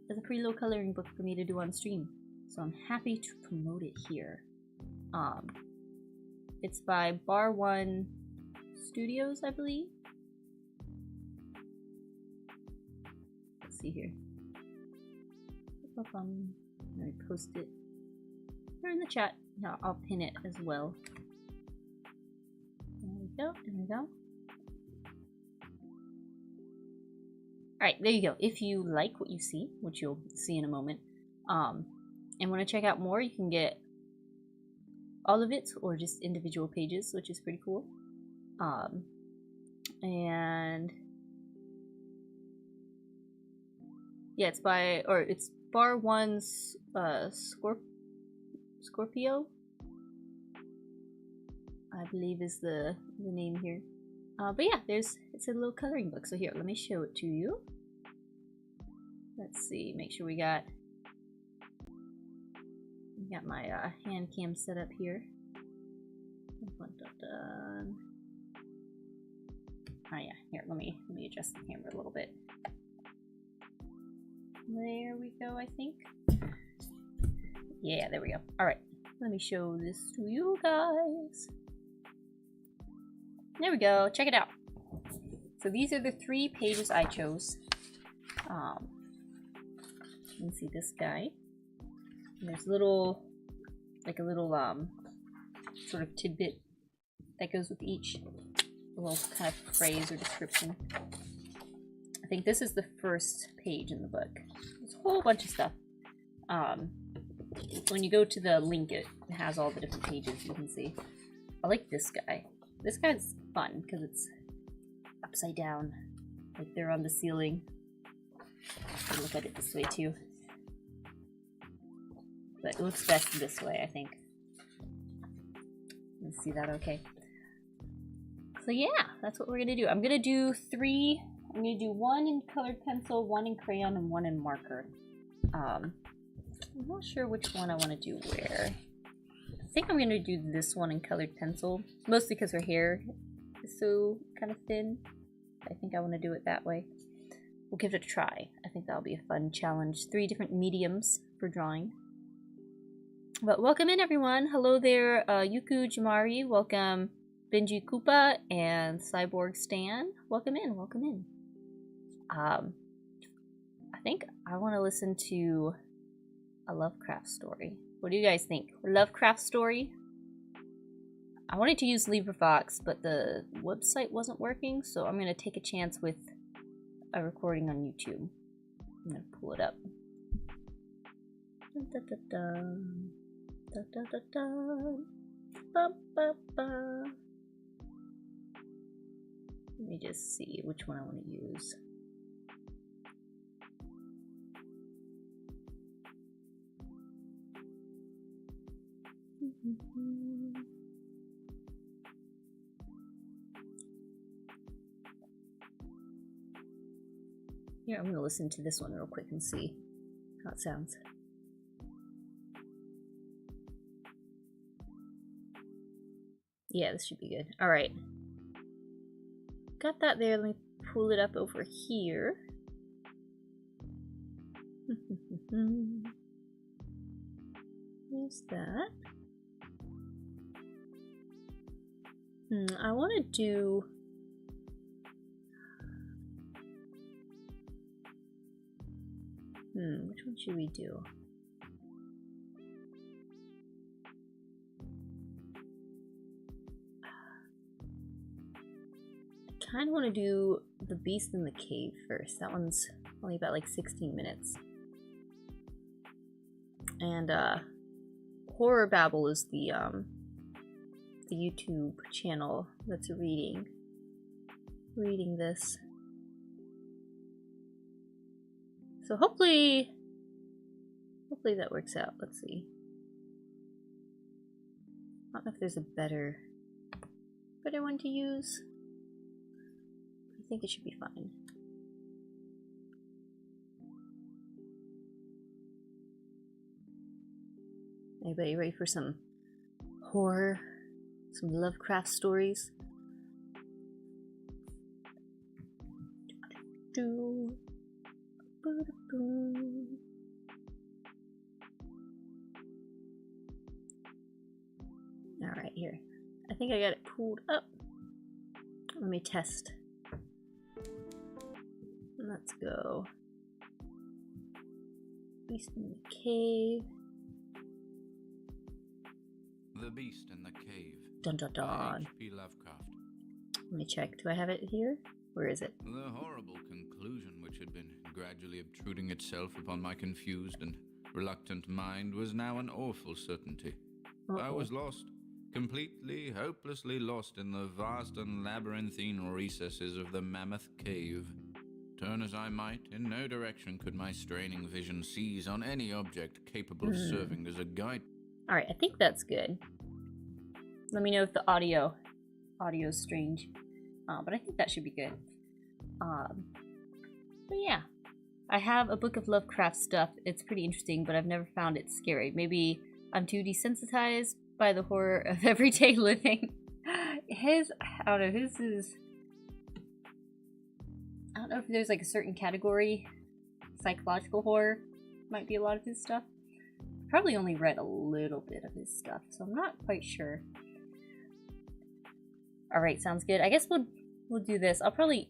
as a pretty low coloring book for me to do on stream. So I'm happy to promote it here. It's by BAR-1 Studios, I believe. Let's see here. Let me post it here in the chat. No, I'll pin it as well. There we go. There we go. Alright, there you go. If you like what you see, which you'll see in a moment, and want to check out more, you can get all of it or just individual pages, which is pretty cool. And yeah, it's BAR-1's Scorpio, I believe is the name here. But yeah, it's a little coloring book. So here, let me show it to you. Let's see, make sure we got my hand cam set up here. Oh yeah, here, let me adjust the camera a little bit. There we go, I think. Yeah, there we go. Alright, let me show this to you guys. There we go, check it out. So these are the 3 pages I chose. You can see this guy. And there's a little sort of tidbit that goes with each little kind of phrase or description. I think this is the first page in the book. There's a whole bunch of stuff. When you go to the link, it has all the different pages you can see. I like this guy. This guy's fun because it's upside down, like they're on the ceiling. I'll look at it this way too. But it looks best this way, I think. You can see that okay. So yeah, that's what we're gonna do. I'm gonna do 3. I'm gonna do 1 in colored pencil, 1 in crayon, and 1 in marker. I'm not sure which one I want to do where. I think I'm gonna do this one in colored pencil, mostly because her hair is so kind of thin. I think I want to do it that way. We'll give it a try. I think that'll be a fun challenge. 3 different mediums for drawing. But welcome in, everyone. Hello there, Yuku Jamari. Welcome, Benji Koopa and Cyborg Stan. Welcome in. Welcome in. I think I want to listen to a Lovecraft story. What do you guys think? Lovecraft story? I wanted to use LibriVox, but the website wasn't working, so I'm going to take a chance with a recording on YouTube. I'm going to pull it up. Da, da, da, da. Da, da, da, da. Ba, ba, ba. Let me just see which one I want to use. Here, I'm going to listen to this one real quick and see how it sounds. Yeah, this should be good. Alright. Got that there. Let me pull it up over here. There's that. I want to do... which one should we do? I kind of want to do The Beast in the Cave first. That one's only about like 16 minutes. And Horror Babble is the YouTube channel that's reading this. So hopefully that works out. Let's see. I don't know if there's a better one to use. I think it should be fine. Anybody ready for some horror? Some Lovecraft stories? here. I think I got it pulled up. Let me test. Let's go. Beast in the Cave. The Beast in the Cave. Dun dun dun. H.P. Lovecraft. Let me check. Do I have it here? Where is it? The horrible conclusion which had been gradually obtruding itself upon my confused and reluctant mind was now an awful certainty. I was lost. Completely, hopelessly lost in the vast and labyrinthine recesses of the Mammoth Cave. Turn as I might, in no direction could my straining vision seize on any object capable of serving as a guide. Alright, I think that's good. Let me know if the audio's strange. But I think that should be good. But yeah. I have a book of Lovecraft stuff. It's pretty interesting, but I've never found it scary. Maybe I'm too desensitized by the horror of everyday living. I don't know, his is... I don't know if there's like a certain category. Psychological horror might be a lot of his stuff. Probably only read a little bit of his stuff, so I'm not quite sure. Alright, sounds good. I guess we'll do this. I'll probably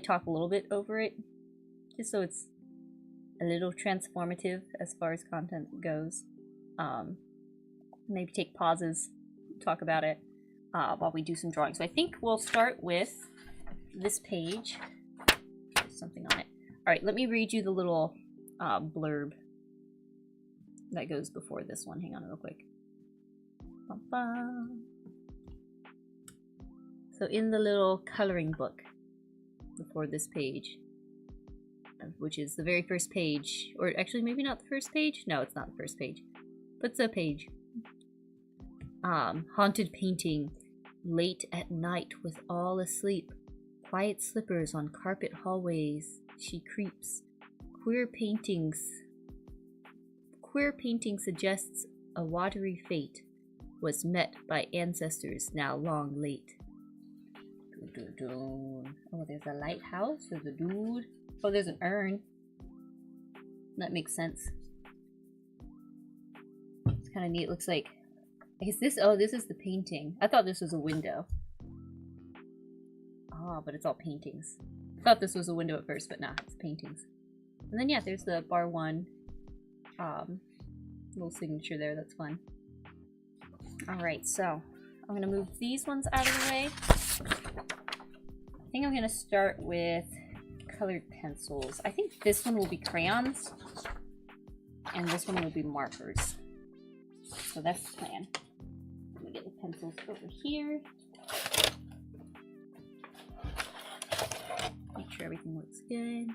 talk a little bit over it, just so it's a little transformative as far as content goes. Maybe take pauses, talk about it while we do some drawing. So I think we'll start with this page. There's something on it. Alright, let me read you the little blurb that goes before this one. Hang on real quick. Ba-ba. So in the little coloring book before this page, which is the very first page, or actually maybe not the first page? No, it's not the first page, but it's a page. Haunted painting, late at night with all asleep, quiet slippers on carpet hallways, she creeps. Queer painting suggests a watery fate was met by ancestors now long late. Oh, there's a lighthouse, there's a dude. Oh, there's an urn. That makes sense. It's kind of neat. It looks like, I guess this, oh, this is the painting. I thought this was a window. Oh, but it's all paintings. I thought this was a window at first, but nah, it's paintings. And then yeah, there's the BAR-1 little signature there. That's fun. Alright, so I'm gonna move these ones out of the way. I think I'm gonna start with colored pencils. I think this one will be crayons and this one will be markers. So that's the plan. Let me get the pencils over here. Make sure everything looks good.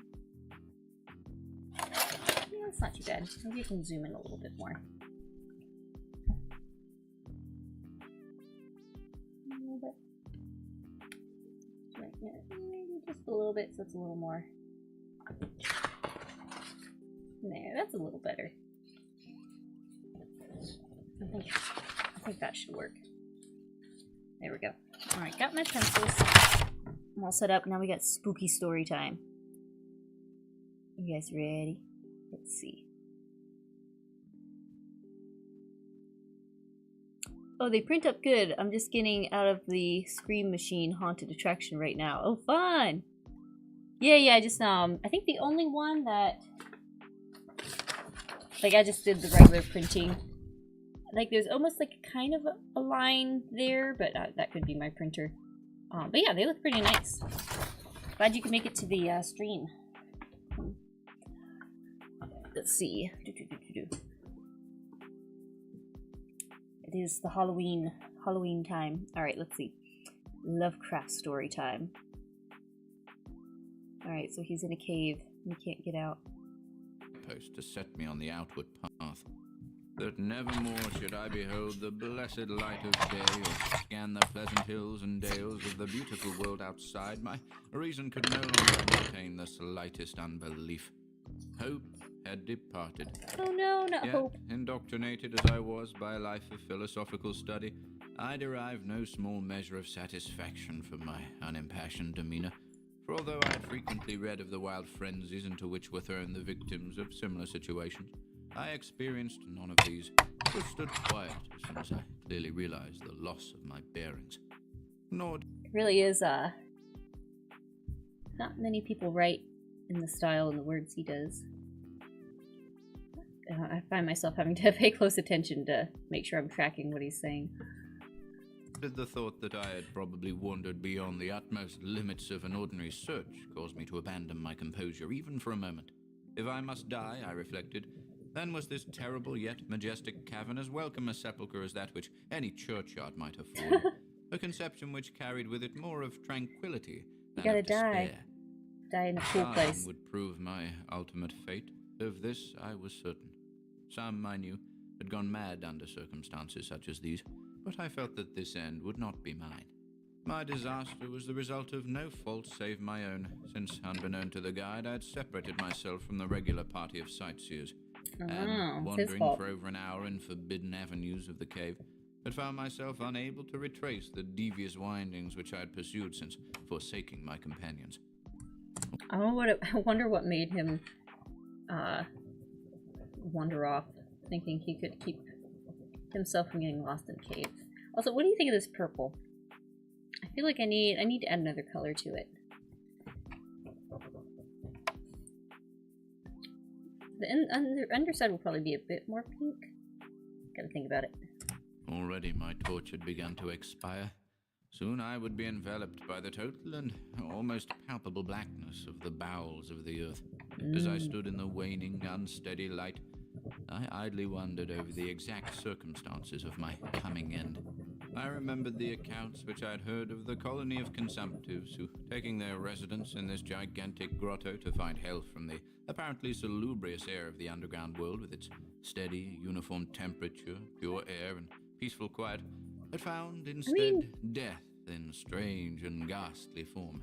Yeah, it's not too bad. Maybe I can zoom in a little bit more. A little bit. Right there. Maybe just a little bit so it's a little more. There, that's a little better. I think that should work. There we go. Alright, got my pencils. I'm all set up. Now we got spooky story time. You guys ready? Let's see. Oh, they print up good. I'm just getting out of the Scream Machine haunted attraction right now. Oh, fun! Yeah, I just, I think the only one that, like, I just did the regular printing. Like, there's almost like kind of a line there, but that could be my printer. But yeah, they look pretty nice. Glad you could make it to the stream. Let's see. It is the Halloween time. Alright, let's see. Lovecraft story time. Alright, so he's in a cave and he can't get out. Post to set me on the outward path, that nevermore should I behold the blessed light of day, or scan the pleasant hills and dales of the beautiful world outside. My reason could no longer entertain the slightest unbelief. Hope had departed. Oh no, not Yet, hope. indoctrinated as I was by a life of philosophical study, I derived no small measure of satisfaction from my unimpassioned demeanor. For although I had frequently read of the wild frenzies into which were thrown the victims of similar situations, I experienced none of these. but stood quiet as soon as I clearly realized the loss of my bearings. Nor It really is, not many people write in the style and the words he does. I find myself having to pay close attention to make sure I'm tracking what he's saying. did the thought that I had probably wandered beyond the utmost limits of an ordinary search cause me to abandon my composure even for a moment. If I must die, I reflected, then was this terrible yet majestic cavern as welcome a sepulchre as that which any churchyard might afford, a conception which carried with it more of tranquility than of despair. Die in a cool place. Would prove my ultimate fate. Of this I was certain. Some, I knew, had gone mad under circumstances such as these, but I felt that this end would not be mine. My disaster was the result of no fault save my own, since, unbeknown to the guide, I had separated myself from the regular party of sightseers, and, wandering for over an hour in forbidden avenues of the cave, had found myself unable to retrace the devious windings which I had pursued since forsaking my companions. I wonder what made him wander off, thinking he could keep himself from getting lost in a cave. Also, what do you think of this purple? I feel like I need to add another color to it. The underside will probably be a bit more pink. Gotta think about it. Already my torch had begun to expire. Soon I would be enveloped by the total and almost palpable blackness of the bowels of the earth. As I stood in the waning, unsteady light, I idly wondered over the exact circumstances of my coming end. I remembered the accounts which I had heard of the colony of consumptives who, taking their residence in this gigantic grotto to find health from the apparently salubrious air of the underground world with its steady, uniform temperature, pure air, and peaceful quiet, had found instead death in strange and ghastly form.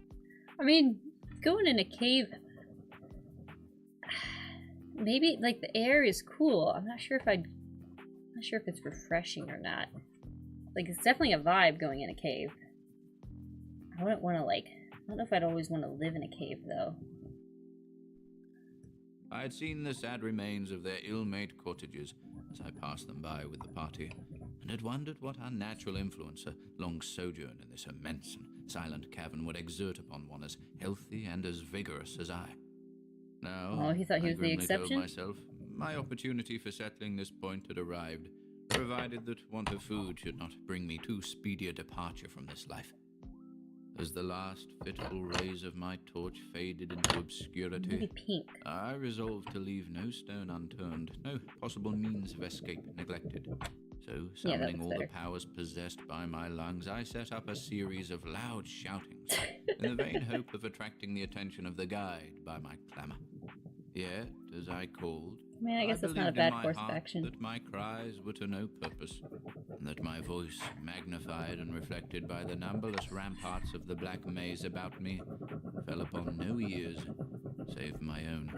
I mean, going in a cave, maybe like the air is cool. I'm not sure if it's refreshing or not. Like, it's definitely a vibe going in a cave. I wouldn't want to I don't know if I'd always want to live in a cave though. I had seen the sad remains of their ill-made cottages as I passed them by with the party, and had wondered what unnatural influence a long sojourn in this immense and silent cavern would exert upon one as healthy and as vigorous as I. Now, he thought he was the exception? Told myself my opportunity for settling this point had arrived, provided that want of food should not bring me too speedy a departure from this life. As the last fitful rays of my torch faded into obscurity, really pink. I resolved to leave no stone unturned, no possible means of escape neglected. So, summoning all the powers possessed by my lungs, I set up a series of loud shoutings, in the vain hope of attracting the attention of the guide by my clamour. Yet, as I called, I guess that's not a bad course of action. That my cries were to no purpose, and that my voice, magnified and reflected by the numberless ramparts of the black maze about me, fell upon no ears save my own.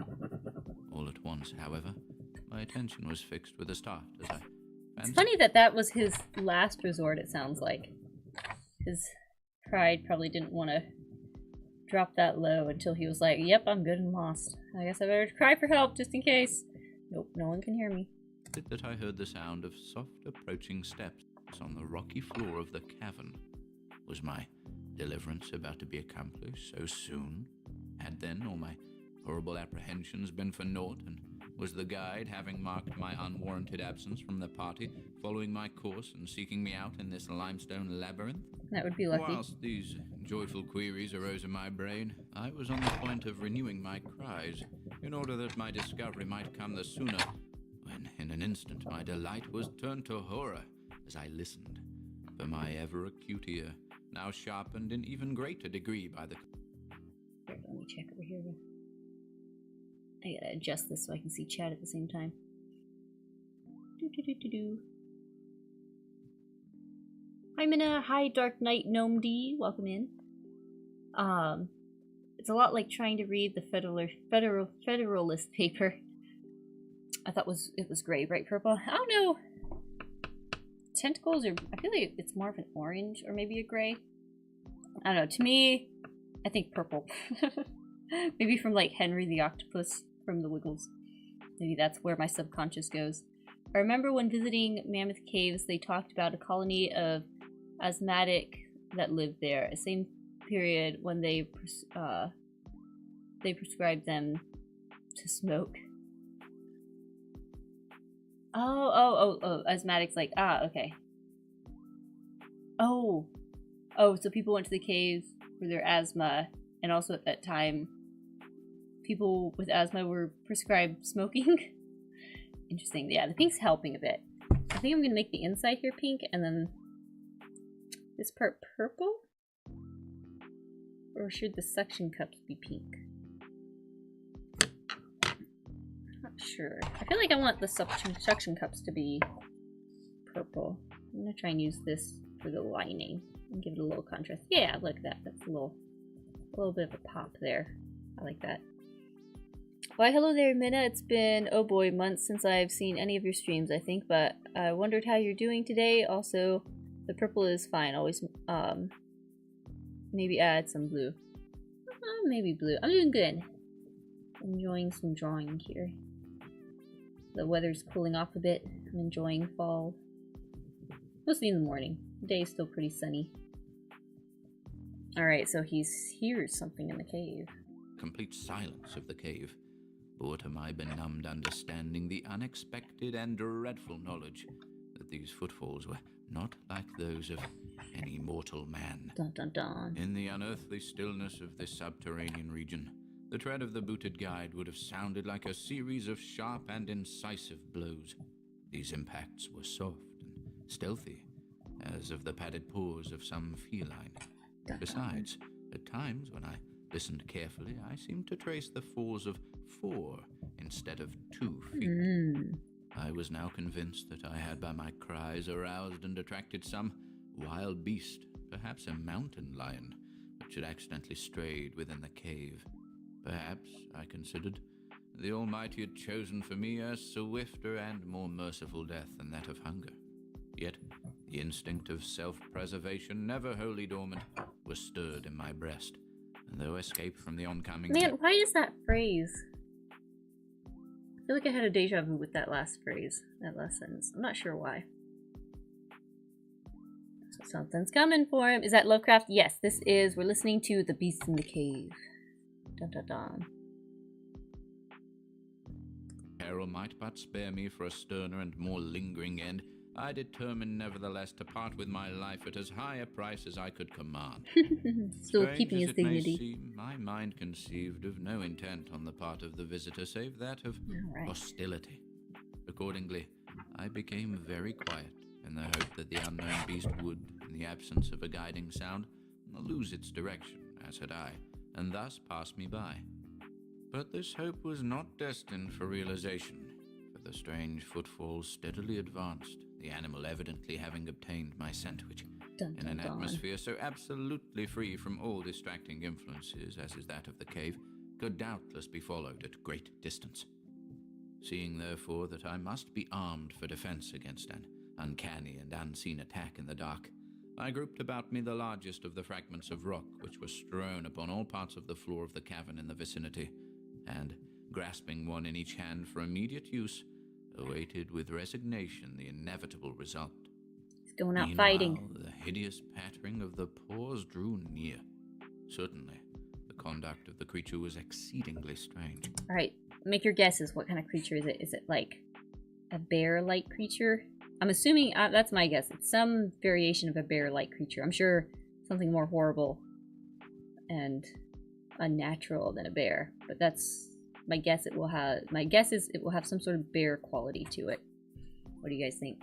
All at once, however, my attention was fixed with a start as I... It's funny that was his last resort, it sounds like. His pride probably didn't want to drop that low until he was like, yep, I'm good and lost. I guess I better cry for help just in case. Nope, no one can hear me. That I heard the sound of soft approaching steps on the rocky floor of the cavern. Was my deliverance about to be accomplished so soon? Had then all my horrible apprehensions been for naught, and was the guide, having marked my unwarranted absence from the party, following my course and seeking me out in this limestone labyrinth? That would be lucky. Whilst these joyful queries arose in my brain, I was on the point of renewing my cries, in order that my discovery might come the sooner, when in an instant my delight was turned to horror as I listened, for my ever-acute ear, now sharpened in even greater degree by the... Here, let me check over here. I gotta adjust this so I can see chat at the same time. Hi Minna, hi Dark Knight Gnome D, welcome in. It's a lot like trying to read the Federalist paper. I thought it was gray, bright purple. I don't know. Tentacles are, I feel like it's more of an orange or maybe a gray. I don't know. To me, I think purple. Maybe from like Henry the Octopus from the Wiggles. Maybe that's where my subconscious goes. I remember when visiting Mammoth Caves, they talked about a colony of asthmatic that lived there. The same period when they prescribed them to smoke. Oh, asthmatics, like, okay. Oh, so people went to the caves for their asthma, and also at that time, people with asthma were prescribed smoking. Interesting. Yeah, the pink's helping a bit. I think I'm gonna make the inside here pink, and then this part purple? Or should the suction cups be pink? Not sure. I feel like I want the suction cups to be purple. I'm gonna try and use this for the lining and give it a little contrast. Yeah, look at that. That's a little bit of a pop there. I like that. Why, hello there, Minna. It's been, oh boy, months since I've seen any of your streams, I think, but I wondered how you're doing today. Also, the purple is fine. Always, maybe add some blue. Maybe blue. I'm doing good. Enjoying some drawing here. The weather's cooling off a bit. I'm enjoying fall. Mostly in the morning. The day is still pretty sunny. Alright, so he hears something in the cave. Complete silence of the cave bore to my benumbed understanding the unexpected and dreadful knowledge that these footfalls were not like those of any mortal man. Dun dun dun. In the unearthly stillness of this subterranean region, the tread of the booted guide would have sounded like a series of sharp and incisive blows. These impacts were soft and stealthy, as of the padded paws of some feline. Besides, at times when I listened carefully, I seemed to trace the falls of 4 instead of 2 feet. I was now convinced that I had by my cries aroused and attracted some wild beast, perhaps a mountain lion, which had accidentally strayed within the cave. Perhaps, I considered, the Almighty had chosen for me a swifter and more merciful death than that of hunger. Yet, the instinct of self-preservation, never wholly dormant, was stirred in my breast, and though escape from the oncoming... Man, why is that phrase? I feel like I had a deja vu with that last phrase, that last sentence. I'm not sure why. So something's coming for him. Is that Lovecraft? Yes, this is. We're listening to The Beast in the Cave. Dun dun dun. Peril might but spare me for a sterner and more lingering end. I determined nevertheless to part with my life at as high a price as I could command. Still Strange keeping as his it may dignity. seem, my mind conceived of no intent on the part of the visitor save that of hostility. Accordingly, I became very quiet in the hope that the unknown beast would, in the absence of a guiding sound, lose its direction, as had I, and thus pass me by. But this hope was not destined for realization, for the strange footfalls steadily advanced, the animal evidently having obtained my scent, which, in an atmosphere so absolutely free from all distracting influences as is that of the cave, could doubtless be followed at great distance. Seeing, therefore, that I must be armed for defense against an uncanny and unseen attack in the dark, I grouped about me the largest of the fragments of rock which were strewn upon all parts of the floor of the cavern in the vicinity, and, grasping one in each hand for immediate use, awaited with resignation the inevitable result. He's going out Meanwhile, fighting. the hideous pattering of the paws drew near. Certainly, the conduct of the creature was exceedingly strange. Alright, make your guesses. What kind of creature is it? Is it like a bear-like creature? I'm assuming, that's my guess, it's some variation of a bear-like creature. I'm sure something more horrible and unnatural than a bear, but that's my guess. My guess is it will have some sort of bear quality to it. What do you guys think?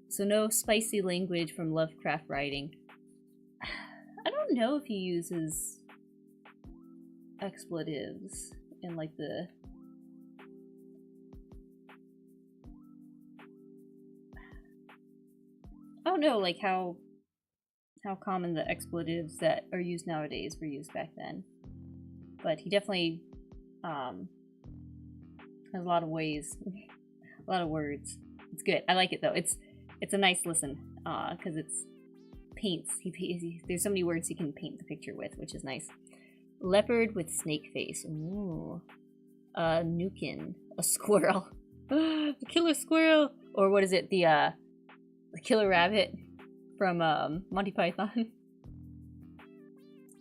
So no spicy language from Lovecraft writing. I don't know if he uses expletives in like the... I don't know like how common the expletives that are used nowadays were used back then. But he definitely has a lot of ways, a lot of words. It's good. I like it though. It's a nice listen because it's paints. There's so many words he can paint the picture with, which is nice. Leopard with snake face. Ooh. Nukin. A squirrel. The killer squirrel! Or what is it? The killer rabbit from Monty Python.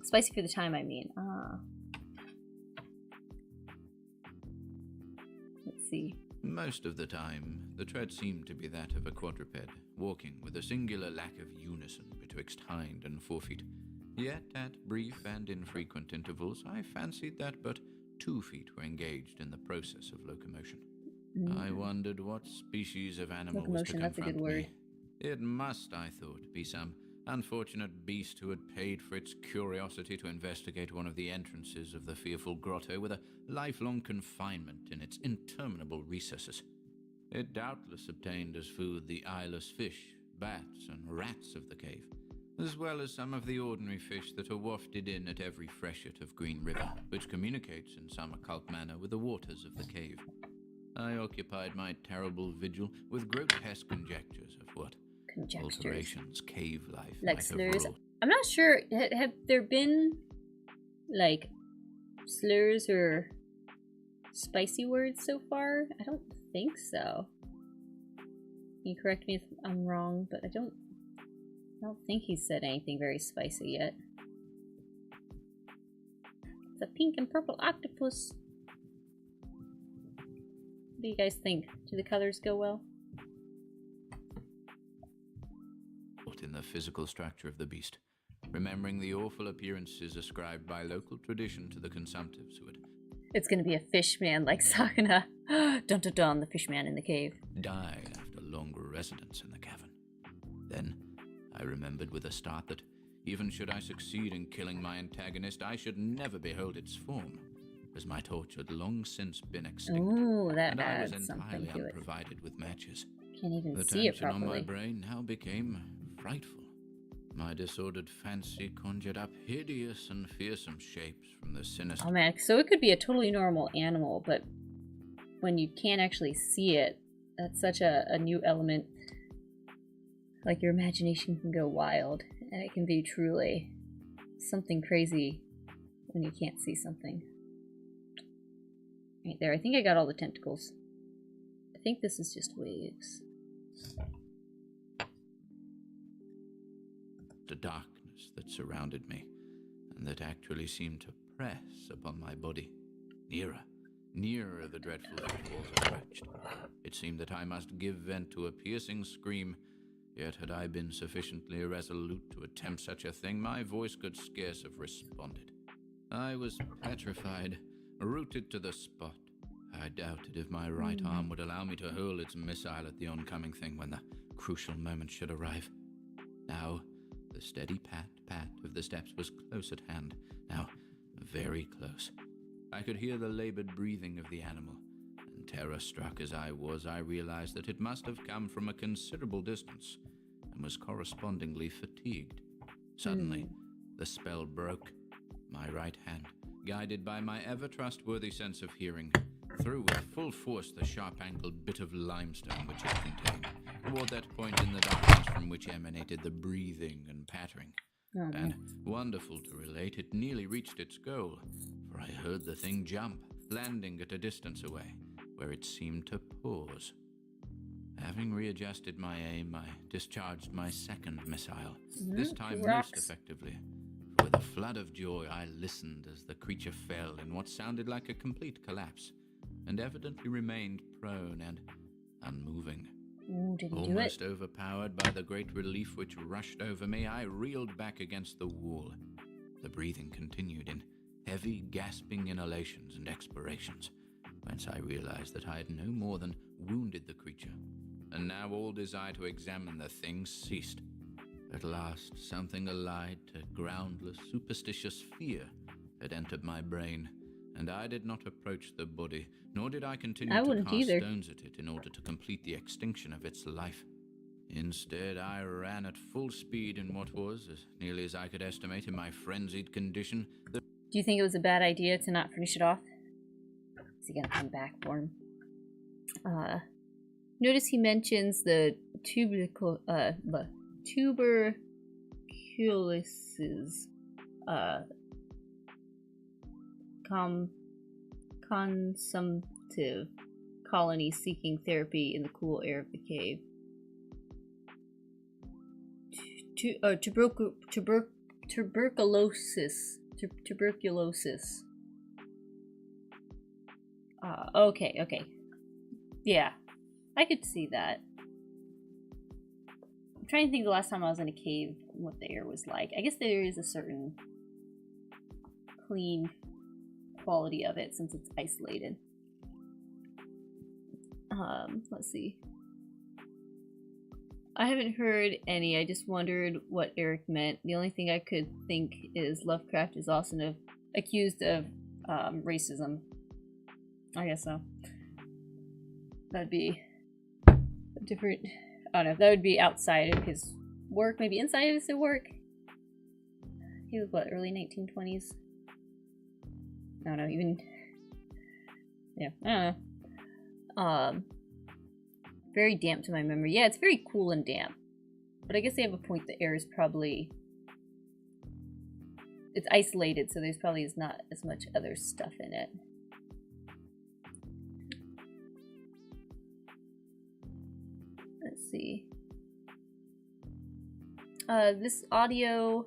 Spicy for the time, I mean. Let's see. Most of the time, the tread seemed to be that of a quadruped, walking with a singular lack of unison betwixt hind and forefeet. Yet, at brief and infrequent intervals, I fancied that but 2 feet were engaged in the process of locomotion. I wondered what species of animal was to confront that's a good word. me. It must, I thought, be some unfortunate beast who had paid for its curiosity to investigate one of the entrances of the fearful grotto with a lifelong confinement in its interminable recesses. It doubtless obtained as food the eyeless fish, bats, and rats of the cave, as well as some of the ordinary fish that are wafted in at every freshet of Green River, which communicates in some occult manner with the waters of the cave. I occupied my terrible vigil with grotesque conjectures of what alterations cave life like might slurs. have wrought. I'm not sure. Have there been like slurs or spicy words so far? I don't think so. Can you correct me if I'm wrong, but I don't think he said anything very spicy yet. It's a pink and purple octopus. What do you guys think? Do the colors go well? In the physical structure of the beast, remembering the awful appearances ascribed by local tradition to the consumptives who had It's gonna be a fish man like Sakana. Dun dun dun, the fish man in the cave. died after longer residence in the cavern. Then I remembered with a start that even should I succeed in killing my antagonist, I should never behold its form, as my torch had long since been extinct. Ooh, that and I was adds something entirely to it. unprovided with matches. Can't even The see it tension on my properly. brain now became frightful. My disordered fancy conjured up hideous and fearsome shapes from the sinister... Oh man, so it could be a totally normal animal, but when you can't actually see it, that's such a new element. Like, your imagination can go wild, and it can be truly something crazy when you can't see something. Right there, I think I got all the tentacles. I think this is just waves. The darkness that surrounded me, and that actually seemed to press upon my body. Nearer the dreadful footfalls approached. It seemed that I must give vent to a piercing scream, yet had I been sufficiently irresolute to attempt such a thing, my voice could scarce have responded. I was petrified, rooted to the spot. I doubted if my right arm would allow me to hurl its missile at the oncoming thing when the crucial moment should arrive. Now, the steady pat of the steps was close at hand, now very close. I could hear the labored breathing of the animal, and terror-struck as I was, I realized that it must have come from a considerable distance, and was correspondingly fatigued. Suddenly, the spell broke. My right hand, guided by my ever-trustworthy sense of hearing, threw with full force the sharp-angled bit of limestone which it contained, toward that point in the darkness from which emanated the breathing and pattering. And, wonderful to relate, it nearly reached its goal, for I heard the thing jump, landing at a distance away, where it seemed to pause. Having readjusted my aim, I discharged my second missile, this time most effectively. With a flood of joy, I listened as the creature fell in what sounded like a complete collapse, and evidently remained prone and unmoving. Almost overpowered by the great relief which rushed over me, I reeled back against the wall. The breathing continued in heavy, gasping inhalations and expirations, whence I realized that I had no more than wounded the creature, and now all desire to examine the thing ceased. At last, something allied to groundless, superstitious fear had entered my brain, and I did not approach the body, nor did I continue to cast stones at it in order to complete the extinction of its life. Instead, I ran at full speed in what was, as nearly as I could estimate in my frenzied condition, the... Do you think it was a bad idea to not finish it off? Is he gonna come back for him? Notice he mentions the tuberculosis, consumptive colony seeking therapy in the cool air of the cave. Tuberculosis. Tuberculosis. Okay. Yeah, I could see that. I'm trying to think the last time I was in a cave, what the air was like. I guess there is a certain clean quality of it since it's isolated. Let's see. I haven't heard any. I just wondered what Eric meant. The only thing I could think is Lovecraft is also accused of racism. I guess so. That'd be different. I don't know. That would be outside of his work. Maybe inside of his work. He was what, early 1920s? I don't know. Even. Yeah, I don't know. Very damp to my memory. Yeah, it's very cool and damp. But I guess they have a point. The air is probably... It's isolated, so there's probably not as much other stuff in it. Let's see. This audio...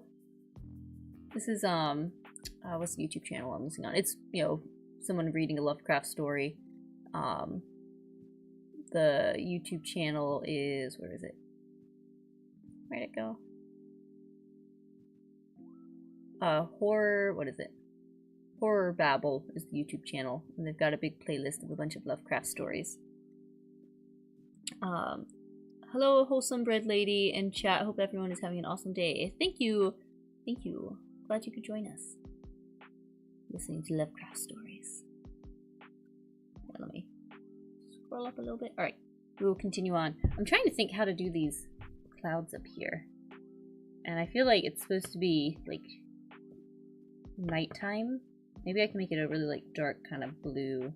This is, what's the YouTube channel I'm listening on? It's, you know, someone reading a Lovecraft story. The YouTube channel is, where is it? Where'd it go? What is it? Horror Babble is the YouTube channel, and they've got a big playlist of a bunch of Lovecraft stories. Hello, wholesome bread lady and chat. Hope everyone is having an awesome day. Thank you. Glad you could join us. Listening to Lovecraft stories. Yeah, let me scroll up a little bit. Alright, we will continue on. I'm trying to think how to do these clouds up here. And I feel like it's supposed to be, like, nighttime. Maybe I can make it a really, like, dark kind of blue.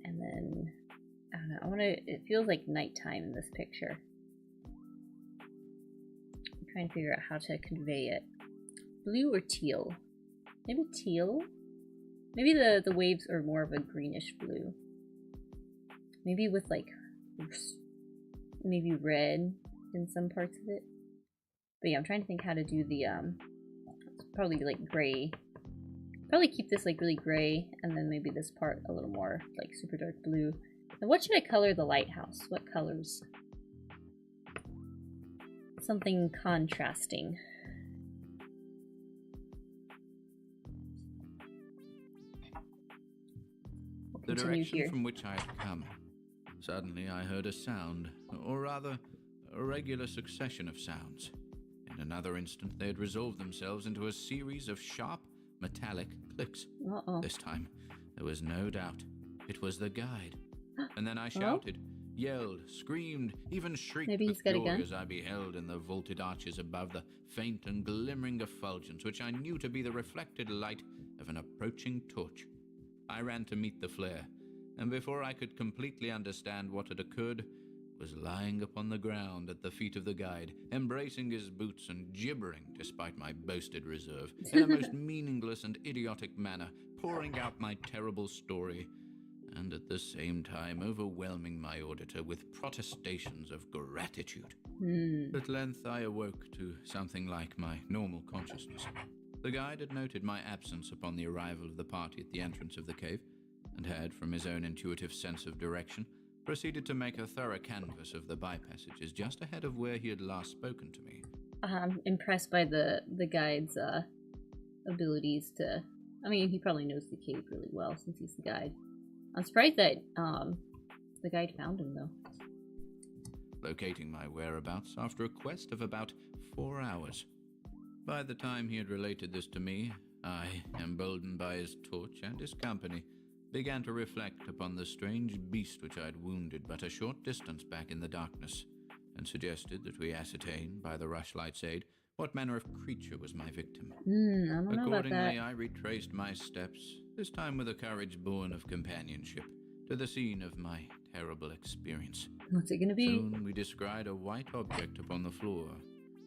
And then, I don't know, it feels like nighttime in this picture. I'm trying to figure out how to convey it. Blue or teal? Maybe teal? Maybe the waves are more of a greenish blue. Maybe with like, maybe red in some parts of it. But yeah, I'm trying to think how to do the, probably like gray. Probably keep this like really gray, and then maybe this part a little more like super dark blue. And what should I color the lighthouse? What colors? Something contrasting. The direction from which I had come. Suddenly I heard a sound, or rather, a regular succession of sounds. In another instant they had resolved themselves into a series of sharp, metallic clicks. This time, there was no doubt. It was the guide. And then I shouted, yelled, screamed, even shrieked with joy as I beheld in the vaulted arches above the faint and glimmering effulgence which I knew to be the reflected light of an approaching torch. I ran to meet the flare, and before I could completely understand what had occurred, was lying upon the ground at the feet of the guide, embracing his boots and gibbering, despite my boasted reserve, in a most meaningless and idiotic manner, pouring out my terrible story, and at the same time overwhelming my auditor with protestations of gratitude. At length I awoke to something like my normal consciousness. The guide had noted my absence upon the arrival of the party at the entrance of the cave, and had, from his own intuitive sense of direction, proceeded to make a thorough canvass of the by-passages just ahead of where he had last spoken to me. I'm impressed by the guide's abilities to... I mean, he probably knows the cave really well since he's the guide. I'm surprised that the guide found him, though. Locating my whereabouts after a quest of about 4 hours. By the time he had related this to me, I, emboldened by his torch and his company, began to reflect upon the strange beast which I had wounded but a short distance back in the darkness, and suggested that we ascertain, by the rushlight's aid, what manner of creature was my victim. I don't know about that. Accordingly, I retraced my steps, this time with a courage born of companionship, to the scene of my terrible experience. What's it gonna be? Soon we descried a white object upon the floor,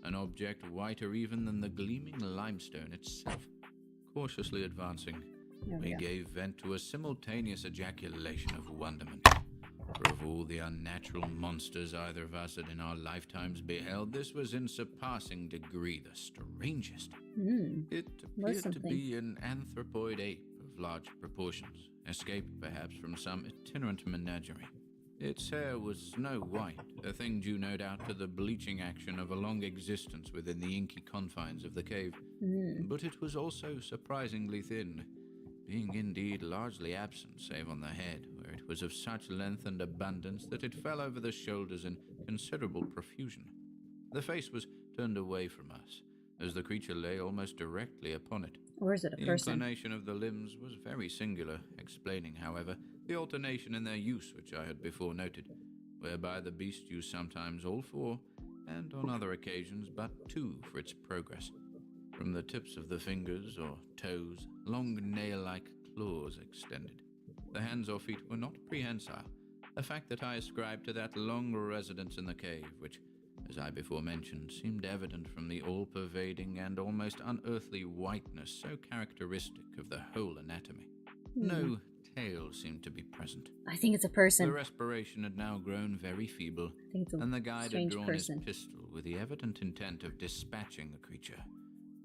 an object whiter even than the gleaming limestone itself. Cautiously advancing, We gave vent to a simultaneous ejaculation of wonderment. For of all the unnatural monsters either of us had in our lifetimes beheld, this was in surpassing degree the strangest. It appeared to be an anthropoid ape of large proportions, escaped perhaps from some itinerant menagerie. Its hair was snow white, a thing due no doubt to the bleaching action of a long existence within the inky confines of the cave. But it was also surprisingly thin, being indeed largely absent save on the head, where it was of such length and abundance that it fell over the shoulders in considerable profusion. The face was turned away from us, as the creature lay almost directly upon it. Or is it a person? The inclination of the limbs was very singular, explaining, however, the alternation in their use which I had before noted, whereby the beast used sometimes all four, and on other occasions but two for its progress. From the tips of the fingers or toes, long nail-like claws extended. The hands or feet were not prehensile, a fact that I ascribed to that long residence in the cave, which, as I before mentioned, seemed evident from the all-pervading and almost unearthly whiteness so characteristic of the whole anatomy. No tail seemed to be present. I think it's a person. The respiration had now grown very feeble, and the guide had drawn his pistol with the evident intent of dispatching the creature,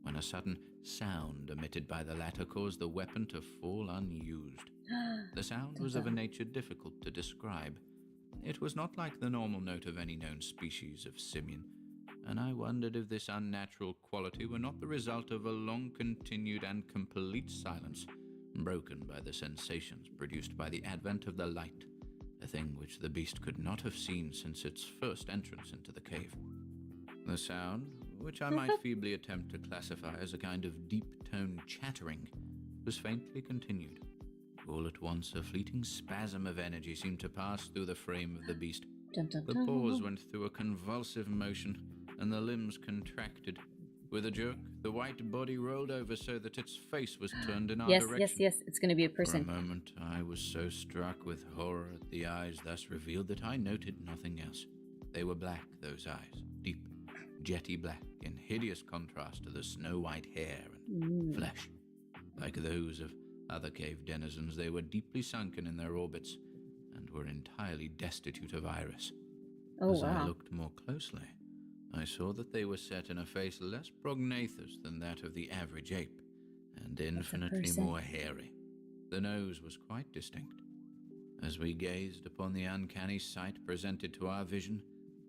when a sudden sound emitted by the latter caused the weapon to fall unused. The sound was of a nature difficult to describe. It was not like the normal note of any known species of simian, and I wondered if this unnatural quality were not the result of a long-continued and complete silence, broken by the sensations produced by the advent of the light, a thing which the beast could not have seen since its first entrance into the cave. The sound, which I might feebly attempt to classify as a kind of deep-toned chattering, was faintly continued. All at once a fleeting spasm of energy seemed to pass through the frame of the beast. The paws went through a convulsive motion, and the limbs contracted. With a jerk, the white body rolled over so that its face was turned in our direction. Yes, it's going to be a person. For a moment, I was so struck with horror at the eyes thus revealed that I noted nothing else. They were black, those eyes, deep, jetty black, in hideous contrast to the snow-white hair and flesh. Like those of other cave denizens, they were deeply sunken in their orbits and were entirely destitute of iris. As I looked more closely, I saw that they were set in a face less prognathous than that of the average ape, and infinitely more hairy. The nose was quite distinct. As we gazed upon the uncanny sight presented to our vision,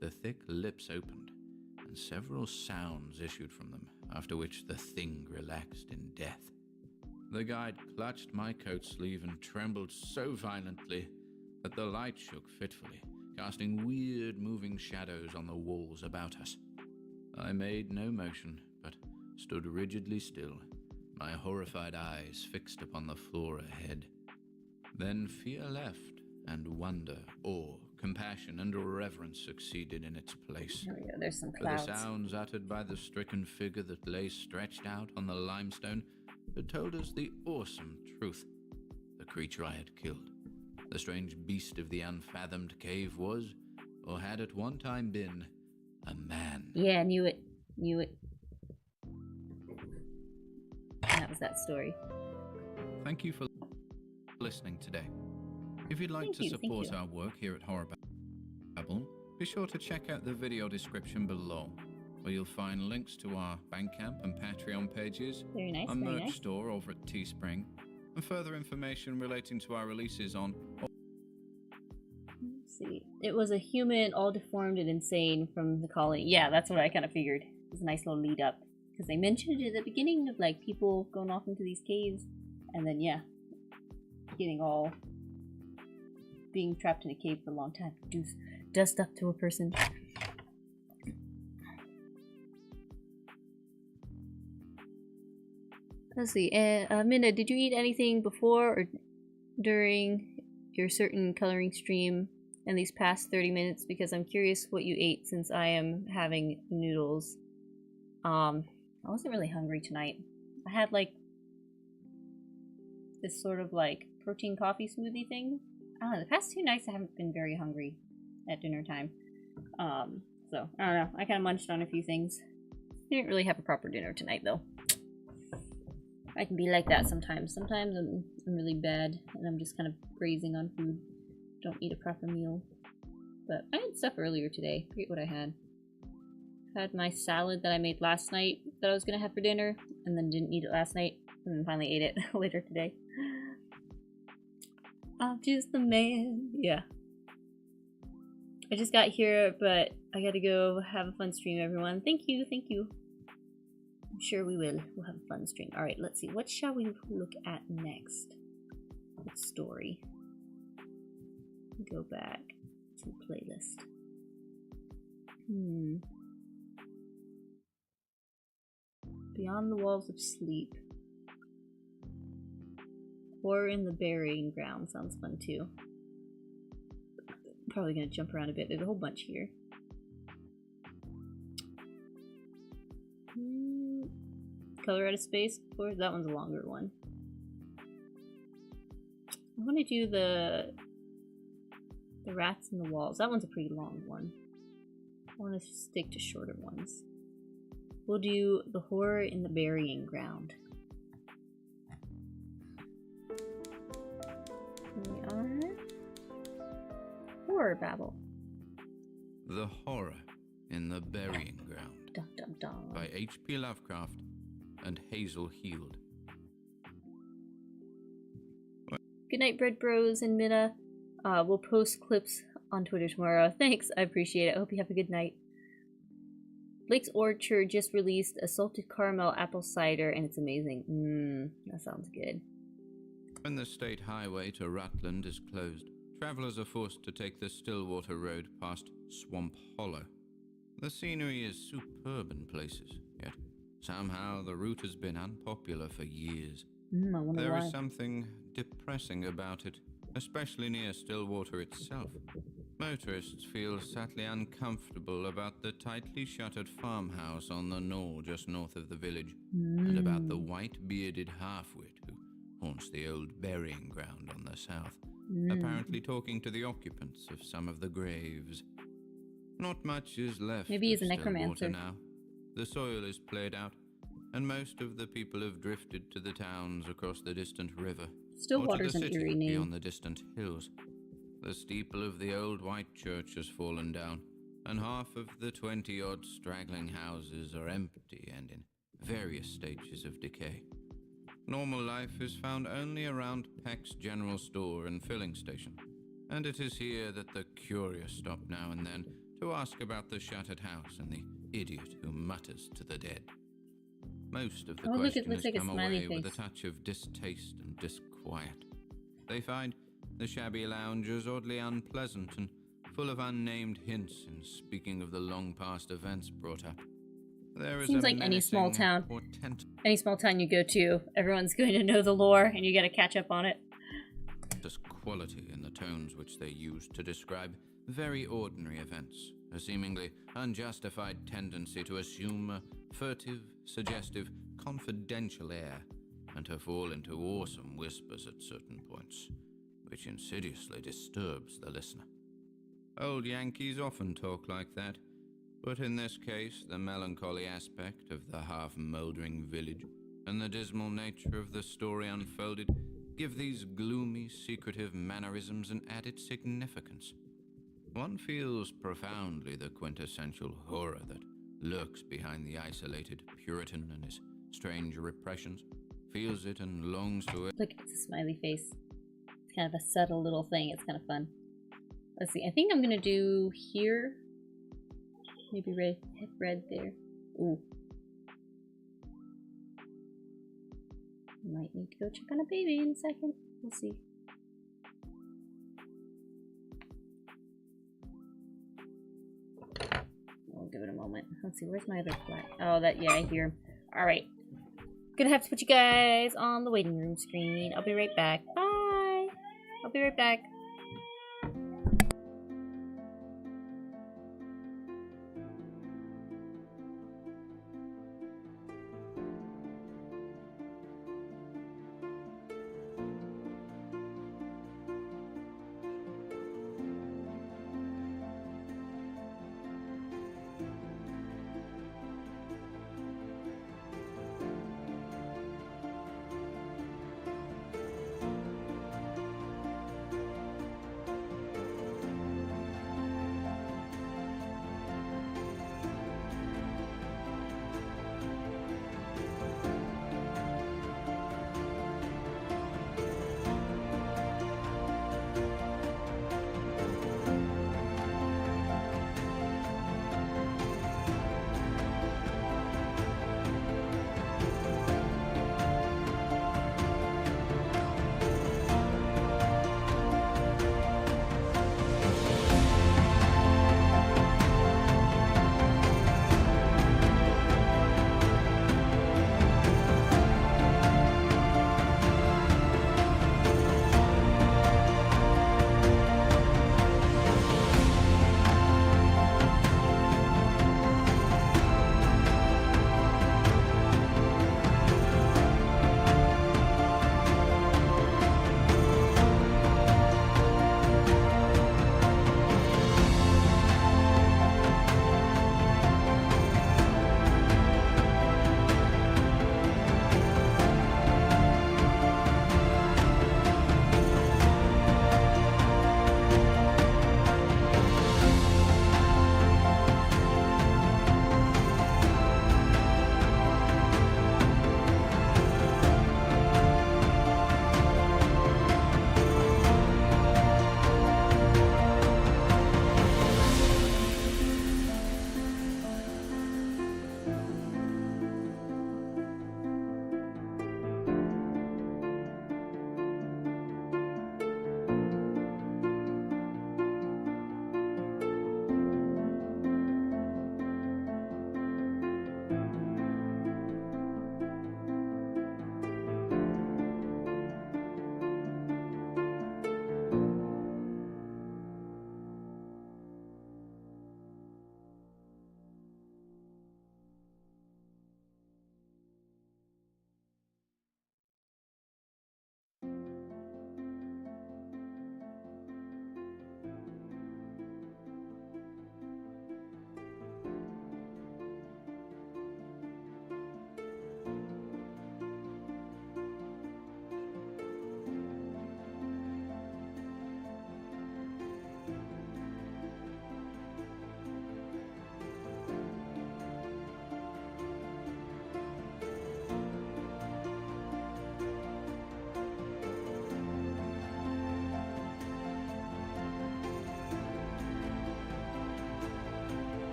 the thick lips opened, and several sounds issued from them, after which the thing relaxed in death. The guide clutched my coat sleeve and trembled so violently that the light shook fitfully, casting weird moving shadows on the walls about us. I made no motion, but stood rigidly still, my horrified eyes fixed upon the floor ahead. Then fear left, and wonder, awe, compassion, and reverence succeeded in its place. There we go, there's some clouds. For the sounds uttered by the stricken figure that lay stretched out on the limestone had told us the awesome truth. The creature I had killed, the strange beast of the unfathomed cave, was, or had at one time been, a man. Yeah, knew it. That was that story. Thank you for listening today. If you'd like to support our work here at Horror Babble, be sure to check out the video description below, where you'll find links to our Bandcamp and Patreon pages, our merch store over at Teespring, and further information relating to our releases on... Let's see. It was a human, all deformed and insane from the colony. Yeah, that's what I kind of figured. It was a nice little lead up. Because they mentioned it at the beginning of, like, people going off into these caves. And then, yeah, getting all... being trapped in a cave for a long time. Does stuff to a person. Let's see. Minna, did you eat anything before or during your certain coloring stream in these past 30 minutes? Because I'm curious what you ate since I am having noodles. I wasn't really hungry tonight. I had like this sort of like protein coffee smoothie thing. I don't know, the past 2 nights I haven't been very hungry at dinner time. So I don't know. I kind of munched on a few things. Didn't really have a proper dinner tonight though. I can be like that sometimes. Sometimes I'm really bad and I'm just kind of grazing on food. Don't eat a proper meal. But I had stuff earlier today. I forget what I had. Had my salad that I made last night that I was gonna have for dinner, and then didn't eat it last night, and then finally ate it later today. I'm just the man. Yeah. I just got here, but I gotta go have a fun stream, everyone. Thank you, thank you. I'm sure we will. We'll have a fun stream. Alright, let's see. What shall we look at next? What story? Go back to playlist. Beyond the Walls of Sleep. Horror in the Burying Ground sounds fun too. Probably gonna jump around a bit. There's a whole bunch here. Color Out of Space, of course. That one's a longer one. I want to do the Rats in the Walls. That one's a pretty long one. I want to stick to shorter ones. We'll do the Horror in the Burying Ground. Here we are. Horror Babble. The Horror in the Burying Ground. Dun, dun, dun. By H.P. Lovecraft and Hazel Heald. Good night, Bread Bros and Minna. We'll post clips on Twitter tomorrow. Thanks, I appreciate it. I hope you have a good night. Blake's Orchard just released a salted caramel apple cider, and it's amazing. That sounds good. When the state highway to Rutland is closed, travelers are forced to take the Stillwater Road past Swamp Hollow. The scenery is superb in places, yet somehow the route has been unpopular for years. I wonder There why. is something depressing about it, especially near Stillwater itself. Motorists feel subtly uncomfortable about the tightly shuttered farmhouse on the knoll just north of the village, and about the white-bearded half-wit who haunts the old burying ground on the south, apparently talking to the occupants of some of the graves. Not much is left. Maybe he's of a necromancer Stillwater now. The soil is played out, and most of the people have drifted to the towns across the distant river, Stillwater's or to an the city eerie name. beyond the distant hills. The steeple of the old white church has fallen down, and half of the 20-odd straggling houses are empty and in various stages of decay. Normal life is found only around Peck's General Store and filling station, and it is here that the curious stop now and then to ask about the shattered house and the idiot who mutters to the dead. Most of the questioners come away with a touch of distaste and disquiet. They find the shabby loungers oddly unpleasant and full of unnamed hints in speaking of the long-past events brought up. There is Seems like any small town. Any small town you go to, everyone's going to know the lore, and you got to catch up on it. There's quality in the tones which they use to describe very ordinary events, a seemingly unjustified tendency to assume a furtive, suggestive, confidential air, and to fall into awesome whispers at certain points, which insidiously disturbs the listener. Old Yankees often talk like that, but in this case the melancholy aspect of the half-mouldering village and the dismal nature of the story unfolded give these gloomy, secretive mannerisms an added significance. One feels profoundly the quintessential horror that lurks behind the isolated Puritan and his strange repressions, feels it and longs to it. Look, it's a smiley face. It's kind of a subtle little thing. It's kind of fun. Let's see. I think I'm gonna do here. Maybe red there. Ooh. Might need to go check on a baby in a second. We'll see. We'll give it a moment. Let's see. Where's my other flag? Oh, that. Yeah, I hear him. All right. Gonna have to put you guys on the waiting room screen. I'll be right back. Bye. I'll be right back.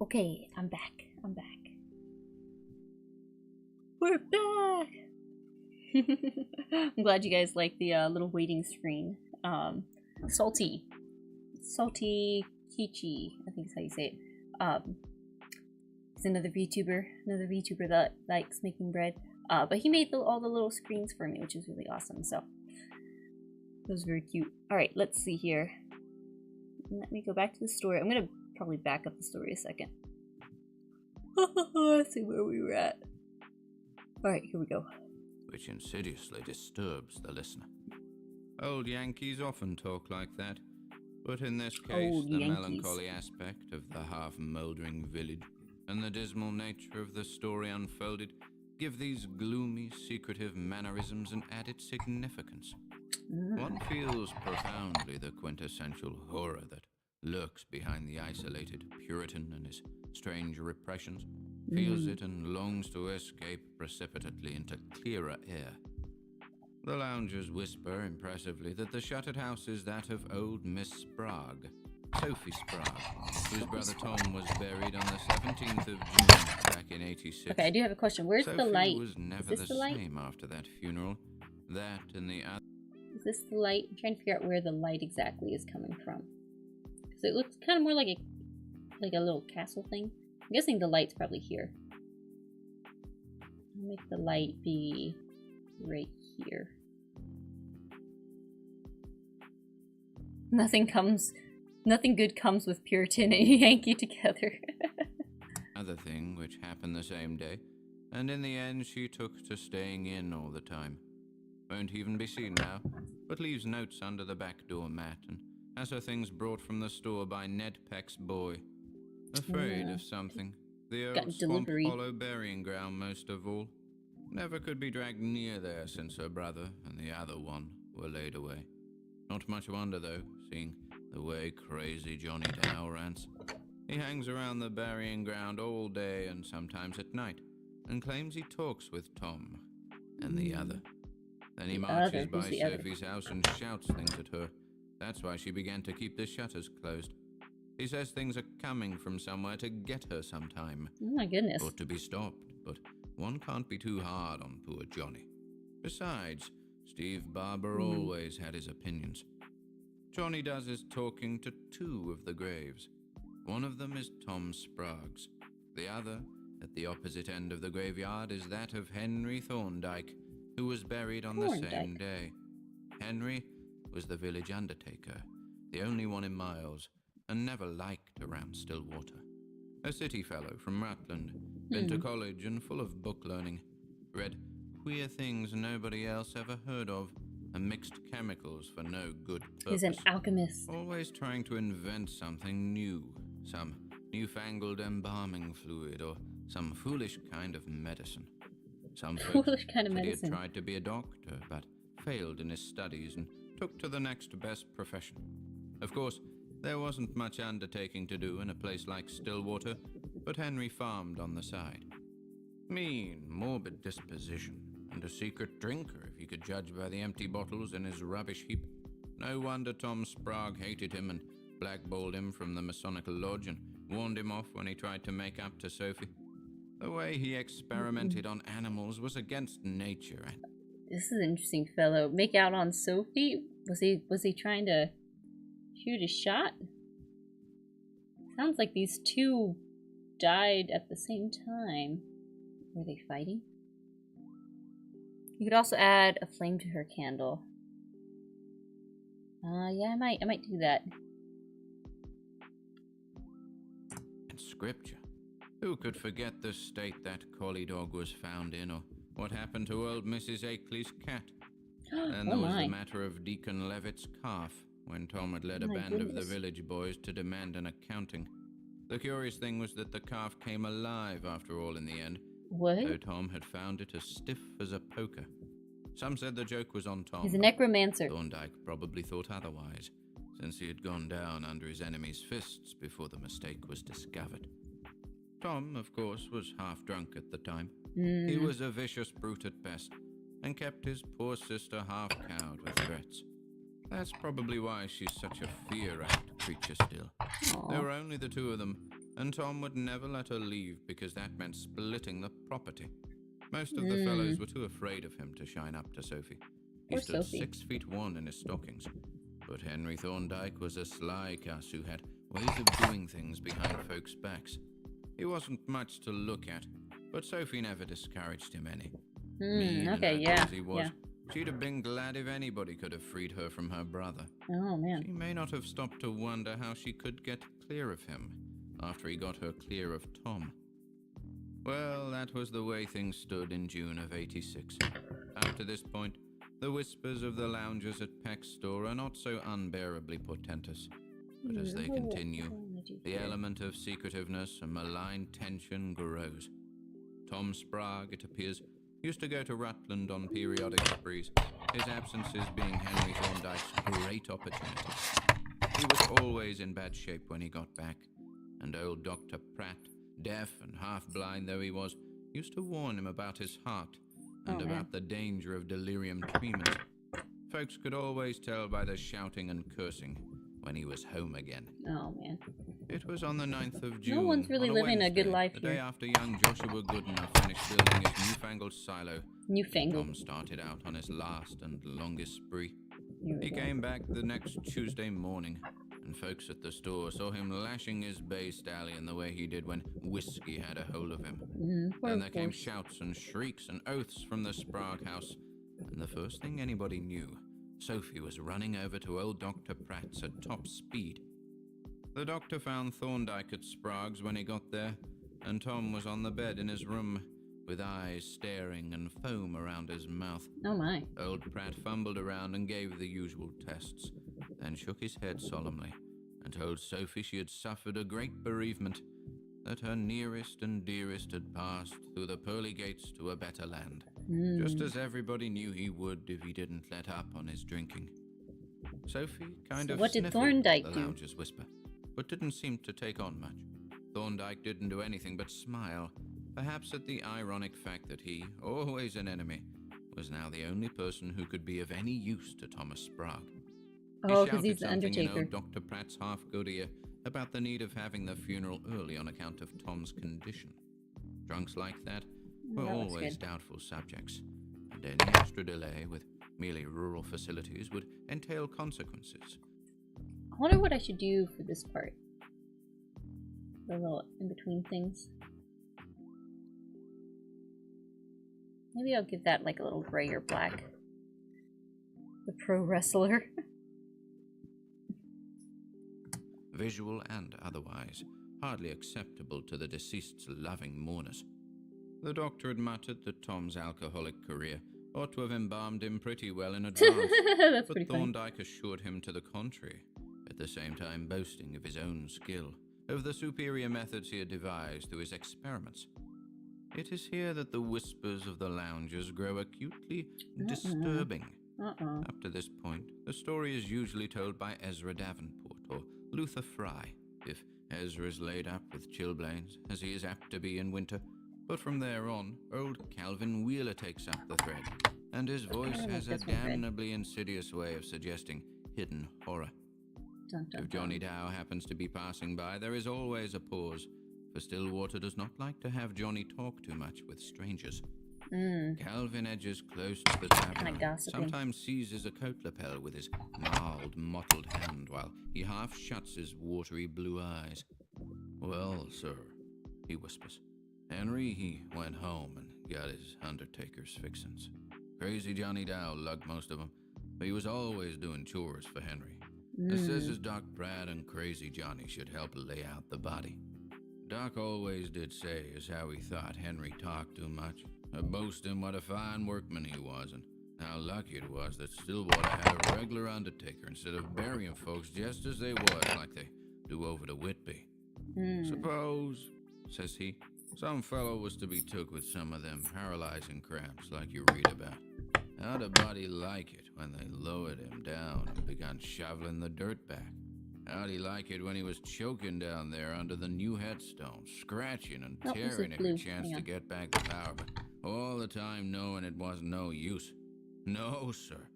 Okay, I'm back. I'm back. We're back! I'm glad you guys like the little waiting screen. Salty Kichi, I think is how you say it. He's another VTuber that likes making bread. But he made all the little screens for me, which is really awesome. So it was very cute. All right, let's see here. Let me go back to the story. I'm gonna probably back up the story a second. Let's see where we were at. All right, here we go. Which insidiously disturbs the listener. Old Yankees often talk like that, but in this case, the melancholy aspect of the half-mouldering village and the dismal nature of the story unfolded give these gloomy, secretive mannerisms an added significance. One feels profoundly the quintessential horror that lurks behind the isolated Puritan and his strange repressions, feels it and longs to escape precipitately into clearer air. The loungers whisper impressively that the shuttered house is that of old Miss Sprague, Sophie Sprague, whose brother Tom was buried on the 17th of June back in 86. Okay, I do have a question. Where's Sophie the light? was never the same after that funeral. That and the other... Is this the light? I'm trying to figure out where the light exactly is coming from. Because it looks kind of more like a little castle thing. I'm guessing the light's probably here. I'll make the light be right here. Nothing good comes with Puritan and Yankee together. Other thing which happened the same day, and in the end she took to staying in all the time. Won't even be seen now, but leaves notes under the back door mat and has her things brought from the store by Ned Peck's boy. Afraid of something. The old Swamp Hollow burying ground most of all. Never could be dragged near there since her brother and the other one were laid away. Not much wonder though, seeing the way crazy Johnny Dow rants. He hangs around the burying ground all day and sometimes at night, and claims he talks with Tom and the other. Then he marches by Sophie's house and shouts things at her. That's why she began to keep the shutters closed. He says things are coming from somewhere to get her sometime. Oh my goodness. Ought to be stopped, but one can't be too hard on poor Johnny. Besides, Steve Barber always had his opinions. Johnny does his talking to two of the graves. One of them is Tom Sprague's. The other, at the opposite end of the graveyard, is that of Henry Thorndyke, who was buried on the same day. Henry was the village undertaker, the only one in miles, and never liked around Stillwater. A city fellow from Rutland, been to college and full of book learning, read queer things nobody else ever heard of, and mixed chemicals for no good purpose. He's an alchemist. Always trying to invent something new, some newfangled embalming fluid or some foolish kind of medicine. Some folks said he had tried to be a doctor, but failed in his studies and took to the next best profession. Of course, there wasn't much undertaking to do in a place like Stillwater, but Henry farmed on the side. Mean, morbid disposition, and a secret drinker if you could judge by the empty bottles in his rubbish heap. No wonder Tom Sprague hated him and blackballed him from the Masonic Lodge and warned him off when he tried to make up to Sophie. The way he experimented on animals was against nature. This is an interesting fellow. Make out on Sophie? Was he trying to shoot a shot? Sounds like these two died at the same time. Were they fighting? You could also add a flame to her candle. Yeah, I might do that. In scripture, who could forget the state that collie dog was found in, or what happened to old Mrs. Akeley's cat? And there was the matter of Deacon Levitt's calf, when Tom had led a band of the village boys to demand an accounting. The curious thing was that the calf came alive after all in the end. What? Though Tom had found it as stiff as a poker. Some said the joke was on Tom. He's a necromancer. Thorndyke probably thought otherwise, since he had gone down under his enemy's fists before the mistake was discovered. Tom, of course, was half drunk at the time. He was a vicious brute at best, and kept his poor sister half cowed with threats. That's probably why she's such a fear-act creature still. There were only the two of them, and Tom would never let her leave because that meant splitting the property. Most of the fellows were too afraid of him to shine up to Sophie. He stood Sophie. 6'1" in his stockings. But Henry Thorndyke was a sly cuss who had ways of doing things behind folks' backs. He wasn't much to look at, but Sophie never discouraged him any. Okay, yeah. As he was, she'd have been glad if anybody could have freed her from her brother. Oh, man. She may not have stopped to wonder how she could get clear of him after he got her clear of Tom. Well, that was the way things stood in June of '86. Up to this point, the whispers of the loungers at Peck's store are not so unbearably portentous. But as they continue, the element of secretiveness and malign tension grows. Tom Sprague, it appears, used to go to Rutland on periodic sprees, his absences being Henry Thorndyke's great opportunity. He was always in bad shape when he got back, and old Dr. Pratt, deaf and half-blind though he was, used to warn him about his heart and about the danger of delirium tremens. Folks could always tell by the shouting and cursing when he was home again. Oh, man. It was on the 9th of June. No one's really living a good life the here. day after young Joshua Goodenough finished building his newfangled silo. Tom started out on his last and longest spree. He came back the next Tuesday morning, and folks at the store saw him lashing his bay stallion the way he did when whiskey had a hold of him. Then there came shouts and shrieks and oaths from the Sprague house, and the first thing anybody knew, Sophie was running over to old Dr. Pratt's at top speed. The doctor found Thorndyke at Sprague's when he got there, and Tom was on the bed in his room, with eyes staring and foam around his mouth. Oh, my. Old Pratt fumbled around and gave the usual tests, then shook his head solemnly and told Sophie she had suffered a great bereavement, that her nearest and dearest had passed through the pearly gates to a better land, just as everybody knew he would if he didn't let up on his drinking. Sophie kind of what did sniffled Thorndyke the do? lounger's whisper, but didn't seem to take on much. Thorndyke didn't do anything but smile, perhaps at the ironic fact that he, always an enemy, was now the only person who could be of any use to Thomas Sprague. Oh, because he's the Undertaker. Dr. Pratt's half-good ear about the need of having the funeral early on account of Tom's condition. Drunks like that were always doubtful subjects, and any extra delay with merely rural facilities would entail consequences. I wonder what I should do for this part. The little in-between things. Maybe I'll give that like a little gray or black. The pro wrestler. Visual and otherwise, hardly acceptable to the deceased's loving mourners. The doctor had muttered that Tom's alcoholic career ought to have embalmed him pretty well in advance, That's but Thorndyke assured him to the contrary, at the same time boasting of his own skill, of the superior methods he had devised through his experiments. It is here that the whispers of the loungers grow acutely disturbing. Up to this point, the story is usually told by Ezra Davenport or Luther Fry, if Ezra is laid up with chilblains, as he is apt to be in winter. But from there on, old Calvin Wheeler takes up the thread, and his voice has a damnably insidious way of suggesting hidden horror. If Johnny Dow happens to be passing by, there is always a pause, for Stillwater does not like to have Johnny talk too much with strangers. Calvin edges close to the tavern, sometimes seizes a coat lapel with his gnarled, mottled hand while he half shuts his watery blue eyes. "Well, sir," he whispers, "Henry, he went home and got his undertaker's fixins. Crazy Johnny Dow lugged most of 'em, but he was always doing chores for Henry. It says as Doc Pratt and Crazy Johnny should help lay out the body. Doc always did say as how he thought Henry talked too much, boasting what a fine workman he was, and how lucky it was that Stillwater had a regular undertaker instead of burying folks just as they was like they do over to Whitby. Suppose, says he, some fellow was to be took with some of them paralyzing cramps like you read about. How'd a body like it when they lowered him down and begun shoveling the dirt back? How'd he like it when he was choking down there under the new headstone, scratching and tearing every chance to get back the power, but all the time knowing it wasn't no use? No, sir.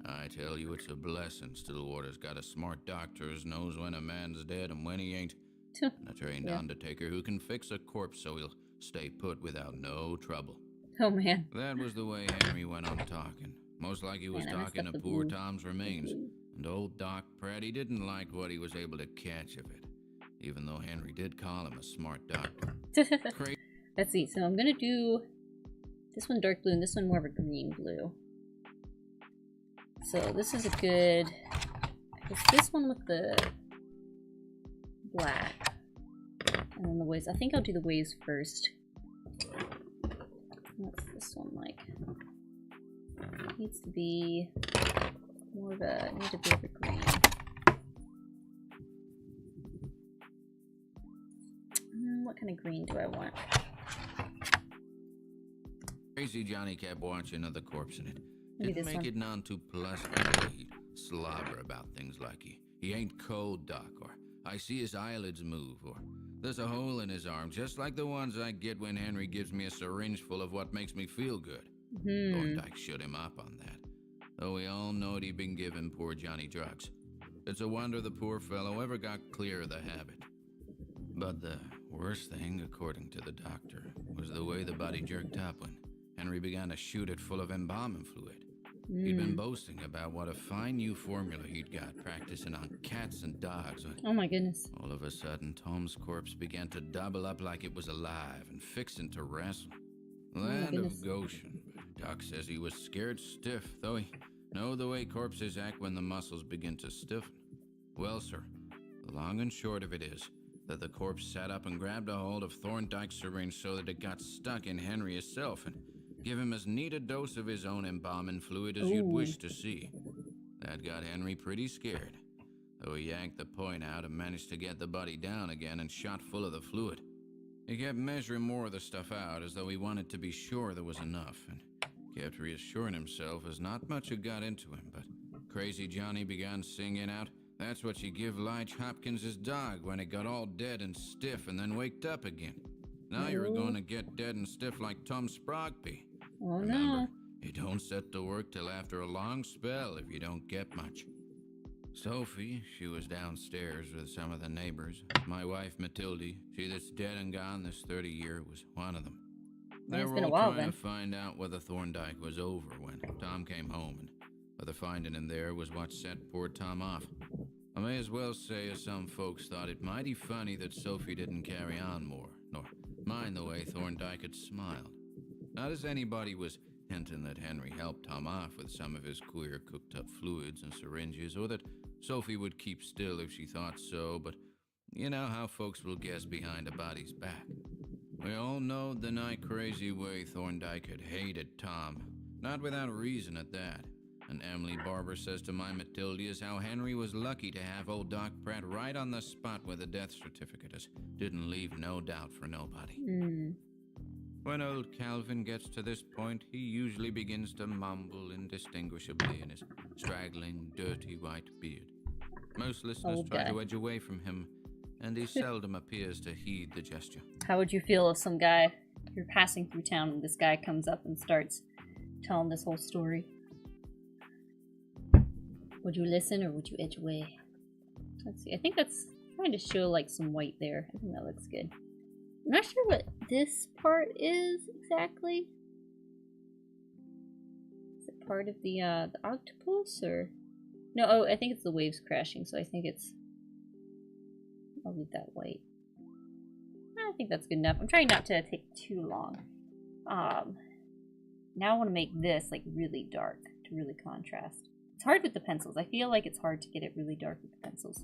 I tell you, it's a blessing Stillwater's got a smart doctor who knows when a man's dead and when he ain't. And a trained undertaker who can fix a corpse so he'll stay put without no trouble. Oh, man. That was the way Henry went on talking. Most like he was talking of poor Tom's remains. And old Doc Pratt, he didn't like what he was able to catch of it, even though Henry did call him a smart doctor. Let's see, so I'm gonna do this one dark blue and this one more of a green blue. So this is a good, it's this one with the black. And then the waves, I think I'll do the waves first. What's this one like? Needs to be more of a, need a bit of a green. What kind of green do I want? Crazy Johnny kept watching of the corpse in it. Maybe Didn't this make one. it none too pleasant the way he'd slobber about things like he ain't cold, Doc, or I see his eyelids move, or there's a hole in his arm, just like the ones I get when Henry gives me a syringe full of what makes me feel good. Thorndike shut him up on that, though we all knowed he'd been giving poor Johnny drugs. It's a wonder the poor fellow ever got clear of the habit. But the worst thing, according to the doctor, was the way the body jerked up when Henry began to shoot it full of embalming fluid. He'd been boasting about what a fine new formula he'd got practicing on cats and dogs. Oh my goodness. All of a sudden, Tom's corpse began to double up like it was alive and fixing to wrestle. Land of Goshen. Doc says he was scared stiff, though he know the way corpses act when the muscles begin to stiffen. Well, sir, the long and short of it is that the corpse sat up and grabbed a hold of Thorndike's syringe so that it got stuck in Henry himself and give him as neat a dose of his own embalming fluid as you'd wish to see. That got Henry pretty scared, though he yanked the point out and managed to get the body down again and shot full of the fluid. He kept measuring more of the stuff out as though he wanted to be sure there was enough, and kept reassuring himself as not much had got into him, but Crazy Johnny began singing out, "That's what you give Lige Hopkins' dog when it got all dead and stiff and then waked up again. Now you're going to get dead and stiff like Tom Sprogby. Oh, Remember, no. you don't set to work till after a long spell if you don't get much." Sophie, she was downstairs with some of the neighbors. My wife, Matilde, she that's dead and gone this 30 year, was one of them. They It's were been a all while, trying then. to find out whether Thorndike was over when Tom came home, and whether finding him there was what set poor Tom off. I may as well say as some folks thought it mighty funny that Sophie didn't carry on more, nor mind the way Thorndike had smiled. Not as anybody was hinting that Henry helped Tom off with some of his queer cooked-up fluids and syringes, or that Sophie would keep still if she thought so, but you know how folks will guess behind a body's back. We all know the night-crazy way Thorndike had hated Tom, not without reason at that. And Emily Barber says to my Matilde is how Henry was lucky to have old Doc Pratt right on the spot where the death certificate is. Didn't leave no doubt for nobody. When old Calvin gets to this point, he usually begins to mumble indistinguishably in his straggling, dirty white beard. Most listeners Old try guy. to edge away from him, and he seldom appears to heed the gesture. How would you feel if some guy, you're passing through town and this guy comes up and starts telling this whole story? Would you listen or would you edge away? Let's see. I think that's trying to show like some white there. I think that looks good. I'm not sure what this part is exactly. Is it part of the octopus or no? Oh, I think it's the waves crashing. So I think it's. I'll leave that white. I think that's good enough. I'm trying not to take too long. Now I want to make this like really dark to really contrast. It's hard with the pencils. I feel like it's hard to get it really dark with the pencils.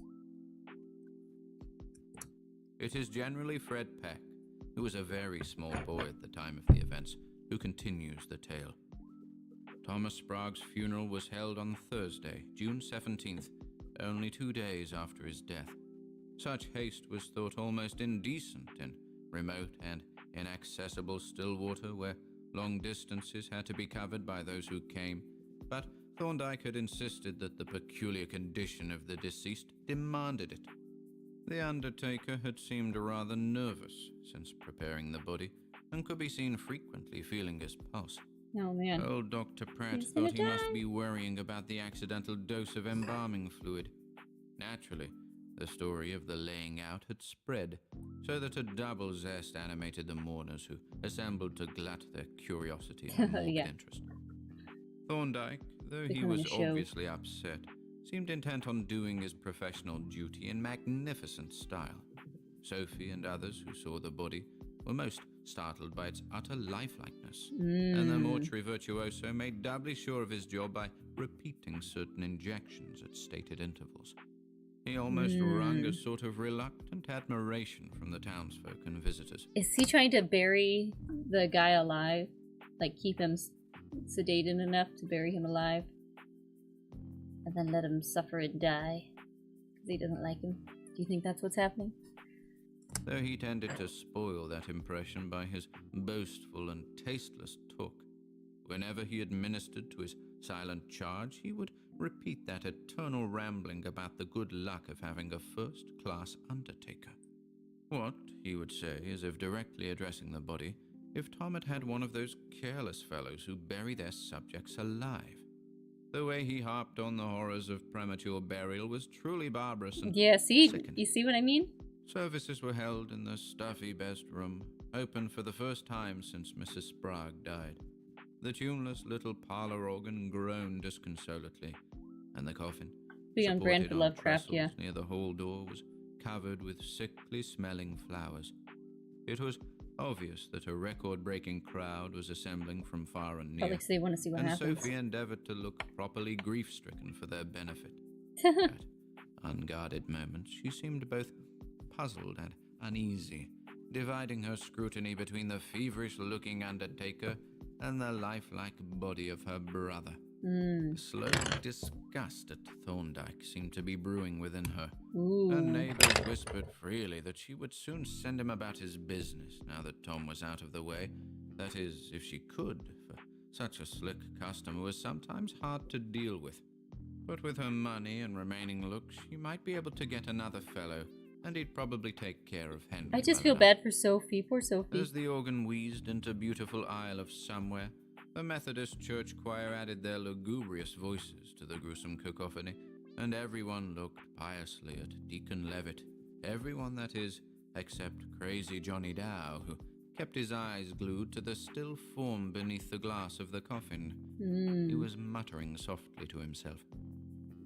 It is generally Fred Peck, who was a very small boy at the time of the events, who continues the tale. Thomas Sprague's funeral was held on Thursday, June 17th, only 2 days after his death. Such haste was thought almost indecent in remote and inaccessible Stillwater, where long distances had to be covered by those who came, but Thorndike had insisted that the peculiar condition of the deceased demanded it. The undertaker had seemed rather nervous since preparing the body, and could be seen frequently feeling his pulse. Oh man. Old Dr. Pratt He's gonna thought he must die. be worrying about the accidental dose of embalming fluid. Naturally, The story of the laying out had spread, so that a double zest animated the mourners who assembled to glut their curiosity and morbid Yeah. interest. Thorndyke, though he Becoming was a show. obviously upset, seemed intent on doing his professional duty in magnificent style. Sophie and others who saw the body were most startled by its utter lifelikeness, and the mortuary virtuoso made doubly sure of his job by repeating certain injections at stated intervals. He almost wrung a sort of reluctant admiration from the townsfolk and visitors. Is he trying to bury the guy alive? Like, keep him sedated enough to bury him alive? And then let him suffer and die? Because he doesn't like him? Do you think that's what's happening? Though he tended to spoil that impression by his boastful and tasteless talk. Whenever he administered to his silent charge, he would repeat that eternal rambling about the good luck of having a first-class undertaker. What, he would say, as if directly addressing the body, if Tom had had one of those careless fellows who bury their subjects alive? The way he harped on the horrors of premature burial was truly barbarous and sickening. You see what I mean? Services were held in the stuffy best room, open for the first time since Mrs. Sprague died. The tuneless little parlor organ groaned disconsolately, and the coffin, Be on brand for Lovecraft, trestles near the hall door, was covered with sickly-smelling flowers. It was obvious that a record-breaking crowd was assembling from far and near, Probably because they want to see what and happens. Sophie endeavored to look properly grief-stricken for their benefit. At unguarded moments, she seemed both puzzled and uneasy, dividing her scrutiny between the feverish-looking undertaker and the lifelike body of her brother. Slow disgust at Thorndyke seemed to be brewing within her. Her neighbors whispered freely that she would soon send him about his business now that Tom was out of the way. That is, if she could, for such a slick customer was sometimes hard to deal with. But with her money and remaining looks, she might be able to get another fellow, and he'd probably take care of Henry. I just feel bad for Sophie. Poor Sophie. As the organ wheezed into beautiful Isle of Somewhere, the Methodist church choir added their lugubrious voices to the gruesome cacophony, and everyone looked piously at Deacon Levitt. Everyone, that is, except crazy Johnny Dow, who kept his eyes glued to the still form beneath the glass of the coffin. He was muttering softly to himself.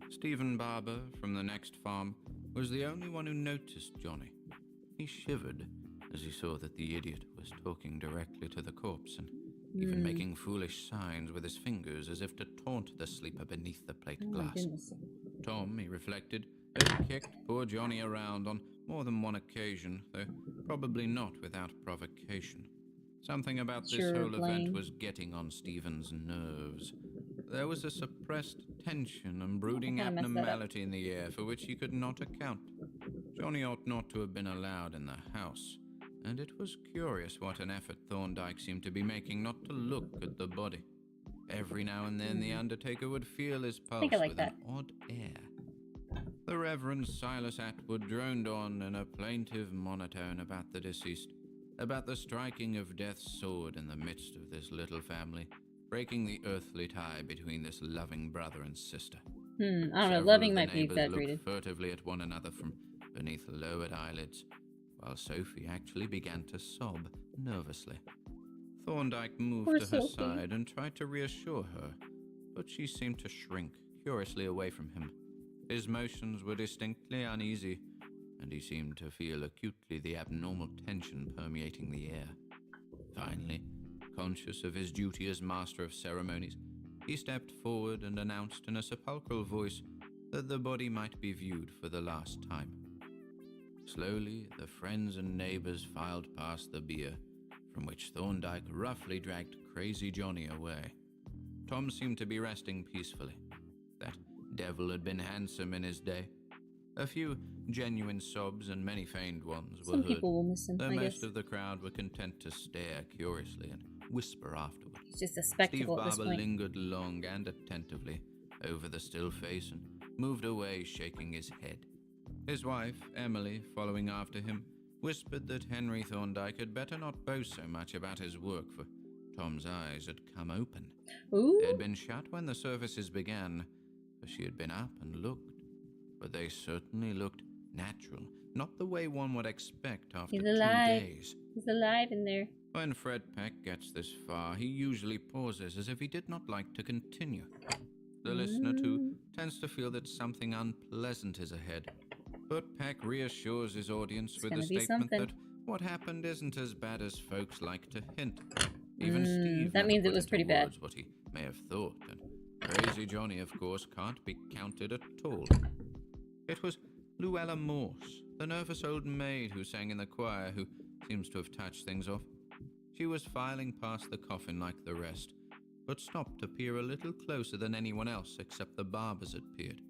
Stephen Barber, from the next farm, was the only one who noticed Johnny. He shivered as he saw that the idiot was talking directly to the corpse and even making foolish signs with his fingers as if to taunt the sleeper beneath the plate glass. Tom, he reflected, had kicked poor Johnny around on more than one occasion, though probably not without provocation. Something about this whole event was getting on Stephen's nerves. There was a suppressed tension and brooding abnormality in the air for which he could not account. Johnny ought not to have been allowed in the house, and it was curious what an effort Thorndyke seemed to be making not to look at the body. Every now and then the undertaker would feel his pulse with an odd air. The Reverend Silas Atwood droned on in a plaintive monotone about the deceased, about the striking of death's sword in the midst of this little family, breaking the earthly tie between this loving brother and sister. I don't know, Several loving of the might be neighbors exaggerated. looked furtively at one another from beneath lowered eyelids, while Sophie actually began to sob nervously. Thorndyke moved to her side and tried to reassure her, but she seemed to shrink curiously away from him. His motions were distinctly uneasy, and he seemed to feel acutely the abnormal tension permeating the air. Finally, conscious of his duty as master of ceremonies, he stepped forward and announced in a sepulchral voice that the body might be viewed for the last time. Slowly, the friends and neighbors filed past the bier, from which Thorndyke roughly dragged crazy Johnny away. Tom seemed to be resting peacefully. That devil had been handsome in his day. A few genuine sobs and many feigned ones were Some heard, people will miss him, though I most guess. of the crowd were content to stare curiously and whisper afterward. It's just a spectacle Steve at this Barber point. lingered long and attentively over the still face and moved away shaking his head. His wife, Emily, following after him, whispered that Henry Thorndyke had better not boast so much about his work, for Tom's eyes had come open. Ooh. They had been shut when the services began, for she had been up and looked, but they certainly looked natural, not the way one would expect after He's 2 alive. days. He's alive in there. When Fred Peck gets this far, he usually pauses as if he did not like to continue. The listener, too, tends to feel that something unpleasant is ahead. But Peck reassures his audience with the statement that what happened isn't as bad as folks like to hint. Even Steve that means it was put pretty into bad. words what he may have thought, and Crazy Johnny, of course, can't be counted at all. It was Luella Morse, the nervous old maid who sang in the choir, who seems to have touched things off. She was filing past the coffin like the rest, but stopped to peer a little closer than anyone else except the barbers had peered.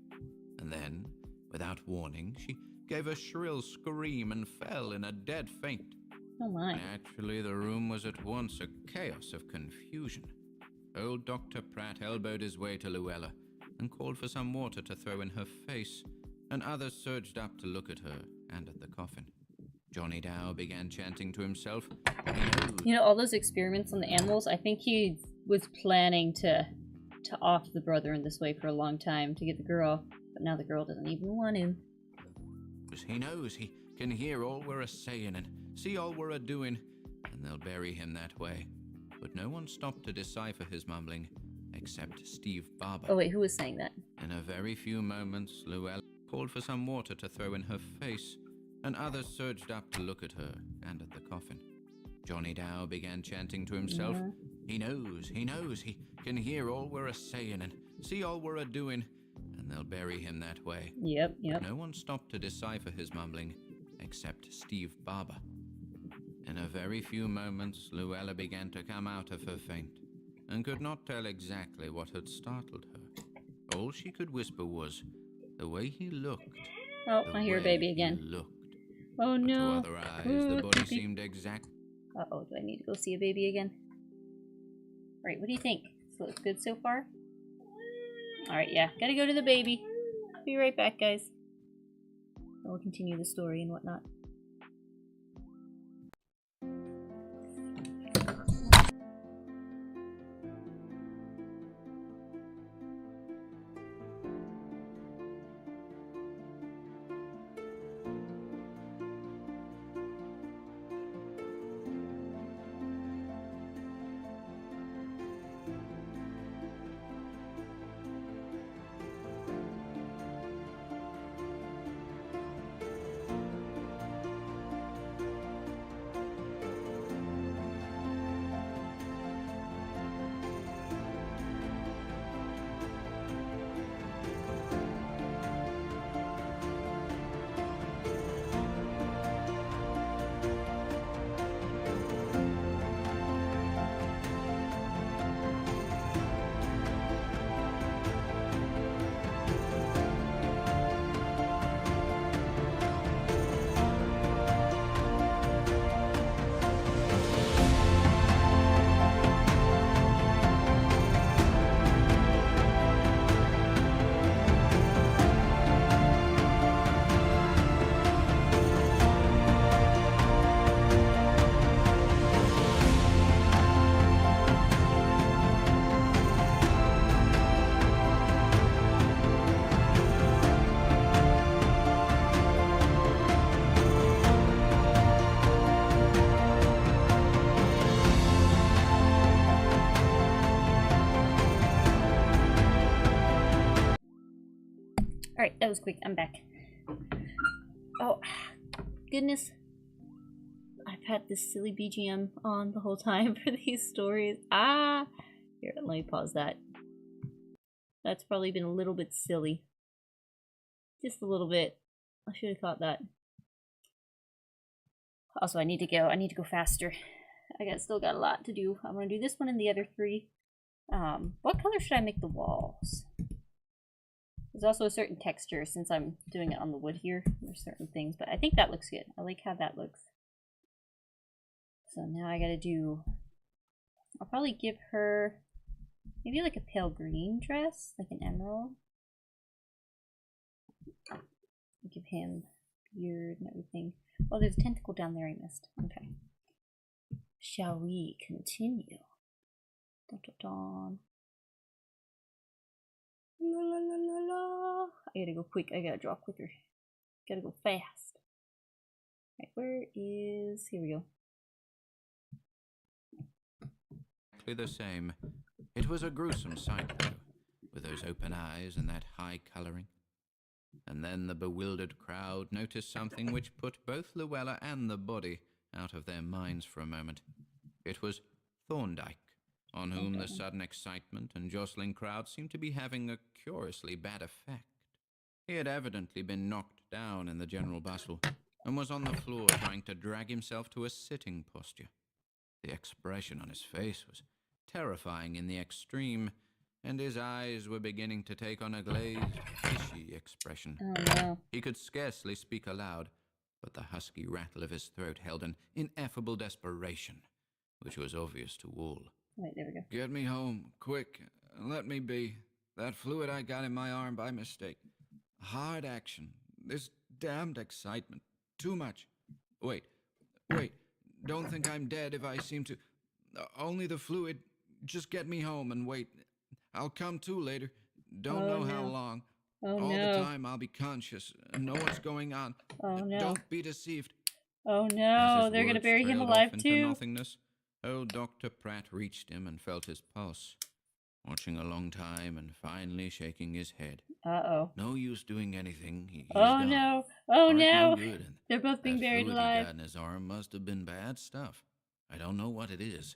And then, without warning, she gave a shrill scream and fell in a dead faint. Oh my. Naturally, the room was at once a chaos of confusion. Old Dr. Pratt elbowed his way to Luella and called for some water to throw in her face, and others surged up to look at her and at the coffin. Johnny Dow began chanting to himself, You know, all those experiments on the animals, I think he was planning to off the brother in this way for a long time to get the girl, but now the girl doesn't even want him. He knows he can hear all we're a-saying and see all we're a-doing, and they'll bury him that way. But no one stopped to decipher his mumbling, except Steve Barber. Oh wait, who was saying that? In a very few moments, Luella called for some water to throw in her face, and others surged up to look at her and at the coffin. Johnny Dow began chanting to himself, he knows, he can hear all we're a-saying and see all we're a-doing, and they'll bury him that way. Yep. No one stopped to decipher his mumbling, except Steve Barber. In a very few moments, Luella began to come out of her faint, and could not tell exactly what had startled her. All she could whisper was, the way he looked. Oh, I hear a baby again. Oh no. But to other eyes, the body seemed exact. Uh-oh, do I need to go see a baby again? Alright, what do you think? This looks good so far? Alright, yeah, gotta go to the baby. Be right back, guys. We'll continue the story and whatnot. Alright, that was quick. I'm back. Oh, goodness. I've had this silly BGM on the whole time for these stories. Here, let me pause that. That's probably been a little bit silly. Just a little bit. I should have caught that. Also, I need to go faster. Still got a lot to do. I'm gonna do this one and the other 3. What color should I make the walls? There's also a certain texture since I'm doing it on the wood here. There's certain things, but I think that looks good. I like how that looks. So now I gotta do, I'll probably give her maybe like a pale green dress, like an emerald. Give him beard and everything. Oh, there's a tentacle down there I missed. Okay. Shall we continue? Dun, dun, dun. La, la, la, la, la. I gotta go quick. I gotta draw quicker. Gotta go fast. Right, where is... Here we go. Exactly the same. It was a gruesome sight, though, with those open eyes and that high coloring. And then the bewildered crowd noticed something which put both Luella and the body out of their minds for a moment. It was Thorndyke, on whom the sudden excitement and jostling crowd seemed to be having a curiously bad effect. He had evidently been knocked down in the general bustle, and was on the floor trying to drag himself to a sitting posture. The expression on his face was terrifying in the extreme, and his eyes were beginning to take on a glazed, fishy expression. Oh, no. He could scarcely speak aloud, but the husky rattle of his throat held an ineffable desperation, which was obvious to all. Wait, there we go. Get me home, quick, and let me be. That fluid I got in my arm by mistake. Hard action. This damned excitement. Too much. Wait. Don't think I'm dead if I seem to... Only the fluid. Just get me home and wait. I'll come to later. Don't know how long. All the time I'll be conscious and know what's going on. Oh, no. Don't be deceived. Oh, no. They're going to bury him alive, too. Nothingness, old Dr. Pratt reached him and felt his pulse, watching a long time and finally shaking his head. Uh-oh. No use doing anything. He's oh, gone. no. Oh, no. Good. They're both being buried alive. That fluid he got in his arm must have been bad stuff. I don't know what it is.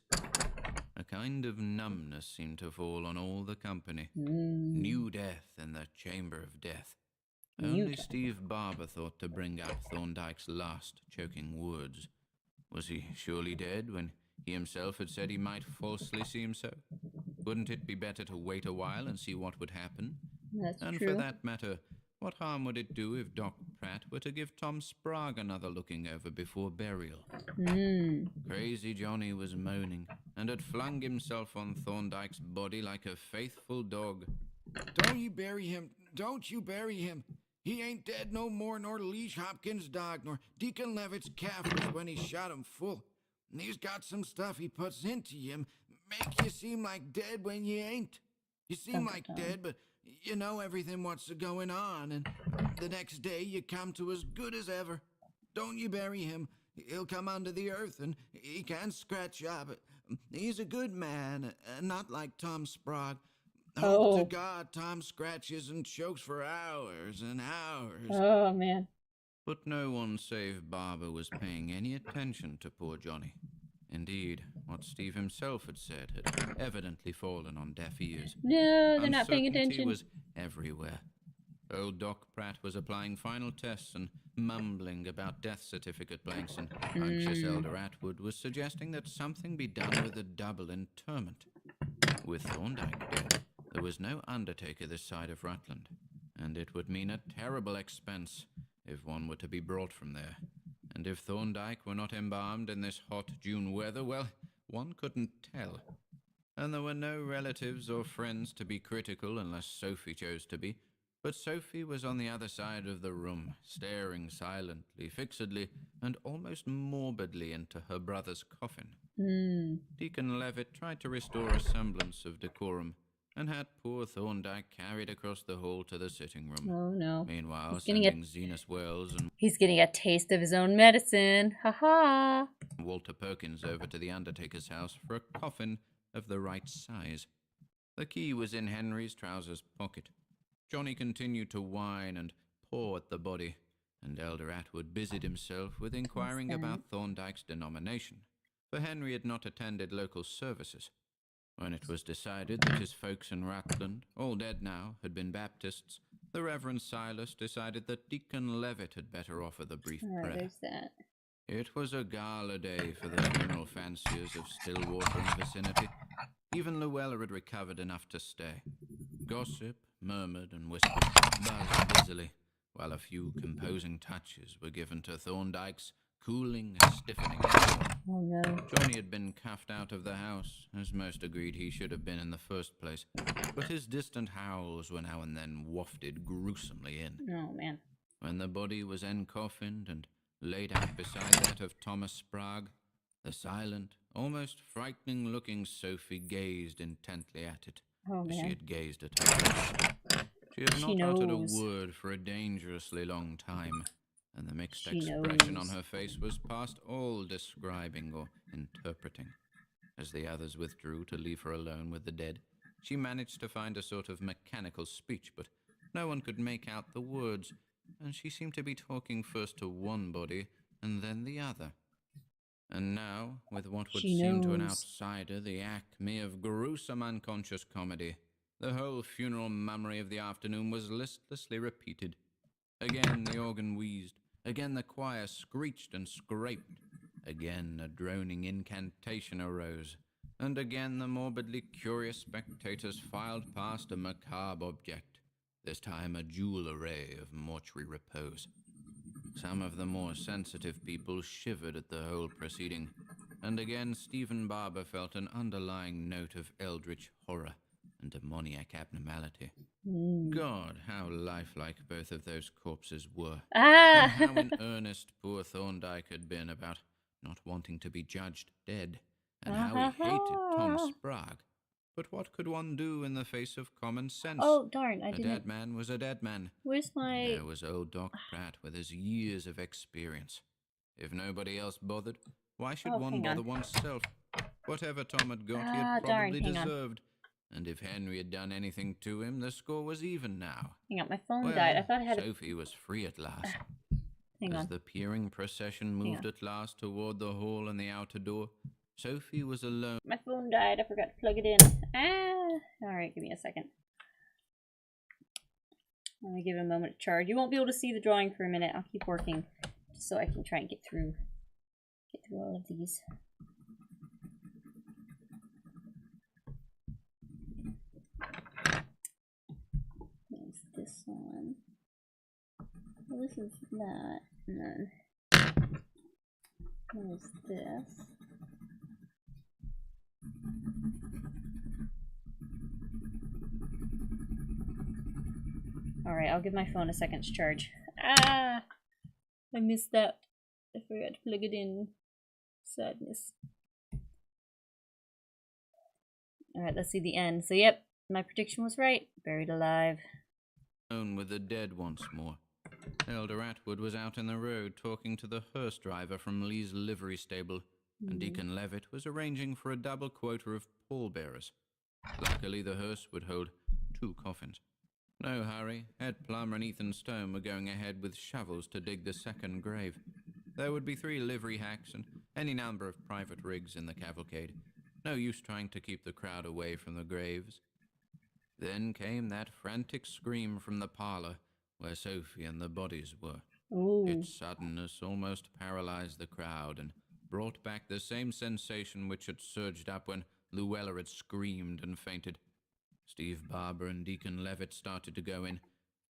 A kind of numbness seemed to fall on all the company. New death in the chamber of death. Only Steve Barber thought to bring up Thorndyke's last choking words. Was he surely dead when he himself had said he might falsely seem so? Wouldn't it be better to wait a while and see what would happen? That's and true. For that matter, what harm would it do if Doc Pratt were to give Tom Sprague another looking over before burial? Crazy Johnny was moaning and had flung himself on Thorndyke's body like a faithful dog. Don't you bury him! Don't you bury him! He ain't dead no more nor Leash Hopkins' dog, nor Deacon Levitt's calf was when he shot him full. And he's got some stuff he puts into you, make you seem like dead when you ain't. You seem like dead, but you know everything what's going on, and the next day you come to as good as ever. Don't you bury him. He'll come under the earth, and he can't scratch up. He's a good man, not like Tom Sprague. Hope to God Tom scratches and chokes for hours and hours. Oh, man. But no one save Barber was paying any attention to poor Johnny. Indeed, what Steve himself had said had evidently fallen on deaf ears. No, they're not paying attention. Was everywhere. Old Doc Pratt was applying final tests and mumbling about death certificate blanks, and anxious Elder Atwood was suggesting that something be done with a double interment. With Thorndyke dead, there was no undertaker this side of Rutland, and it would mean a terrible expense if one were to be brought from there. And if Thorndyke were not embalmed in this hot June weather, well, one couldn't tell. And there were no relatives or friends to be critical unless Sophie chose to be. But Sophie was on the other side of the room, staring silently, fixedly, and almost morbidly into her brother's coffin. Deacon Levitt tried to restore a semblance of decorum, and had poor Thorndyke carried across the hall to the sitting room. Oh, no. Meanwhile, sending Zenas Wells and... He's getting a taste of his own medicine. Ha-ha! Walter Perkins over to the undertaker's house for a coffin of the right size. The key was in Henry's trousers pocket. Johnny continued to whine and paw at the body, and Elder Atwood busied himself with inquiring about Thorndyke's denomination, for Henry had not attended local services. When it was decided that his folks in Rutland, all dead now, had been Baptists, the Reverend Silas decided that Deacon Levitt had better offer the brief prayer. There's that. It was a gala day for the funeral fanciers of Stillwater and vicinity. Even Luella had recovered enough to stay. Gossip, murmured and whispered, buzzed busily, while a few composing touches were given to Thorndyke's cooling and stiffening. Oh, no. Johnny had been cuffed out of the house, as most agreed he should have been in the first place, but his distant howls were now and then wafted gruesomely in. Oh, man. When the body was encoffined and laid out beside that of Thomas Sprague, the silent, almost frightening-looking Sophie gazed intently at it, as she had gazed at her. She had not uttered a word for a dangerously long time, and the mixed She expression on knows. her face was past all describing or interpreting. As the others withdrew to leave her alone with the dead, she managed to find a sort of mechanical speech, but no one could make out the words, and she seemed to be talking first to one body and then the other. And now, with what would She seem to an knows. outsider the acme of gruesome unconscious comedy, the whole funeral mummery of the afternoon was listlessly repeated. Again the organ wheezed, again the choir screeched and scraped, again a droning incantation arose, and again the morbidly curious spectators filed past a macabre object, this time a jewel array of mortuary repose. Some of the more sensitive people shivered at the whole proceeding, and again Stephen Barber felt an underlying note of eldritch horror and demoniac abnormality. God, how lifelike both of those corpses were. And how in earnest poor Thorndyke had been about not wanting to be judged dead, and how he hated Tom Sprague. But what could one do in the face of common sense? Oh, darn, I A didn't... dead man was a dead man. Where's my... There was old Doc Pratt with his years of experience. If nobody else bothered, why should one bother oneself? Whatever Tom had got, he had probably deserved. And if Henry had done anything to him, the score was even now. Hang on, my phone died. I thought I had Sophie was free at last. Hang on. As the peering procession moved at last toward the hall and the outer door, Sophie was alone. My phone died. I forgot to plug it in. Alright, give me a second. Let me give it a moment to charge. You won't be able to see the drawing for a minute. I'll keep working just so I can try and get through all of these. There's this one. Well, this is that. And then there's this. Alright, I'll give my phone a second to charge. I missed that. I forgot to plug it in. Sadness. Alright, let's see the end. So, yep, my prediction was right. Buried alive. With the dead once more. Elder Atwood was out in the road talking to the hearse driver from Lee's livery stable, and Deacon Levitt was arranging for a double quota of pallbearers. Luckily, the hearse would hold 2 coffins. No hurry. Ed Plummer and Ethan Stone were going ahead with shovels to dig the second grave. There would be 3 livery hacks and any number of private rigs in the cavalcade. No use trying to keep the crowd away from the graves. Then came that frantic scream from the parlor where Sophie and the bodies were. Ooh. Its suddenness almost paralyzed the crowd and brought back the same sensation which had surged up when Luella had screamed and fainted. Steve Barber and Deacon Levitt started to go in,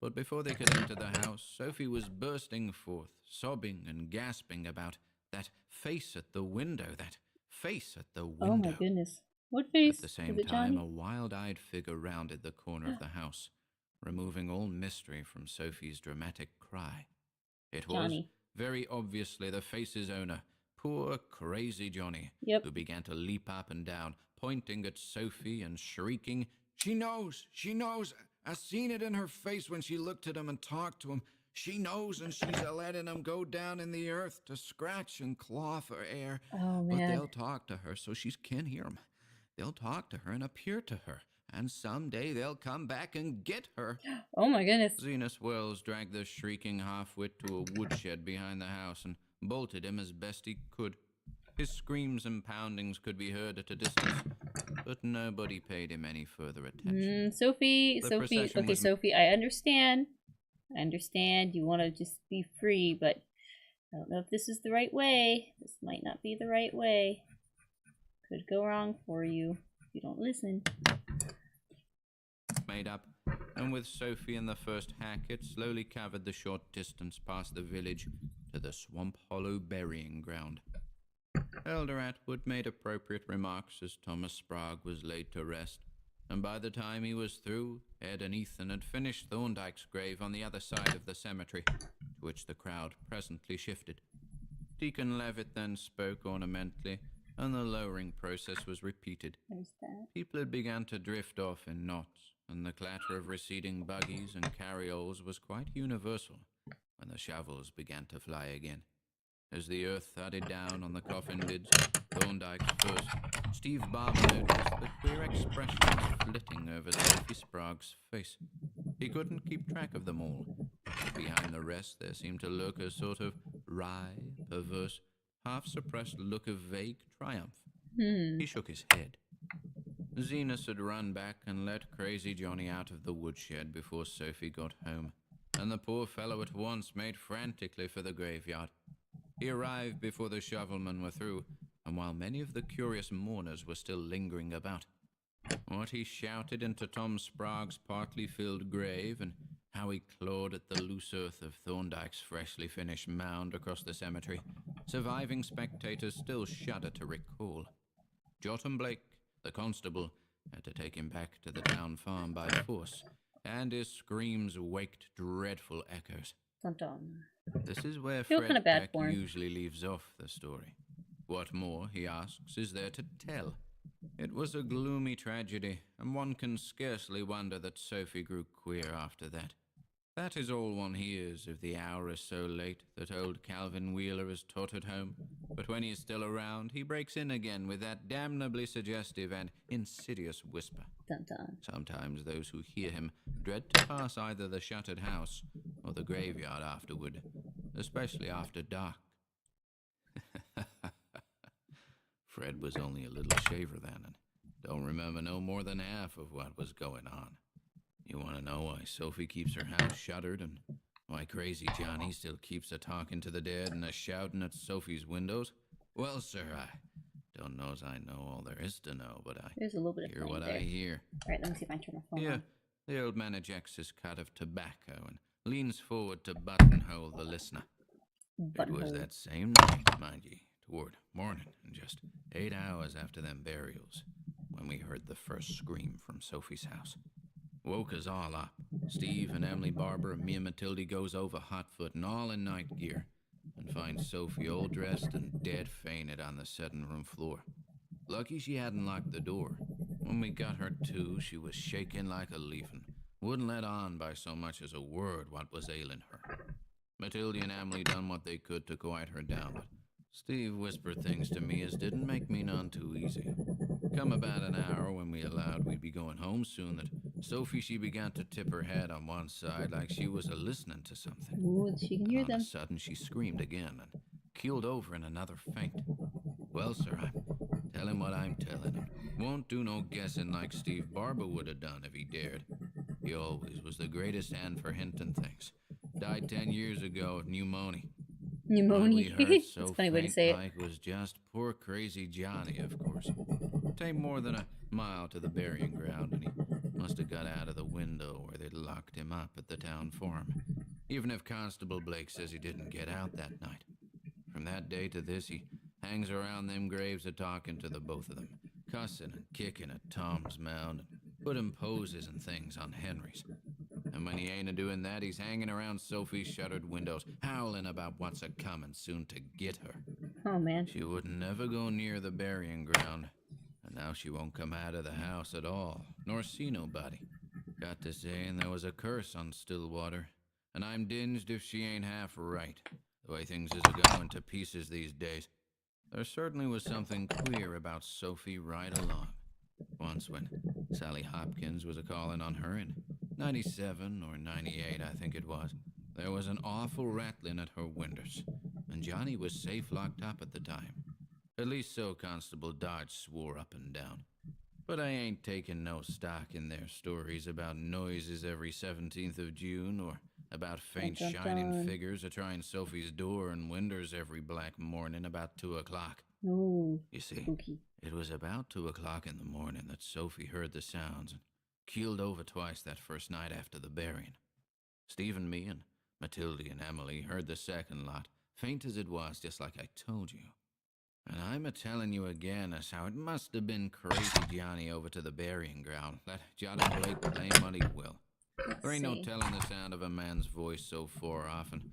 but before they could enter the house, Sophie was bursting forth, sobbing and gasping about that face at the window, that face at the window. Oh my goodness. What face? At the same time, a wild-eyed figure rounded the corner of the house, removing all mystery from Sophie's dramatic cry. It was very obviously the face's owner, poor crazy Johnny, who began to leap up and down, pointing at Sophie and shrieking, She knows! She knows! I seen it in her face when she looked at him and talked to him. She knows, and she's letting him go down in the earth to scratch and claw for air. Oh, man. But they'll talk to her so she can hear him. They'll talk to her and appear to her, and someday they'll come back and get her. Oh my goodness. Zenas Wells dragged the shrieking half-wit to a woodshed behind the house and bolted him as best he could. His screams and poundings could be heard at a distance, but nobody paid him any further attention. Sophie, I understand. You want to just be free, but I don't know if this is the right way. This might not be the right way. Could go wrong for you if you don't listen. Made up, and with Sophie in the first hack, it slowly covered the short distance past the village to the Swamp Hollow burying ground. Elder Atwood made appropriate remarks as Thomas Sprague was laid to rest, and by the time he was through, Ed and Ethan had finished Thorndyke's grave on the other side of the cemetery, to which the crowd presently shifted. Deacon Levitt then spoke ornamentally, and the lowering process was repeated. People had begun to drift off in knots, and the clatter of receding buggies and carryalls was quite universal when the shovels began to fly again. As the earth thudded down on the coffin lids, Thorndyke's first, Steve Barber noticed the queer expressions flitting over Sophie Sprague's face. He couldn't keep track of them all. Behind the rest, there seemed to lurk a sort of wry, perverse, half-suppressed look of vague triumph. He shook his head. Zenas had run back and let Crazy Johnny out of the woodshed before Sophie got home, and the poor fellow at once made frantically for the graveyard. He arrived before the shovelmen were through, and while many of the curious mourners were still lingering about. What he shouted into Tom Sprague's partly filled grave, and how he clawed at the loose earth of Thorndyke's freshly finished mound across the cemetery, surviving spectators still shudder to recall. Jotham Blake, the constable, had to take him back to the town farm by force, and his screams waked dreadful echoes. Dun dun. This is where Fred Beck usually leaves off the story. What more, he asks, is there to tell? It was a gloomy tragedy, and one can scarcely wonder that Sophie grew queer after that. That is all one hears if the hour is so late that old Calvin Wheeler is tottered home. But when he is still around, he breaks in again with that damnably suggestive and insidious whisper. Dun dun. Sometimes those who hear him dread to pass either the shuttered house or the graveyard afterward, especially after dark. Fred was only a little shaver then, and don't remember no more than half of what was going on. You want to know why Sophie keeps her house shuttered, and why Crazy Johnny still keeps a-talking to the dead and a-shouting at Sophie's windows? Well, sir, I don't know as I know all there is to know, but There's a little bit hear of what there. I hear. All right, let me see if I can turn my phone on. The old man ejects his cut of tobacco and leans forward to buttonhole the listener. It was that same night, mind ye, toward morning, and just 8 hours after them burials, when we heard the first scream from Sophie's house. Woke us all up. Steve and Emily Barber and me and Matilde goes over hotfoot and all in night gear, and finds Sophie all dressed and dead fainted on the setting room floor. Lucky she hadn't locked the door. When we got her to, she was shaking like a leaf and wouldn't let on by so much as a word what was ailing her. Matilde and Emily done what they could to quiet her down, but Steve whispered things to me as didn't make me none too easy. Come about an hour when we allowed we'd be going home soon, that Sophie, she began to tip her head on one side like she was a-listening to something. Ooh, she can hear them. All of a sudden, she screamed again and keeled over in another faint. Well, sir, I'm telling what I'm telling, and won't do no guessing like Steve Barber would have done if he dared. He always was the greatest hand for hinting things. Died 10 years ago of pneumonia. Pneumonia. That's a funny way to say it. Like was just poor Crazy Johnny, of course. Tain't more than a mile to the burying ground, and he must have got out of the window where they'd locked him up at the town farm, even if Constable Blake says he didn't get out that night. From that day to this, he hangs around them graves a-talking to the both of them, cussing and kicking at Tom's mound, and putting poses and things on Henry's. And when he ain't a-doing that, he's hanging around Sophie's shuttered windows, howling about what's a-coming soon to get her. Oh, man. She would never go near the burying ground, and now she won't come out of the house at all, nor see nobody. Got to saying there was a curse on Stillwater, and I'm dinged if she ain't half right, the way things is a-going to pieces these days. There certainly was something queer about Sophie right along. Once when Sally Hopkins was a-calling on her in 97 or 98, I think it was, there was an awful rattling at her windows, and Johnny was safe locked up at the time. At least so Constable Dodge swore up and down. But I ain't taking no stock in their stories about noises every 17th of June, or about faint shining figures a-trying Sophie's door and windows every black morning about 2 o'clock. Ooh, you see, spooky. It was about 2 o'clock in the morning that Sophie heard the sounds and keeled over twice that first night after the burying. Steve and me and Matilde and Emily heard the second lot, faint as it was, just like I told you. And I'm a-telling you again as how it must have been Crazy Johnny over to the burying ground. Let Johnny Blake claim what he will. There ain't no telling the sound of a man's voice so far off, and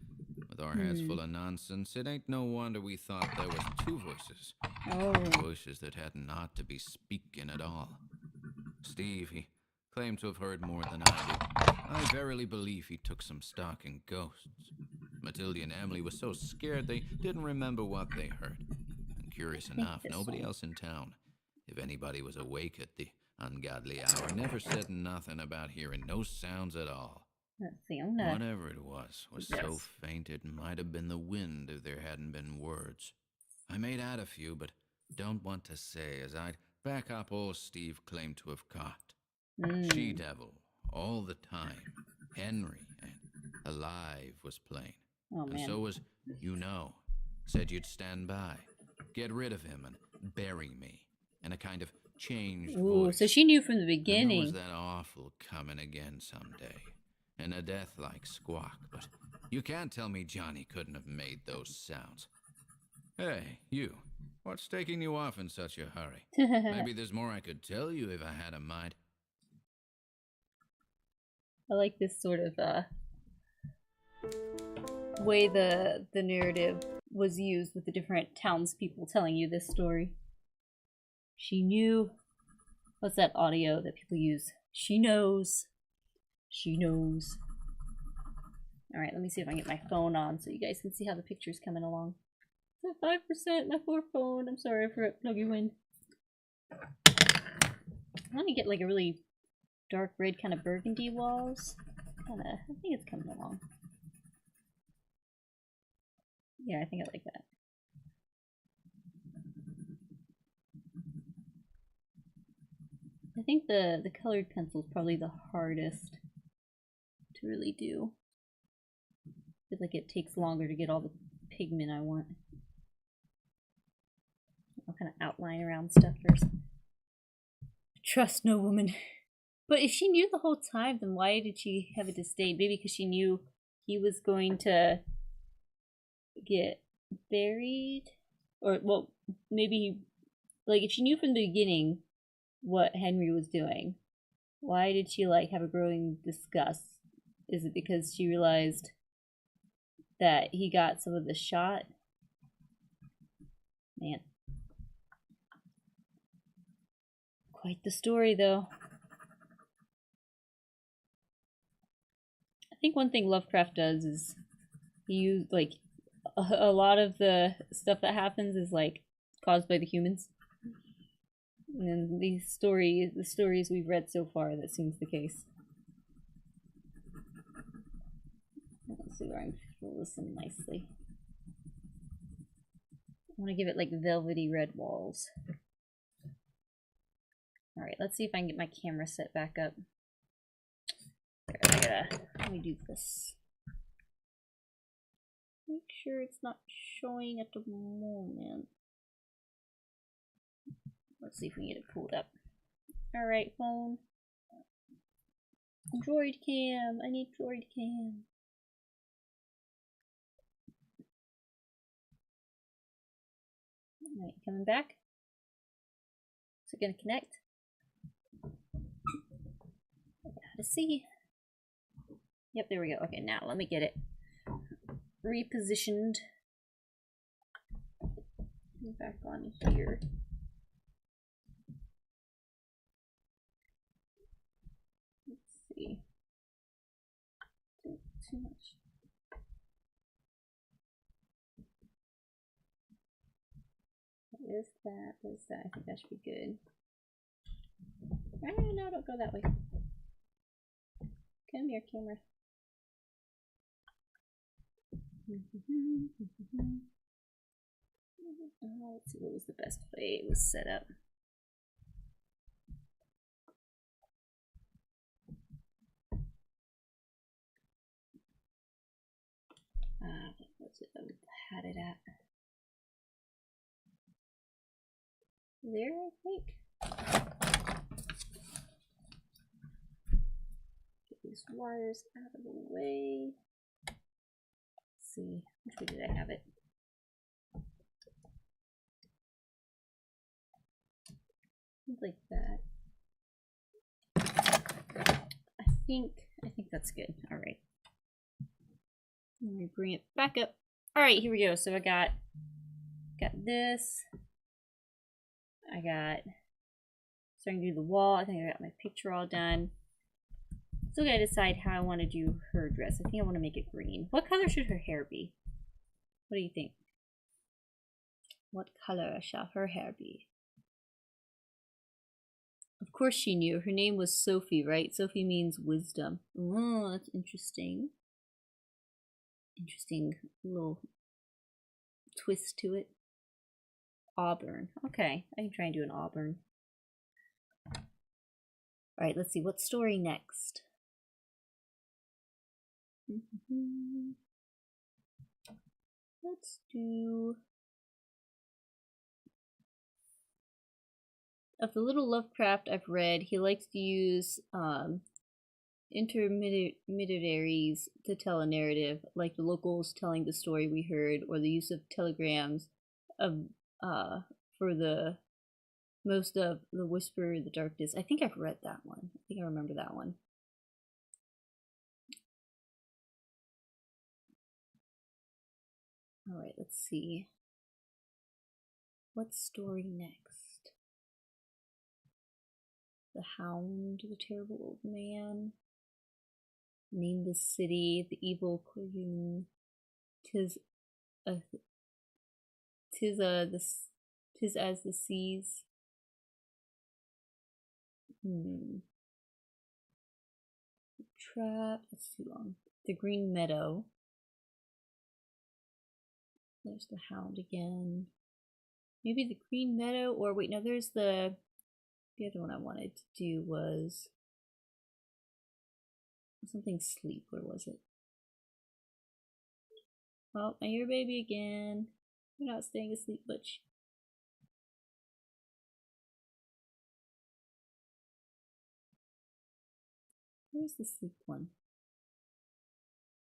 with our heads full of nonsense, it ain't no wonder we thought there was 2 voices. Oh. Voices that hadn't ought to be speaking at all. Steve, he claimed to have heard more than I did. I verily believe he took some stock in ghosts. Matilda and Emily were so scared they didn't remember what they heard. And curious enough, nobody else in town, if anybody was awake at the ungodly hour, never said nothing about hearing no sounds at all. Let's see, I'm gonna... Whatever it was so faint it might have been the wind if there hadn't been words. I made out a few, but don't want to say, as I'd back up all Steve claimed to have caught. She-Devil, all the time. Henry, and Alive was playing. Oh, man. And so was, said you'd stand by, get rid of him, and bury me. And a kind of changed voice. So she knew from the beginning. And there was that awful coming again someday. And a death-like squawk, but you can't tell me Johnny couldn't have made those sounds. Hey, you. What's taking you off in such a hurry? Maybe there's more I could tell you if I had a mind. I like this sort of way the narrative was used with the different townspeople telling you this story. She knew. What's that audio that people use? She knows. She knows. Alright, let me see if I can get my phone on so you guys can see how the picture's coming along. It's at 5%, my poor phone. I'm sorry, I forgot to plug you in. I want to get like a really dark red kind of burgundy walls. I think it's coming along. Yeah, I think I like that. I think the colored pencil is probably the hardest to really do. I feel like it takes longer to get all the pigment I want. I'll kind of outline around stuff first. Trust no woman. But if she knew the whole time, then why did she have a disdain? Maybe because she knew he was going to get buried? Or, well, maybe, like, if she knew from the beginning what Henry was doing, why did she, like, have a growing disgust? Is it because she realized that he got some of the shot? Man. Quite the story, though. I think one thing Lovecraft does is he used, like, a lot of the stuff that happens is, like, caused by the humans. And the stories we've read so far, that seems the case. Let's see where I can fill this in nicely. I want to give it like velvety red walls. Alright, let's see if I can get my camera set back up. Let me do this. Make sure it's not showing at the moment. Let's see if we can get it pulled up. Alright, phone. Droid cam. I need droid cam. Alright, coming back. Is it gonna connect? Gotta see. Yep, there we go. Okay, now let me get it repositioned. Back on here. Let's see. Too much. What is that? What is that? I think that should be good. Oh, no, don't go that way. Come here, camera. Let's see what was the best way it was set up. What's it I had it at? There, I think. Get these wires out of the way. Let's see, which way did I have it? Like that. I think that's good. All right. Let me bring it back up. All right, here we go. So I got this. I got starting to do the wall. I think I got my picture all done. Still gotta decide how I want to do her dress. I think I want to make it green. What color should her hair be? What do you think? What color shall her hair be? Of course she knew. Her name was Sophie, right? Sophie means wisdom. Oh, that's interesting. Interesting little twist to it. Auburn. Okay, I can try and do an auburn. Alright, let's see. What story next? Let's do... Of the little Lovecraft I've read, he likes to use intermediaries to tell a narrative, like the locals telling the story we heard, or the use of telegrams of for the most of the Whisper in the Darkness. I think I've read that one. I think I remember that one. Alright, let's see. What story next? The Hound, the Terrible Old Man. Name the City, the Evil Queen. Tis as the seas. Trap. That's too long. The Green Meadow. There's the Hound again. Maybe the Green Meadow, or wait, no, there's the other one I wanted to do was something sleep. Where was it? Oh, I hear baby again. You're not staying asleep, Butch. Where's the sleep one?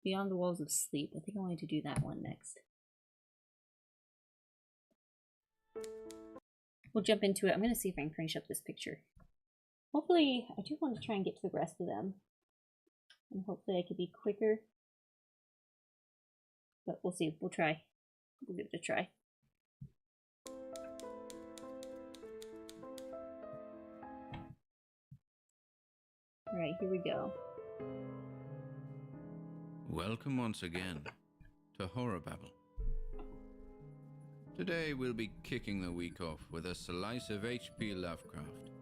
Beyond the Walls of Sleep. I think I wanted to do that one next. We'll jump into it. I'm going to see if I can finish up this picture. Hopefully, I do want to try and get to the rest of them. And hopefully I could be quicker. But we'll see. We'll try. We'll give it a try. Alright, here we go. Welcome once again to Horror Babble. Today we'll be kicking the week off with a slice of H.P. Lovecraft,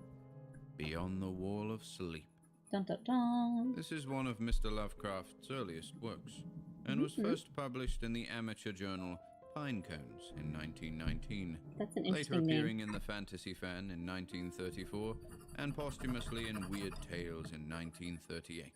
Beyond the Wall of Sleep. Dun dun dun. This is one of Mr. Lovecraft's earliest works, and was first published in the amateur journal Pinecones in 1919. That's an later interesting appearing name. in the Fantasy Fan in 1934, and posthumously in Weird Tales in 1938.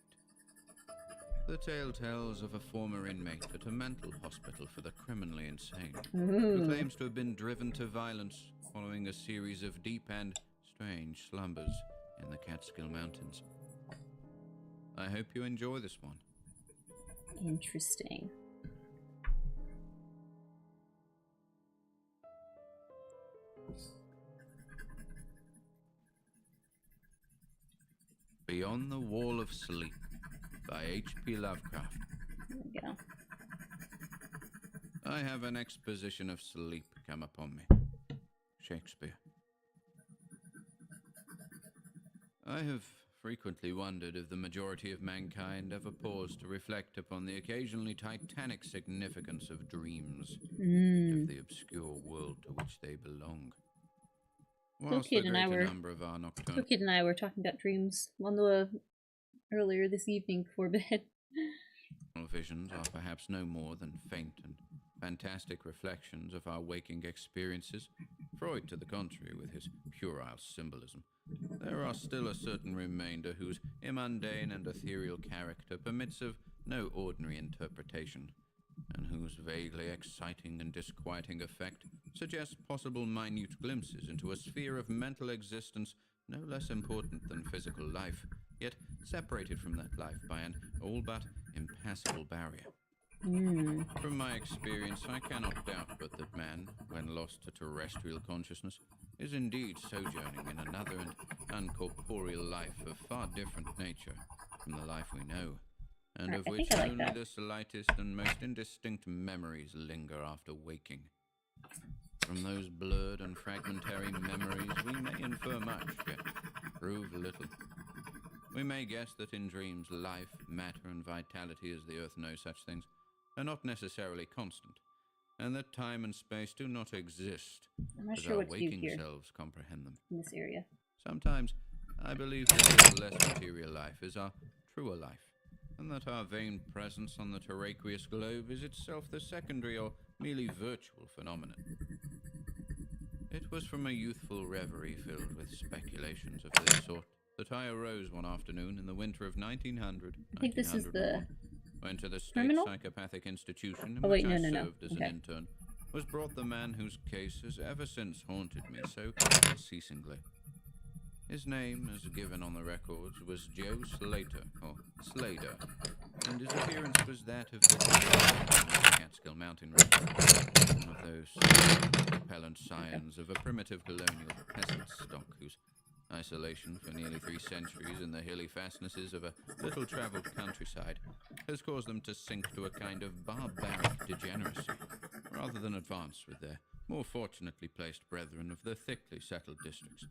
The tale tells of a former inmate at a mental hospital for the criminally insane, who claims to have been driven to violence following a series of deep and strange slumbers in the Catskill Mountains. I hope you enjoy this one. Interesting. Beyond the Wall of Sleep by H.P. Lovecraft. There we go. I have an exposition of sleep come upon me. Shakespeare. I have frequently wondered if the majority of mankind ever paused to reflect upon the occasionally titanic significance of dreams, of the obscure world to which they belong. Whilst the greater number of our nocturnal Kid and I were talking about dreams on the earlier this evening before bed. visions are perhaps no more than faint and fantastic reflections of our waking experiences, Freud to the contrary with his puerile symbolism, there are still a certain remainder whose immundane and ethereal character permits of no ordinary interpretation, and whose vaguely exciting and disquieting effect suggests possible minute glimpses into a sphere of mental existence no less important than physical life, yet separated from that life by an all but impassable barrier. From my experience, I cannot doubt but that man, when lost to terrestrial consciousness, is indeed sojourning in another and uncorporeal life of far different nature from the life we know, and of which only the slightest and most indistinct memories linger after waking. From those blurred and fragmentary memories we may infer much, yet prove little. We may guess that in dreams, life, matter, and vitality, as the Earth knows such things, are not necessarily constant, and that time and space do not exist I'm not as sure our what to do waking here selves comprehend them. in this area. Sometimes I believe that this less material life is our truer life, and that our vain presence on the terraqueous globe is itself the secondary or merely virtual phenomenon. It was from a youthful reverie filled with speculations of this sort that I arose one afternoon in the winter of 1900. I think this is the went to the state criminal? psychopathic institution in Oh, which wait, I no. served as an Okay. intern. Was brought the man whose case has ever since haunted me so unceasingly. His name, as given on the records, was Joe Slater, or Slater, and his appearance was that of the Catskill Mountain Range, one of those repellent scions of a primitive colonial peasant stock whose isolation for nearly 3 centuries in the hilly fastnesses of a little-traveled countryside has caused them to sink to a kind of barbaric degeneracy, rather than advance with their more fortunately placed brethren of the thickly settled districts.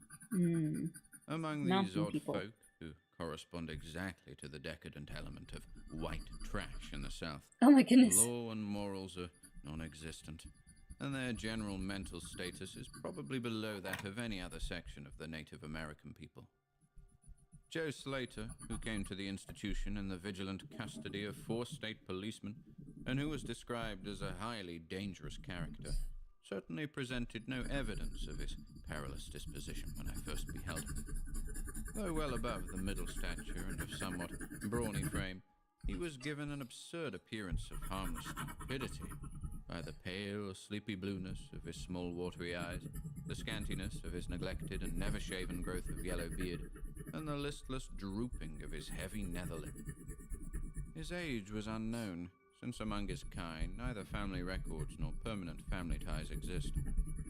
Among these Mountain odd people. folk, who correspond exactly to the decadent element of white trash in the South, Oh my goodness. law and morals are non-existent, and their general mental status is probably below that of any other section of the Native American people. Joe Slater, who came to the institution in the vigilant custody of 4 state policemen, and who was described as a highly dangerous character, certainly presented no evidence of his perilous disposition when I first beheld him. Though well above the middle stature and of somewhat brawny frame, he was given an absurd appearance of harmless stupidity by the pale, sleepy blueness of his small, watery eyes, the scantiness of his neglected and never-shaven growth of yellow beard, and the listless drooping of his heavy nether lip. His age was unknown, since among his kind neither family records nor permanent family ties exist,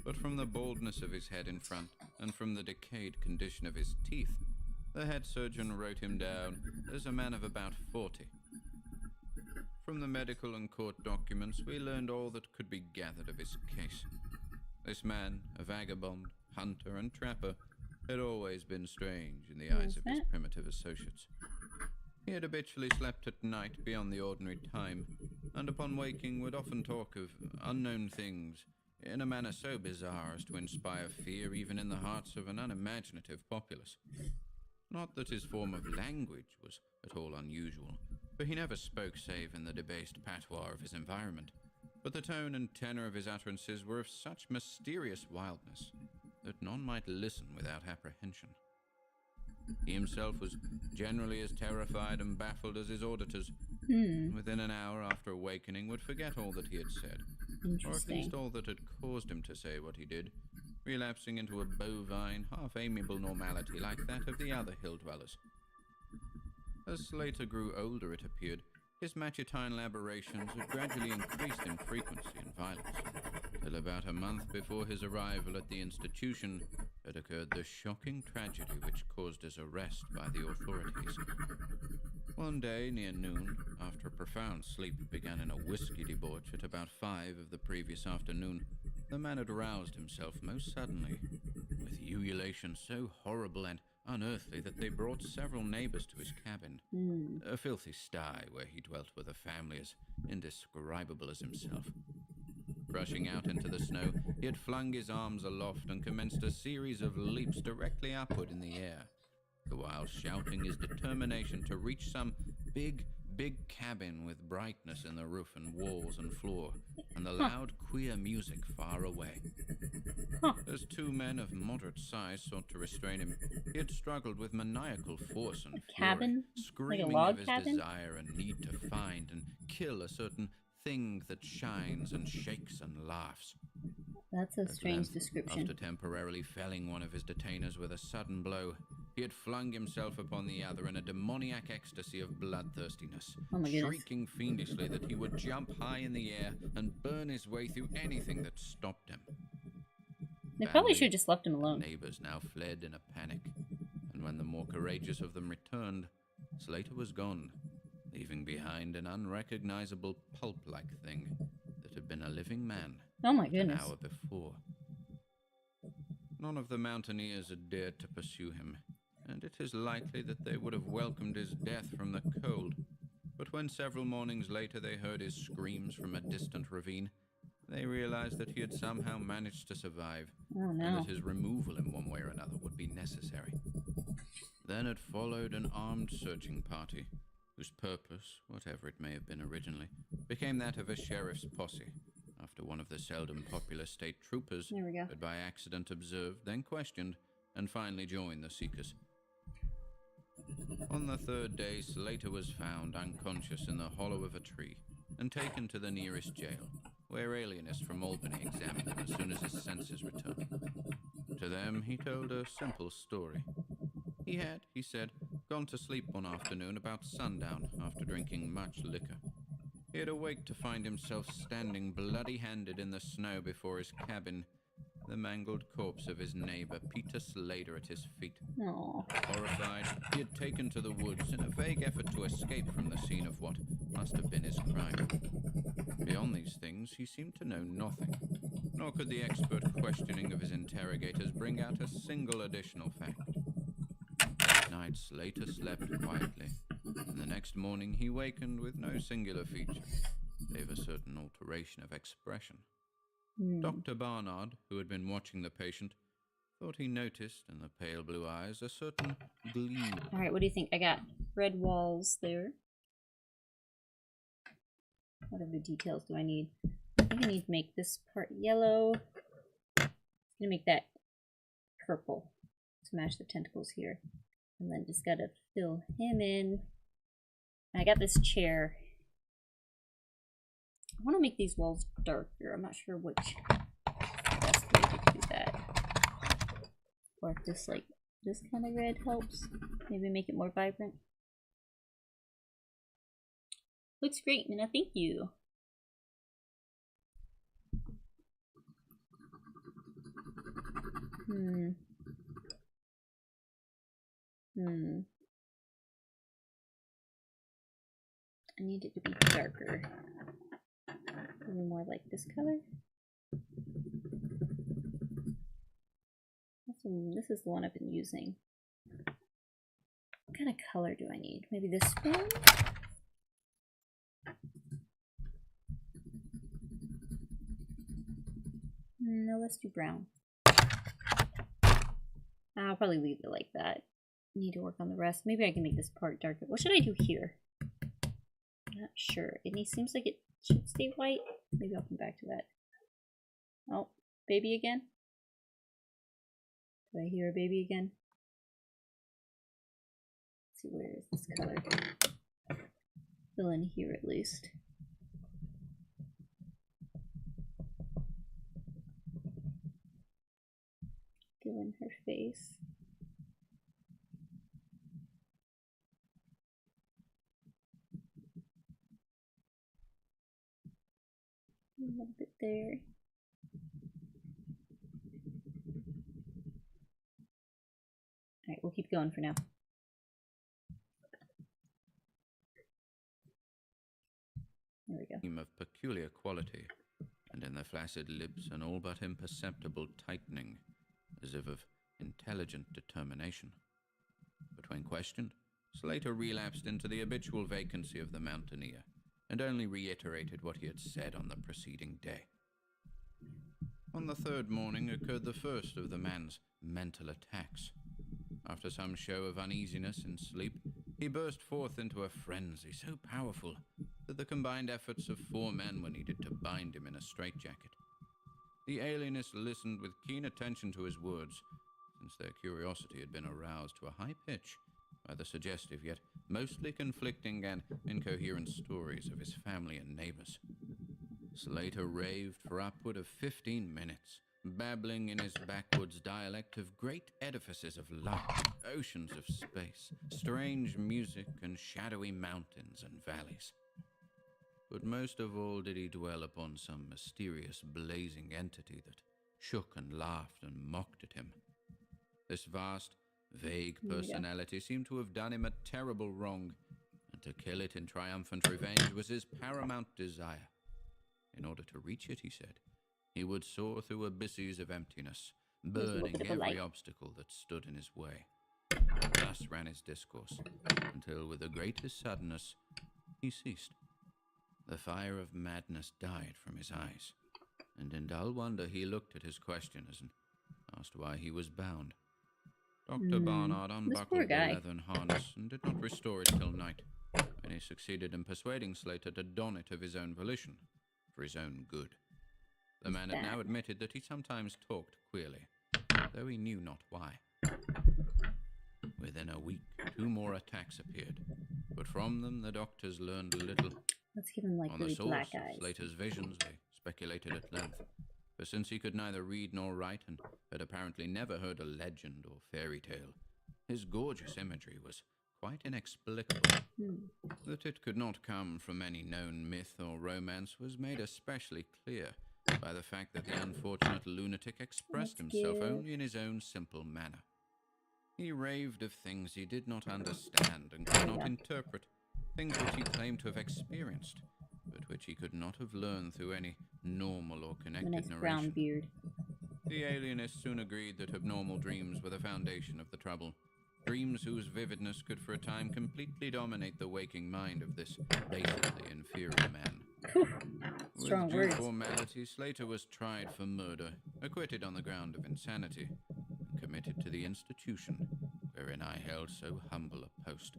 but from the baldness of his head in front, and from the decayed condition of his teeth, the head surgeon wrote him down as a man of about 40. From the medical and court documents, we learned all that could be gathered of his case. This man, a vagabond, hunter, and trapper, had always been strange in the eyes of his primitive associates. He had habitually slept at night beyond the ordinary time, and upon waking would often talk of unknown things in a manner so bizarre as to inspire fear even in the hearts of an unimaginative populace. Not that his form of language was at all unusual, for he never spoke save in the debased patois of his environment, but the tone and tenor of his utterances were of such mysterious wildness that none might listen without apprehension. He himself was generally as terrified and baffled as his auditors. Within an hour after awakening would forget all that he had said, or at least all that had caused him to say what he did, relapsing into a bovine, half-amiable normality like that of the other hill-dwellers. As Slater grew older, it appeared, his matutine aberrations had gradually increased in frequency and violence, till about a month before his arrival at the institution had occurred the shocking tragedy which caused his arrest by the authorities. One day, near noon, after a profound sleep began in a whiskey debauch at about 5 of the previous afternoon, the man had roused himself most suddenly, with ululation so horrible and unearthly that they brought several neighbors to his cabin, a filthy sty where he dwelt with a family as indescribable as himself. Rushing out into the snow, he had flung his arms aloft and commenced a series of leaps directly upward in the air, the while shouting his determination to reach some big cabin with brightness in the roof and walls and floor, and the loud, queer music far away. As 2 men of moderate size sought to restrain him, he had struggled with maniacal force and fury, screaming of his desire and need to find and kill a certain thing that shines and shakes and laughs. That's a strange description. After temporarily felling one of his detainers with a sudden blow, he had flung himself upon the other in a demoniac ecstasy of bloodthirstiness, shrieking fiendishly that he would jump high in the air and burn his way through anything that stopped him. They probably should have just left him alone. Neighbors now fled in a panic, and when the more courageous of them returned, Slater was gone, leaving behind an unrecognizable pulp-like thing that had been a living man. Oh my goodness. An hour before. None of the mountaineers had dared to pursue him, and it is likely that they would have welcomed his death from the cold. But when several mornings later they heard his screams from a distant ravine, they realized that he had somehow managed to survive, Oh, no. and that his removal in one way or another would be necessary. Then had followed an armed searching party, whose purpose, whatever it may have been originally, became that of a sheriff's posse, after one of the seldom popular state troopers had by accident observed, then questioned, and finally joined the seekers. On the third day, Slater was found unconscious in the hollow of a tree and taken to the nearest jail, where alienists from Albany examined him as soon as his senses returned. To them, he told a simple story. He had, he said, gone to sleep one afternoon about sundown after drinking much liquor. He had awaked to find himself standing bloody-handed in the snow before his cabin, the mangled corpse of his neighbor, Peter Slater, at his feet. Aww. Horrified, he had taken to the woods in a vague effort to escape from the scene of what must have been his crime. Beyond these things, he seemed to know nothing, nor could the expert questioning of his interrogators bring out a single additional fact. That night, Slater slept quietly, and the next morning he wakened with no singular feature, save a certain alteration of expression. Dr. Barnard, who had been watching the patient, thought he noticed in the pale blue eyes a certain gleam. Alright, what do you think? I got red walls there. What other details do I need? I think I need to make this part yellow. I'm gonna make that purple to match the tentacles here. And then just gotta fill him in. I got this chair. I want to make these walls darker. I'm not sure which best way to do that. Or if just like this kind of red helps. Maybe make it more vibrant. Looks great, Minna. Thank you. I need it to be darker. Maybe more like this color. This is the one I've been using. What kind of color do I need? Maybe this one? No, let's do brown. I'll probably leave it like that. Need to work on the rest. Maybe I can make this part darker. What should I do here? Not sure. It seems like it should stay white. Maybe I'll come back to that. Oh, baby again? Do I hear a baby again? Let's see, where is this color? Fill in here at least. Fill in her face. A little bit there. Alright, we'll keep going for now. There we go. Of peculiar quality, and in the flaccid lips an all but imperceptible tightening, as if of intelligent determination. But when questioned, Slater relapsed into the habitual vacancy of the mountaineer, and only reiterated what he had said on the preceding day. On the third morning occurred the first of the man's mental attacks. After some show of uneasiness in sleep, he burst forth into a frenzy so powerful that the combined efforts of 4 men were needed to bind him in a straitjacket. The alienists listened with keen attention to his words, since their curiosity had been aroused to a high pitch by the suggestive yet mostly conflicting and incoherent stories of his family and neighbors. Slater raved for upward of 15 minutes, babbling in his backwoods dialect of great edifices of light, oceans of space, strange music, and shadowy mountains and valleys. But most of all did he dwell upon some mysterious blazing entity that shook and laughed and mocked at him. This vast, vague personality seemed to have done him a terrible wrong, and to kill it in triumphant revenge was his paramount desire. In order to reach it, he said, he would soar through abysses of emptiness, burning every obstacle that stood in his way. thus ran his discourse, until with the greatest suddenness he ceased. The fire of madness died from his eyes, and in dull wonder he looked at his questioners and asked why he was bound. Dr. Barnard unbuckled the leathern harness and did not restore it till night, when he succeeded in persuading Slater to don it of his own volition, for his own good. The man had now admitted that he sometimes talked queerly, though he knew not why. Within a week, 2 more attacks appeared, but from them the doctors learned little. Let's give him like On really the source black of eyes. Slater's visions, they speculated at length, for since he could neither read nor write and had apparently never heard a legend or fairy tale, his gorgeous imagery was quite inexplicable. That it could not come from any known myth or romance was made especially clear by the fact that the unfortunate lunatic expressed himself only in his own simple manner. He raved of things he did not understand and could not interpret, things which he claimed to have experienced, but which he could not have learned through any normal or connected narration. Brown beard. The alienists soon agreed that abnormal dreams were the foundation of the trouble. Dreams whose vividness could for a time completely dominate the waking mind of this basically inferior man. Strong With due words. formality, Slater was tried for murder, acquitted on the ground of insanity, and committed to the institution wherein I held so humble a post.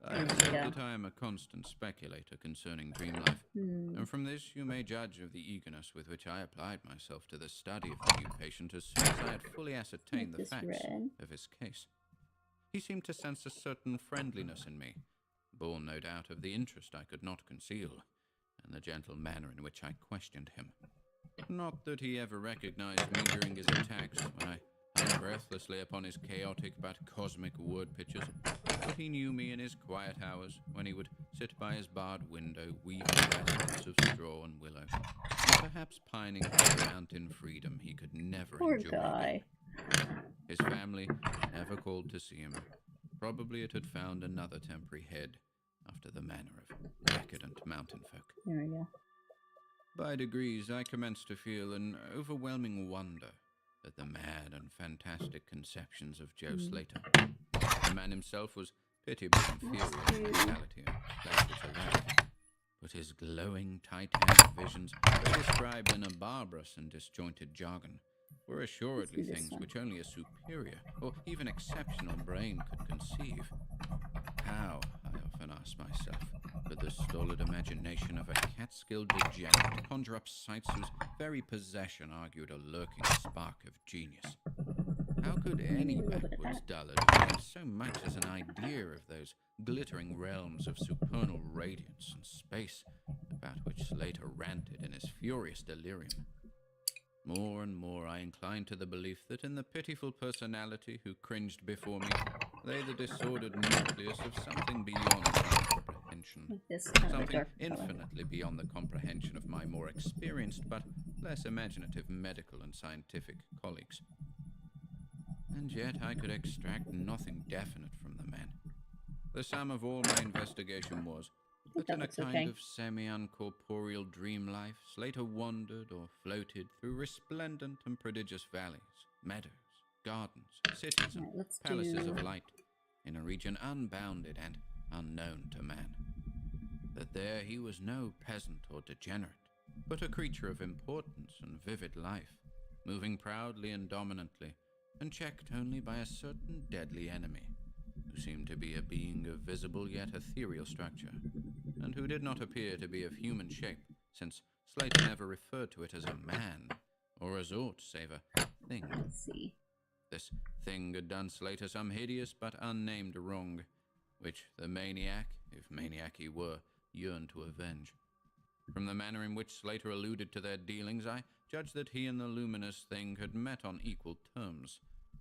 I have said that I am a constant speculator concerning dream life, and from this you may judge of the eagerness with which I applied myself to the study of the new patient as soon as I had fully ascertained the facts of his case. He seemed to sense a certain friendliness in me, born no doubt of the interest I could not conceal, and the gentle manner in which I questioned him. Not that he ever recognized me during his attacks, when I hung breathlessly upon his chaotic but cosmic word pictures, but he knew me in his quiet hours, when he would sit by his barred window, weaving vestments of straw and willow, and perhaps pining for the mountain freedom he could never enjoy. Guy. His family never called to see him. Probably it had found another temporary head, after the manner of decadent mountain folk. There we go. By degrees, I commenced to feel an overwhelming wonder at the mad and fantastic conceptions of Joe Slater. The man himself was pitiably inferior in reality and pleasure to life, but his glowing, tight-haired visions, though described in a barbarous and disjointed jargon, were assuredly things which only a superior or even exceptional brain could conceive. How, I often ask myself, could the stolid imagination of a Catskill degenerate conjure up sights whose very possession argued a lurking spark of genius? How could any backwoods dullard have so much as an idea of those glittering realms of supernal radiance and space about which Slater ranted in his furious delirium? More and more I inclined to the belief that in the pitiful personality who cringed before me lay the disordered nucleus of something beyond my comprehension. Something infinitely beyond the comprehension of my more experienced but less imaginative medical and scientific colleagues. And yet I could extract nothing definite from the man. The sum of all my investigation was that in a kind of semi-uncorporeal dream life, Slater wandered or floated through resplendent and prodigious valleys, meadows, gardens, cities, and palaces of light, in a region unbounded and unknown to man. That there he was no peasant or degenerate, but a creature of importance and vivid life, moving proudly and dominantly, and checked only by a certain deadly enemy, who seemed to be a being of visible yet ethereal structure, and who did not appear to be of human shape, since Slater never referred to it as a man, or as aught save a thing. Let's see. This thing had done Slater some hideous but unnamed wrong, which the maniac, if maniac he were, yearned to avenge. From the manner in which Slater alluded to their dealings, I judged that he and the luminous thing had met on equal terms,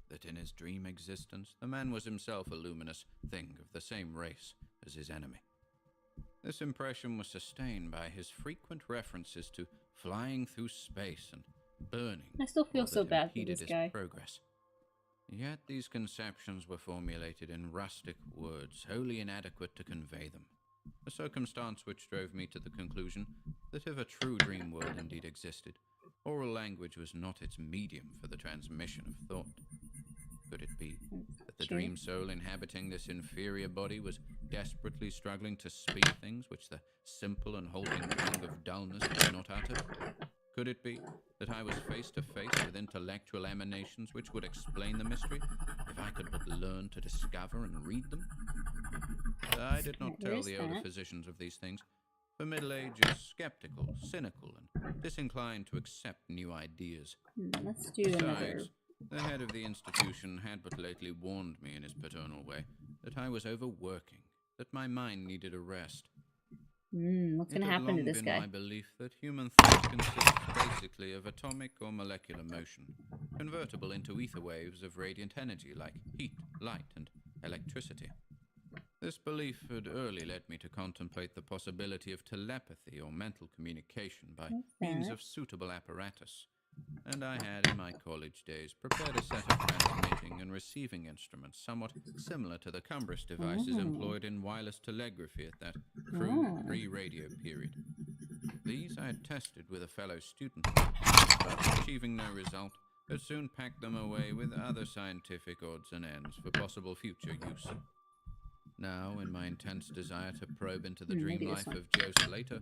that in his dream existence the man was himself a luminous thing of the same race as his enemy. This impression was sustained by his frequent references to flying through space and burning. I still feel so bad for this guy. Progress. Yet these conceptions were formulated in rustic words, wholly inadequate to convey them, a circumstance which drove me to the conclusion that if a true dream world indeed existed, oral language was not its medium for the transmission of thought. Could it be that the dream soul inhabiting this inferior body was desperately struggling to speak things which the simple and halting tongue of dullness could not utter? Could it be that I was face to face with intellectual emanations which would explain the mystery, if I could but learn to discover and read them? I did not tell the elder physicians of these things, for middle age is skeptical, cynical, and disinclined to accept new ideas. Let's do another. The head of the institution had but lately warned me in his paternal way that I was overworking, that my mind needed a rest. What's going to happen to this guy? It had long been my belief that human thought consists basically of atomic or molecular motion, convertible into ether waves of radiant energy like heat, light, and electricity. This belief had early led me to contemplate the possibility of telepathy or mental communication by means of suitable apparatus, and I had in my college days prepared a set of transmitting and receiving instruments somewhat similar to the cumbrous devices employed in wireless telegraphy at that crude pre-radio period. These I had tested with a fellow student, but achieving no result, had soon packed them away with other scientific odds and ends for possible future use. Now, in my intense desire to probe into the dream life of Joe Slater,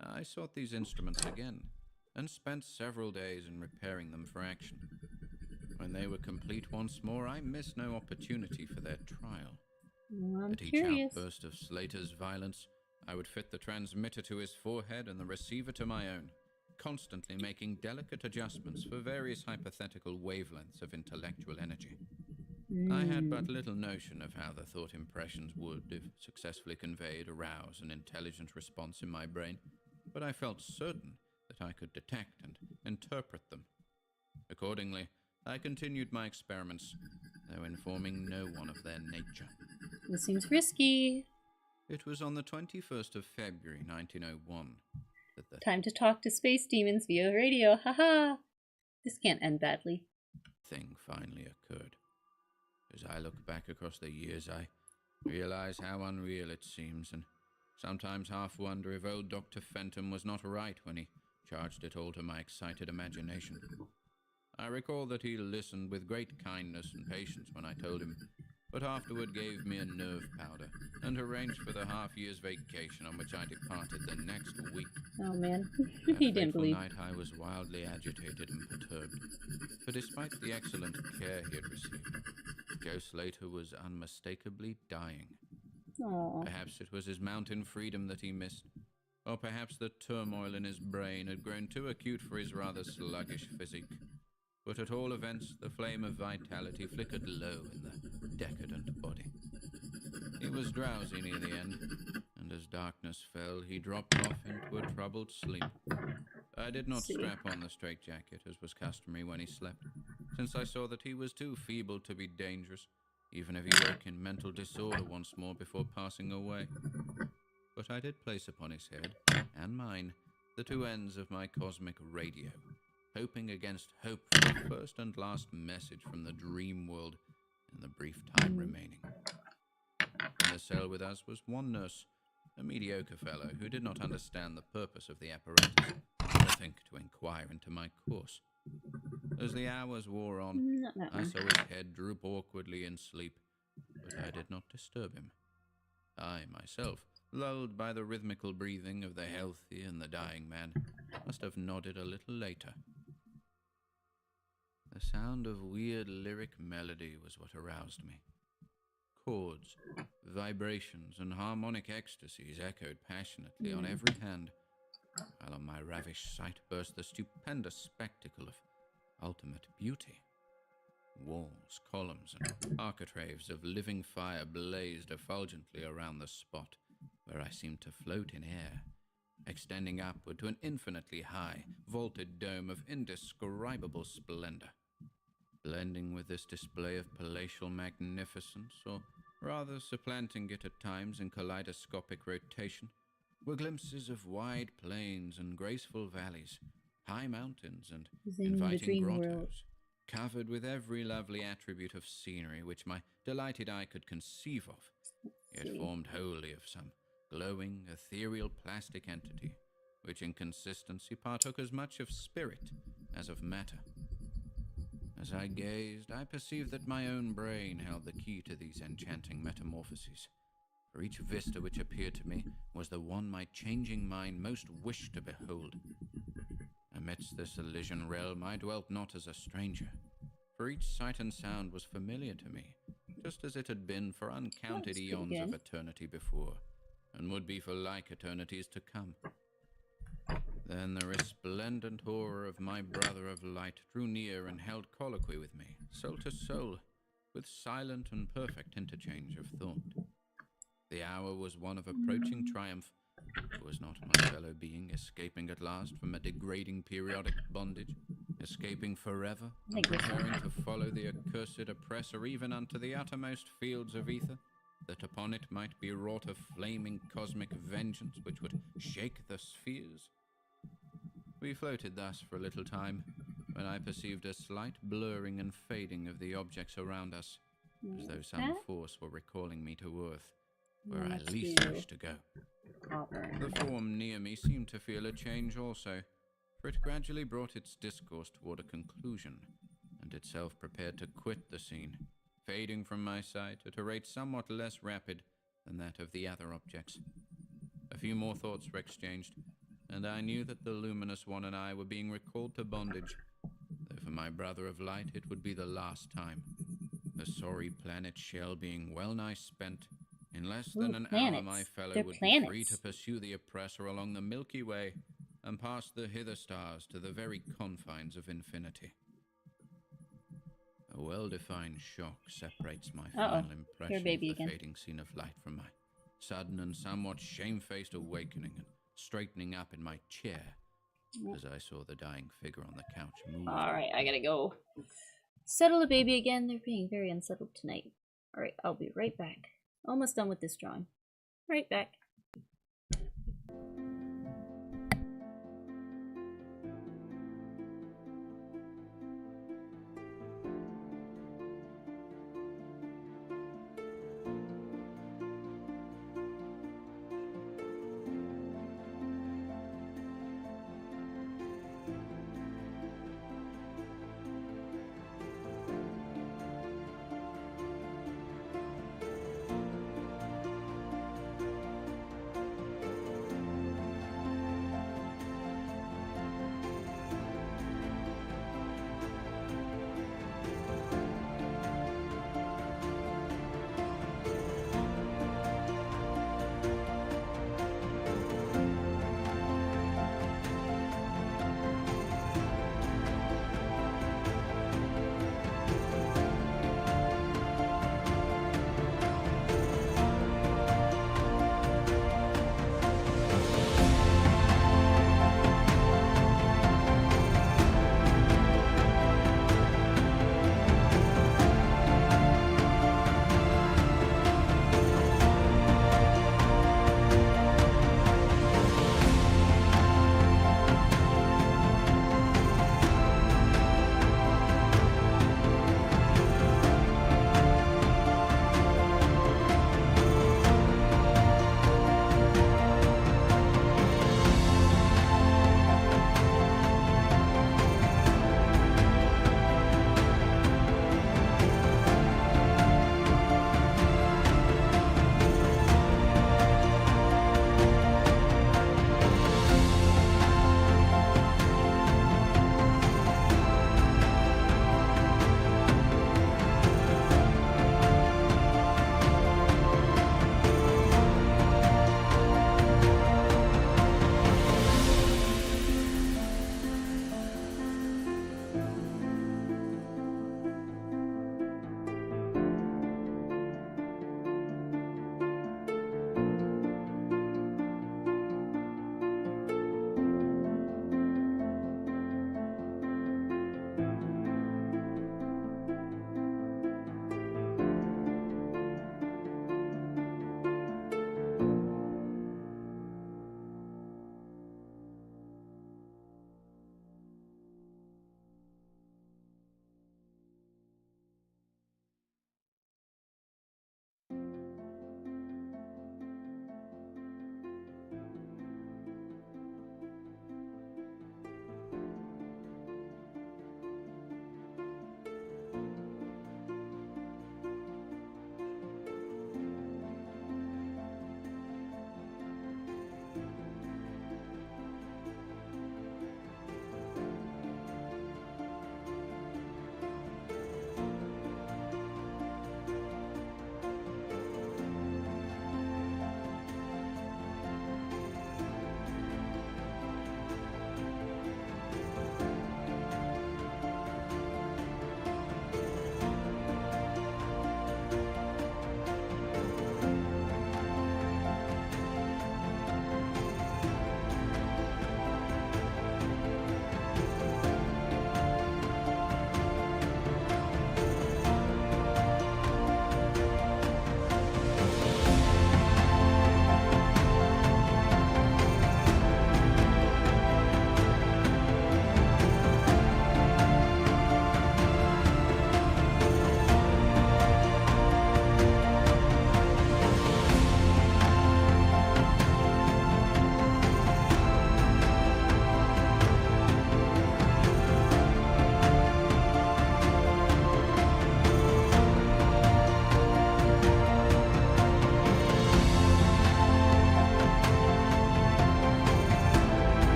I sought these instruments again, and spent several days in repairing them for action. When they were complete once more, I missed no opportunity for their trial. At each outburst of Slater's violence, I would fit the transmitter to his forehead and the receiver to my own, constantly making delicate adjustments for various hypothetical wavelengths of intellectual energy. I had but little notion of how the thought impressions would, if successfully conveyed, arouse an intelligent response in my brain, but I felt certain that I could detect and interpret them. Accordingly, I continued my experiments, though informing no one of their nature. This seems risky. It was on the 21st of February, 1901, that the time to talk to space demons via radio. Haha! This can't end badly. Thing finally occurred. As I look back across the years, I realize how unreal it seems, and sometimes half wonder if old Dr. Fenton was not right when he charged it all to my excited imagination. I recall that he listened with great kindness and patience when I told him, but afterward gave me a nerve powder and arranged for the half-year's vacation on which I departed the next week. Oh man, he didn't believe. That night I was wildly agitated and perturbed, for despite the excellent care he had received, Joe Slater was unmistakably dying. Aww. Perhaps it was his mountain freedom that he missed, or perhaps the turmoil in his brain had grown too acute for his rather sluggish physique. But at all events, the flame of vitality flickered low in the decadent body. He was drowsy near the end, and as darkness fell, he dropped off into a troubled sleep. I did not strap on the straitjacket, as was customary when he slept, since I saw that he was too feeble to be dangerous, even if he woke in mental disorder once more before passing away. But I did place upon his head, and mine, the two ends of my cosmic radio, hoping against hope for the first and last message from the dream world in the brief time remaining. In the cell with us was one nurse, a mediocre fellow who did not understand the purpose of the apparatus, or think to inquire into my course. As the hours wore on, I saw his head droop awkwardly in sleep, but I did not disturb him. I, myself, lulled by the rhythmical breathing of the healthy and the dying man, must have nodded a little later. The sound of weird lyric melody was what aroused me. Chords, vibrations, and harmonic ecstasies echoed passionately on every hand, while on my ravished sight burst the stupendous spectacle of ultimate beauty. Walls, columns, and architraves of living fire blazed effulgently around the spot where I seemed to float in air, extending upward to an infinitely high, vaulted dome of indescribable splendor. Blending with this display of palatial magnificence, or rather supplanting it at times in kaleidoscopic rotation, were glimpses of wide plains and graceful valleys, high mountains and inviting grottos, covered with every lovely attribute of scenery which my delighted eye could conceive of, yet formed wholly of some glowing, ethereal plastic entity, which in consistency partook as much of spirit as of matter. As I gazed, I perceived that my own brain held the key to these enchanting metamorphoses. For each vista which appeared to me was the one my changing mind most wished to behold. Amidst this Elysian realm I dwelt not as a stranger, for each sight and sound was familiar to me, just as it had been for uncounted eons of eternity before, and would be for like eternities to come. Then the resplendent horror of my brother of light drew near and held colloquy with me, soul to soul, with silent and perfect interchange of thought. The hour was one of approaching triumph. Was not my fellow being escaping at last from a degrading periodic bondage, escaping forever, and preparing to follow the accursed oppressor even unto the uttermost fields of ether, that upon it might be wrought a flaming cosmic vengeance which would shake the spheres? We floated thus for a little time, when I perceived a slight blurring and fading of the objects around us, as though some force were recalling me to earth, where I least wished to go. The form near me seemed to feel a change also, for it gradually brought its discourse toward a conclusion, and itself prepared to quit the scene, fading from my sight at a rate somewhat less rapid than that of the other objects. A few more thoughts were exchanged, and I knew that the luminous one and I were being recalled to bondage, though for my brother of light it would be the last time, the sorry planet shell being well nigh spent. In less than an hour my fellow would be free to pursue the oppressor along the Milky Way and pass the hither stars to the very confines of infinity. A well-defined shock separates my final impression of the fading scene of light from my sudden and somewhat shamefaced awakening and straightening up in my chair as I saw the dying figure on the couch move. Alright, I gotta go settle the baby again. They're being very unsettled tonight. Alright, I'll be right back. Almost done with this drawing. Right back.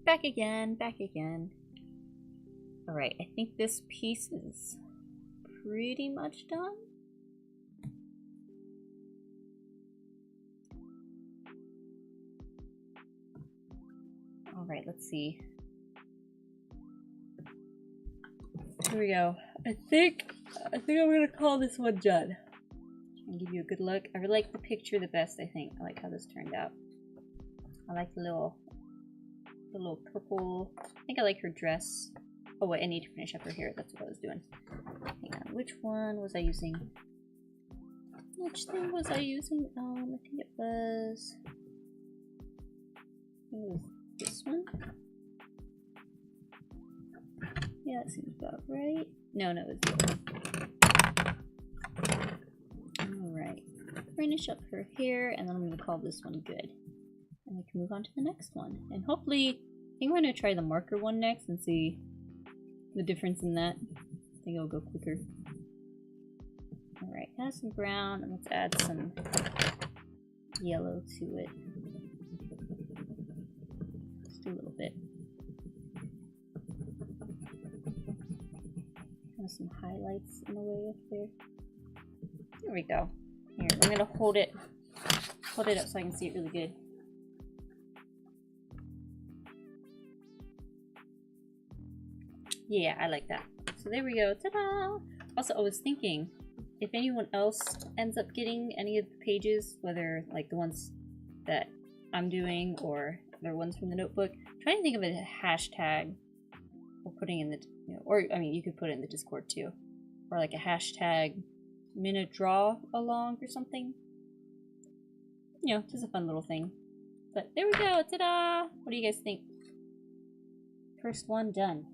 Back again, back again. Alright, I think this piece is pretty much done. Alright, let's see. Here we go. I think I'm gonna call this one done. And give you a good look. I really like the picture the best, I think. I like how this turned out. I like the little purple. I think I like her dress. Oh wait, I need to finish up her hair. That's what I was doing. Hang on, which one was I using? Which thing was I using? I think it was this one. Yeah, that seems about right. No, it was this one. Alright. Finish up her hair, and then I'm going to call this one good. And we can move on to the next one. And hopefully, I think I'm going to try the marker one next and see the difference in that. I think it'll go quicker. Alright, add some brown, and let's add some yellow to it. Just a little bit. Have some highlights in a way up there. There we go. Here, I'm gonna hold it up so I can see it really good. Yeah, I like that. So there we go. Ta-da! Also, I was thinking, if anyone else ends up getting any of the pages, whether like the ones that I'm doing or other ones from the notebook, try to think of a hashtag for putting in the, or I mean, you could put it in the Discord too, or like a hashtag Minna draw along or something. Just a fun little thing. But there we go. Ta-da! What do you guys think? First one done.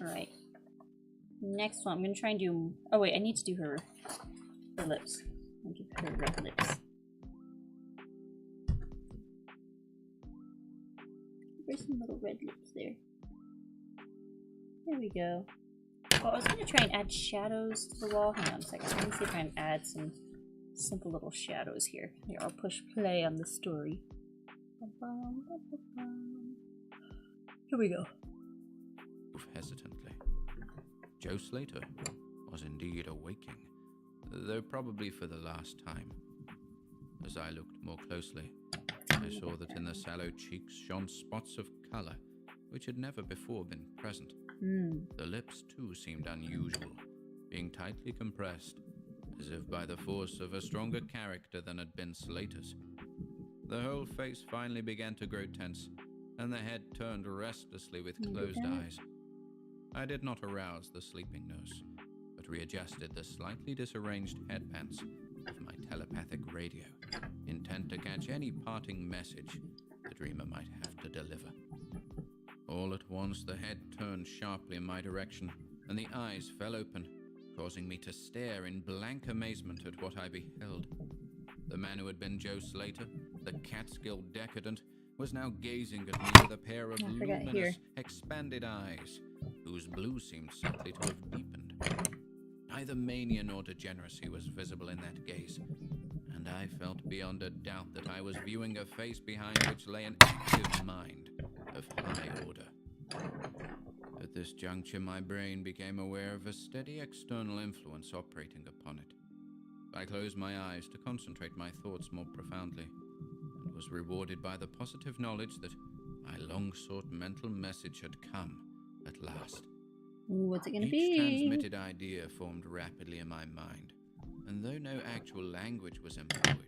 Alright. Next one, I'm gonna try and do... Oh wait, I need to do her lips. I'll give her red lips. There's some little red lips there. There we go. Oh, I was gonna try and add shadows to the wall. Hang on a second. Let me see if I can add some simple little shadows here. Here, I'll push play on the story. Here we go. Hesitantly. Joe Slater was indeed awaking, though probably for the last time. As I looked more closely, I saw that in the sallow cheeks shone spots of color, which had never before been present. The lips, too, seemed unusual, being tightly compressed, as if by the force of a stronger character than had been Slater's. The whole face finally began to grow tense, and the head turned restlessly with closed eyes. I did not arouse the sleeping nurse, but readjusted the slightly disarranged headbands of my telepathic radio, intent to catch any parting message the dreamer might have to deliver. All at once, the head turned sharply in my direction, and the eyes fell open, causing me to stare in blank amazement at what I beheld. The man who had been Joe Slater, the Catskill decadent, was now gazing at me with a pair of luminous, expanded eyes, whose blue seemed simply to have deepened. Neither mania nor degeneracy was visible in that gaze, and I felt beyond a doubt that I was viewing a face behind which lay an active mind of high order. At this juncture, my brain became aware of a steady external influence operating upon it. I closed my eyes to concentrate my thoughts more profoundly, and was rewarded by the positive knowledge that my long-sought mental message had come at last. What's it gonna be? Each transmitted idea formed rapidly in my mind, and though no actual language was employed,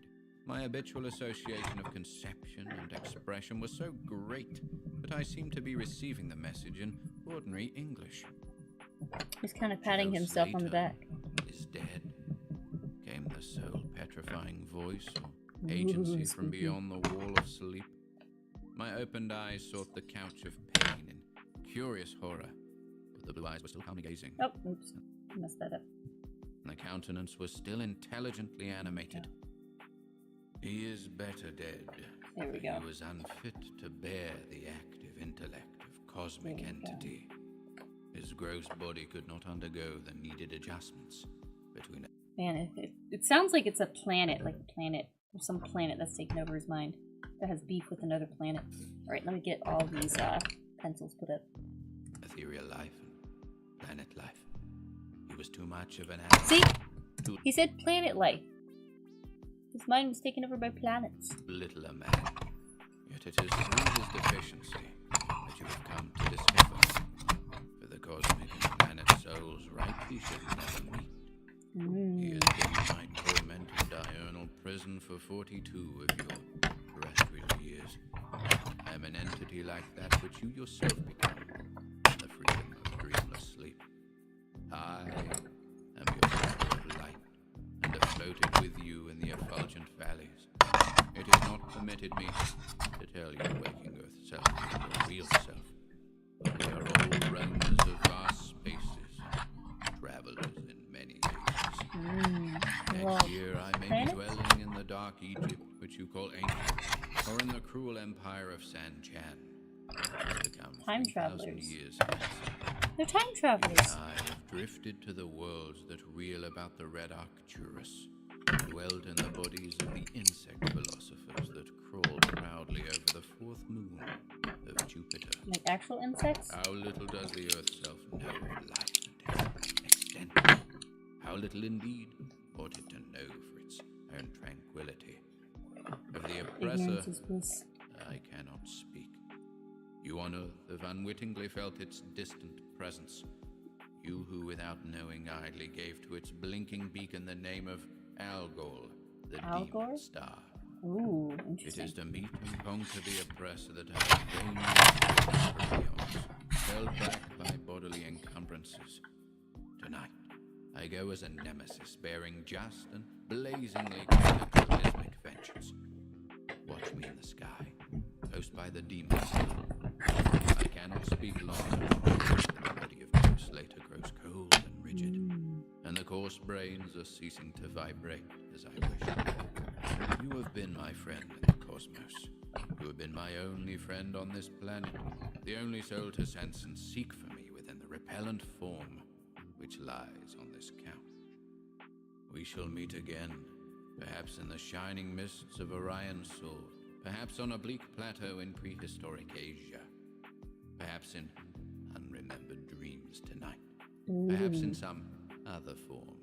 my habitual association of conception and expression was so great that I seemed to be receiving the message in ordinary English. He's kind of patting himself on the back. Is dead, came the soul-petrifying voice or agency from beyond the wall of sleep. My opened eyes sought the couch of pain in curious horror, but the blue eyes were still calmly gazing. Oh, oops. I messed that up. And the countenance was still intelligently animated. He is better dead. There we go. He was unfit to bear the active intellect of cosmic entity. His gross body could not undergo the needed adjustments between... Man, it sounds like it's a planet, like a planet There's some planet that's taken over his mind. That has beef with another planet. Alright, let me get all these pencils put up. Ethereal life and planet life. He was too much of an See? He said planet life. His mind was taken over by planets. Little a man. Yet it is through his deficiency that you have come to discover. For the cosmic and planet souls rightly should never meet. He has been in my tormented diurnal prison for 42 of your terrestrial years. I am an entity like that which you yourself become in the freedom of dreamless sleep. I am your soul of light, and have floated with you in the effulgent valleys. It is not permitted me to tell your waking earth self your real self. We are all roamers of vast spaces, travelers in many ages. Next year I may be dwelling in the dark Egypt which you call ancient, or in the cruel empire of San Chan. Time travelers. Years They're time travelers. I have drifted to the worlds that reel about the red Arcturus, dwelt in the bodies of the insect philosophers that crawl proudly over the fourth moon of Jupiter. Like actual insects? How little does the Earth self know of life and its extent? How little indeed ought it to know for its own tranquility. Of the oppressor, I cannot speak. You on Earth have unwittingly felt its distant presence. You who, without knowing, idly gave to its blinking beacon the name of Algol, the demon star. Ooh, interesting. It is to meet and conquer the oppressor that I have vainly held back by bodily encumbrances. Tonight, I go as a nemesis, bearing just and blazingly cataclysmic vengeance. Watch me in the sky, close by the demon hill. I cannot speak long. The body of Ghost later grows cold and rigid, and the coarse brains are ceasing to vibrate as I wish. You have been my friend in the cosmos. You have been my only friend on this planet, the only soul to sense and seek for me within the repellent form which lies on this couch. We shall meet again, perhaps in the shining mists of Orion's sword, perhaps on a bleak plateau in prehistoric Asia, perhaps in unremembered dreams tonight, perhaps in some other form,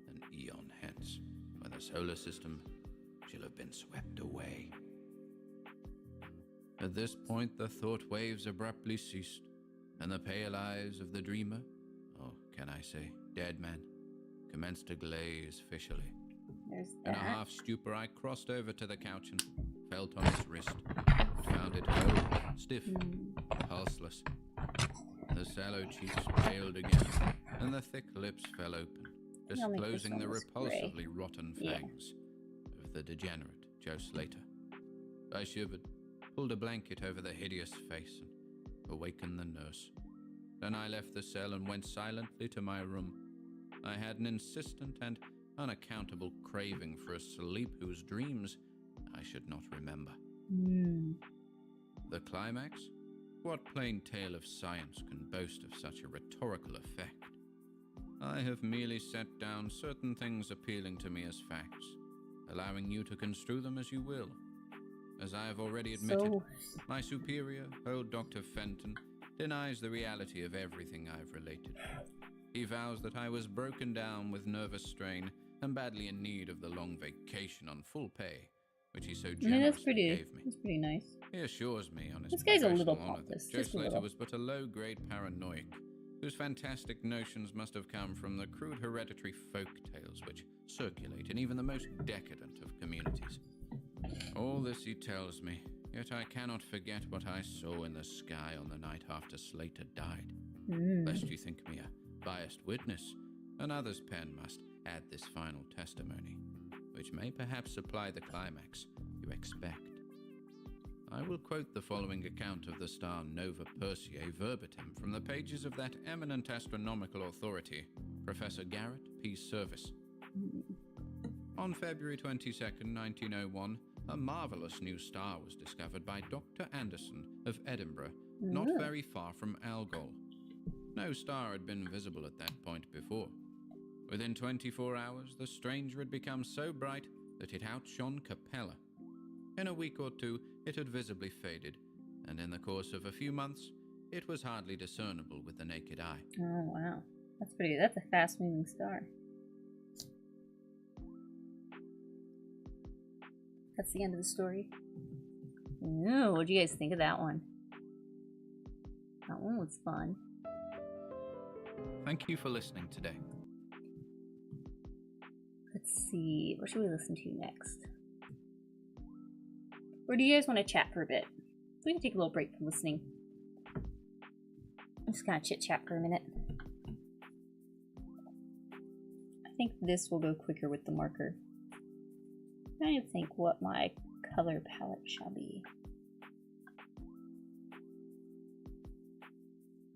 an eon hence, when the solar system shall have been swept away. At this point, the thought waves abruptly ceased, and the pale eyes of the dreamer, or can I say dead man, commenced to glaze fishily. In a half stupor, I crossed over to the couch and felt on his wrist, but found it cold, stiff, pulseless. The sallow cheeks paled again, and the thick lips fell open, disclosing the repulsively rotten fangs of the degenerate Joe Slater. I shivered, pulled a blanket over the hideous face, and awakened the nurse. Then I left the cell and went silently to my room. I had an insistent and unaccountable craving for a sleep whose dreams I should not remember. The climax? What plain tale of science can boast of such a rhetorical effect? I have merely set down certain things appealing to me as facts, allowing you to construe them as you will. As I have already admitted, my superior, old Dr. Fenton, denies the reality of everything I've related. He vows that I was broken down with nervous strain and badly in need of the long vacation on full pay, which he so generously gave me. That's pretty nice. He assures me on his this guy's a little honor that Joe Slater was but a low-grade paranoic, whose fantastic notions must have come from the crude hereditary folk tales which circulate in even the most decadent of communities. All this he tells me, yet I cannot forget what I saw in the sky on the night after Slater died. Lest you think me a biased witness, another's pen must add this final testimony, which may perhaps supply the climax you expect. I will quote the following account of the star Nova Perseus verbatim from the pages of that eminent astronomical authority, Professor Garrett P. Service. On February 22nd, 1901, a marvelous new star was discovered by Dr. Anderson of Edinburgh, not very far from Algol. No star had been visible at that point before. Within 24 hours, the stranger had become so bright that it outshone Capella. In a week or two, it had visibly faded, and in the course of a few months, it was hardly discernible with the naked eye. Oh, wow. That's pretty good. That's a fast-moving star. That's the end of the story. Ooh, what do you guys think of that one? That one was fun. Thank you for listening today. Let's see. What should we listen to next? Or do you guys want to chat for a bit? We can take a little break from listening. I'm just gonna chit-chat for a minute. I think this will go quicker with the marker. I'm trying to think what my color palette shall be.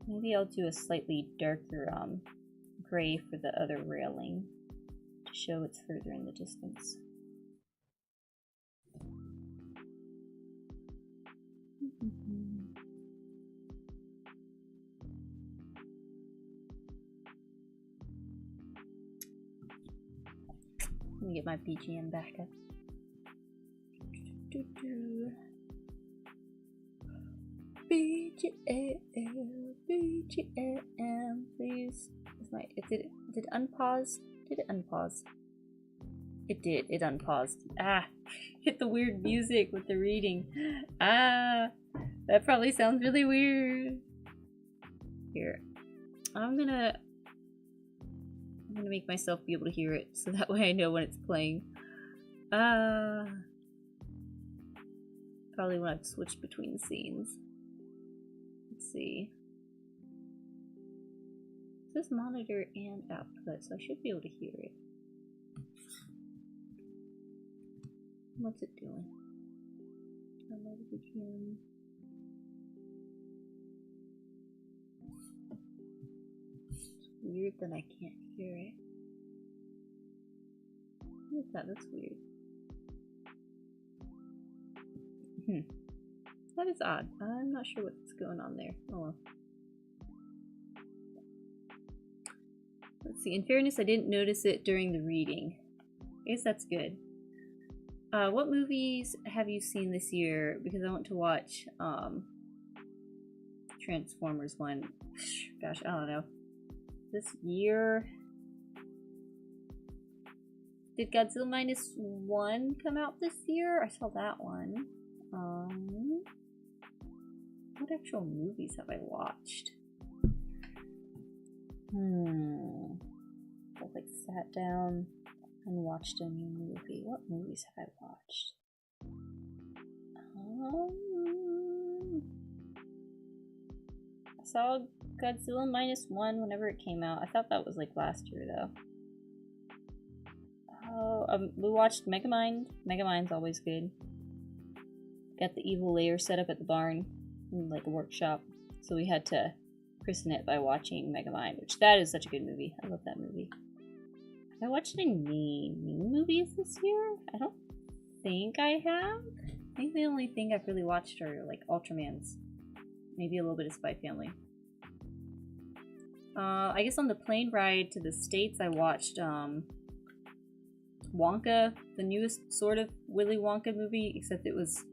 Maybe I'll do a slightly darker gray for the other railing to show it's further in the distance. Let me get my BGM back up. BGM, please. Did it unpause? Did it unpause? It did. It unpaused. Ah, hit the weird music with the reading. Ah, that probably sounds really weird. Here, I'm gonna make myself be able to hear it, so that way I know when it's playing. Probably when I've switched between scenes. Let's see. It says monitor and output, so I should be able to hear it. What's it doing? It's weird that I can't hear it. What is that? That's weird. That is odd. I'm not sure what's going on there. Oh well. Let's see. In fairness, I didn't notice it during the reading. I guess that's good. What movies have you seen this year? Because I want to watch Transformers 1. Gosh, I don't know. This year... Did Godzilla Minus 1 come out this year? I saw that one. What actual movies have I watched? I've like sat down and watched a new movie. What movies have I watched? I saw Godzilla Minus 1 whenever it came out. I thought that was like last year though. We watched Megamind. Megamind's always good. Got the evil lair set up at the barn in like a workshop, so we had to christen it by watching Megamind, which that is such a good movie. I love that movie. Have I watched any new movies this year? I don't think I have. I think the only thing I've really watched are like Ultramans. Maybe a little bit of Spy Family. I guess on the plane ride to the States I watched Wonka, the newest sort of Willy Wonka movie, except it was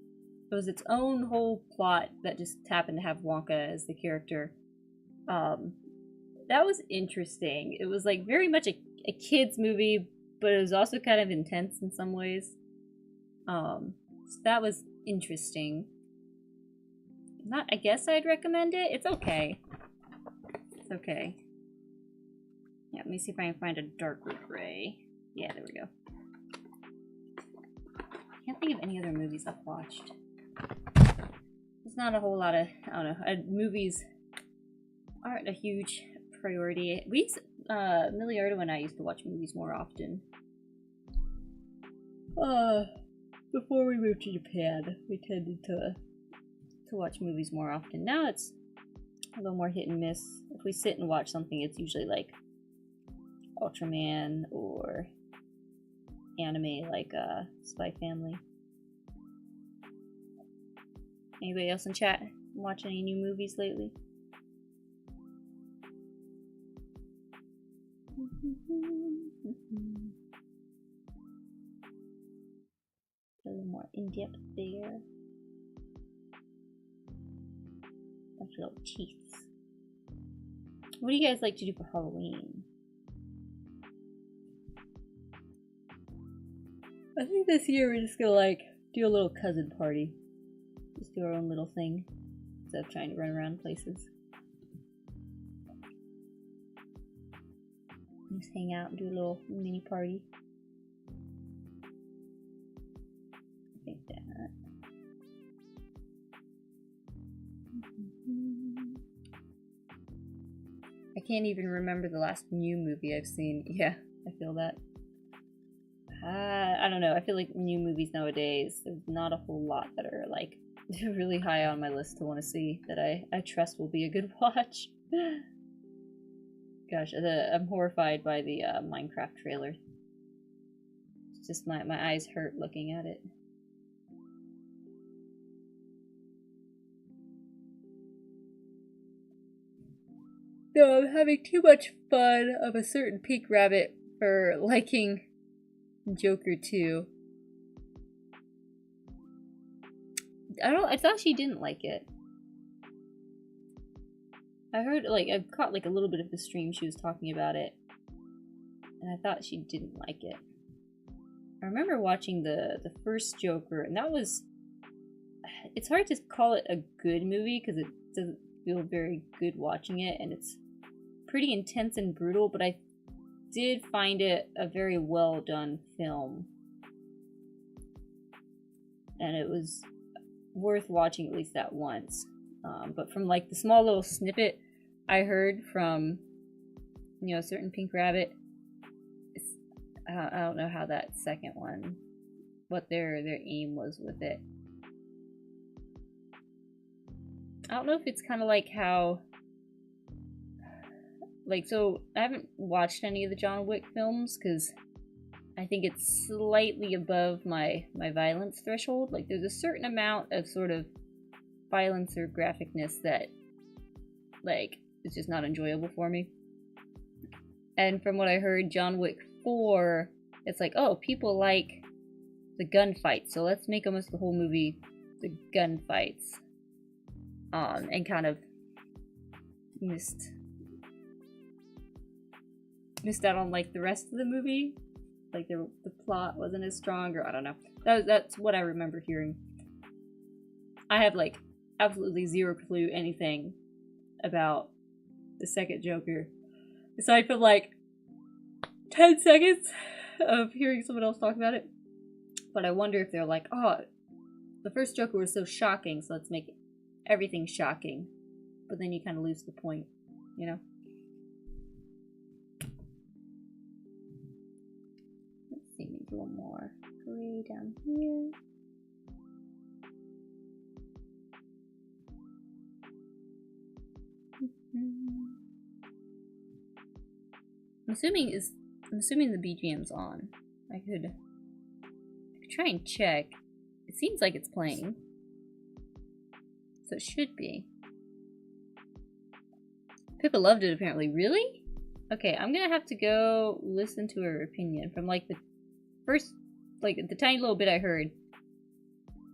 its own whole plot that just happened to have Wonka as the character. That was interesting. It was like very much a kid's movie, but it was also kind of intense in some ways. So that was interesting. I guess I'd recommend it. It's okay. It's okay. Yeah, let me see if I can find a darker gray. Yeah, there we go. I can't think of any other movies I've watched. There's not a whole lot of, I don't know, movies aren't a huge priority. Milliardo and I used to watch movies more often. Before we moved to Japan, we tended to watch movies more often. Now it's a little more hit and miss. If we sit and watch something, it's usually like Ultraman or anime like Spy Family. Anybody else in chat watch any new movies lately? A little more in-depth there. Bunch of little teeth. What do you guys like to do for Halloween? I think this year we're just gonna like do a little cousin party. Just do our own little thing instead of trying to run around places. Just hang out and do a little mini party. I think that. I can't even remember the last new movie I've seen. Yeah, I feel that. I don't know. I feel like new movies nowadays, there's not a whole lot that are like really high on my list to want to see that I trust will be a good watch. Gosh, I'm horrified by the Minecraft trailer. It's just my eyes hurt looking at it. No, I'm having too much fun of a certain pink rabbit for liking Joker 2. I thought she didn't like it. I heard, like, I caught, like, a little bit of the stream she was talking about it. And I thought she didn't like it. I remember watching the first Joker, and that was... It's hard to call it a good movie, because it doesn't feel very good watching it, and it's pretty intense and brutal, but I did find it a very well done film. And it was worth watching at least that once. But from like the small little snippet I heard from, you know, a certain pink rabbit, I don't know how that second one, what their aim was with it. I don't know if it's kind of like how, like, so I haven't watched any of the John Wick films because I think it's slightly above my violence threshold. Like, there's a certain amount of sort of violence or graphicness that, like, is just not enjoyable for me. And from what I heard, John Wick 4, it's like, oh, people like the gunfights, so let's make almost the whole movie the gunfights. And kind of missed out on, like, the rest of the movie. Like, the plot wasn't as strong, or I don't know. That's what I remember hearing. I have, like, absolutely zero clue anything about the second Joker. Aside from, like, 10 seconds of hearing someone else talk about it. But I wonder if they're like, oh, the first Joker was so shocking, so let's make everything shocking. But then you kind of lose the point, you know? Let's see, maybe one more gray down here. I'm assuming the BGM's on. I could try and check. It seems like it's playing. So it should be. Pippa loved it apparently. Really? Okay, I'm gonna have to go listen to her opinion from like the first, like the tiny little bit I heard.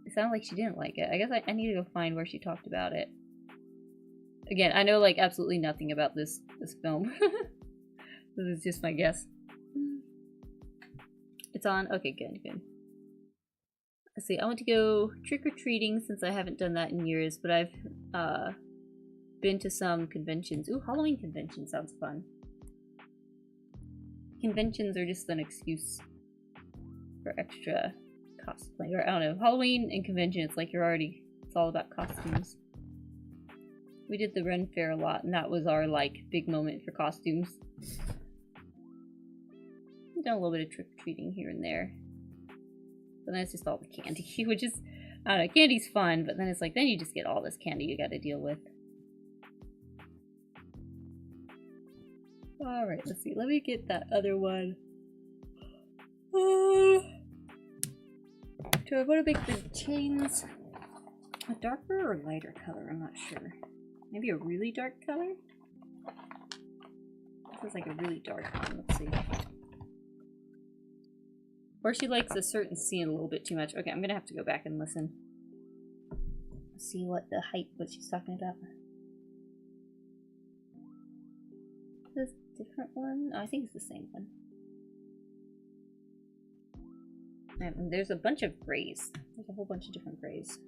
It sounded like she didn't like it. I guess I need to go find where she talked about it. Again, I know like absolutely nothing about this film. This is just my guess. It's on? Okay, good. Let's see, I want to go trick-or-treating since I haven't done that in years, but I've been to some conventions. Ooh, Halloween convention sounds fun. Conventions are just an excuse for extra cosplay. Or I don't know, Halloween and convention, it's like it's all about costumes. We did the Ren Fair a lot, and that was our, like, big moment for costumes. We've done a little bit of trick-or-treating here and there. But then it's just all the candy, which is, I don't know, candy's fun, but then it's like, then you just get all this candy you gotta deal with. Alright, let's see. Let me get that other one. Do I want to make the chains a darker or lighter color? I'm not sure. Maybe a really dark color? This is like a really dark one. Let's see. Or she likes a certain scene a little bit too much. Okay, I'm gonna have to go back and listen. See what she's talking about. This different one? Oh, I think it's the same one. And there's a bunch of grays. There's a whole bunch of different grays.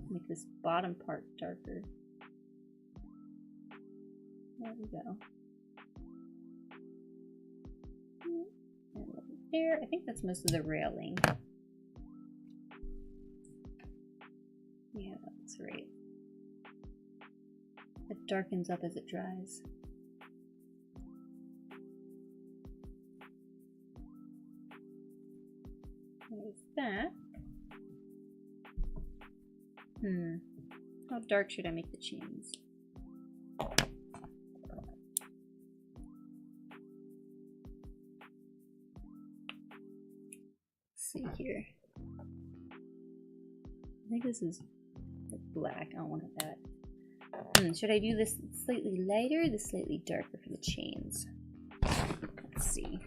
Make this bottom part darker. There we go. And over there, I think that's most of the railing. Yeah, that's right. It darkens up as it dries. There's that. How dark should I make the chains? Let's see here. I think this is black. I don't want that. Should I do this slightly lighter or this slightly darker for the chains? Let's see.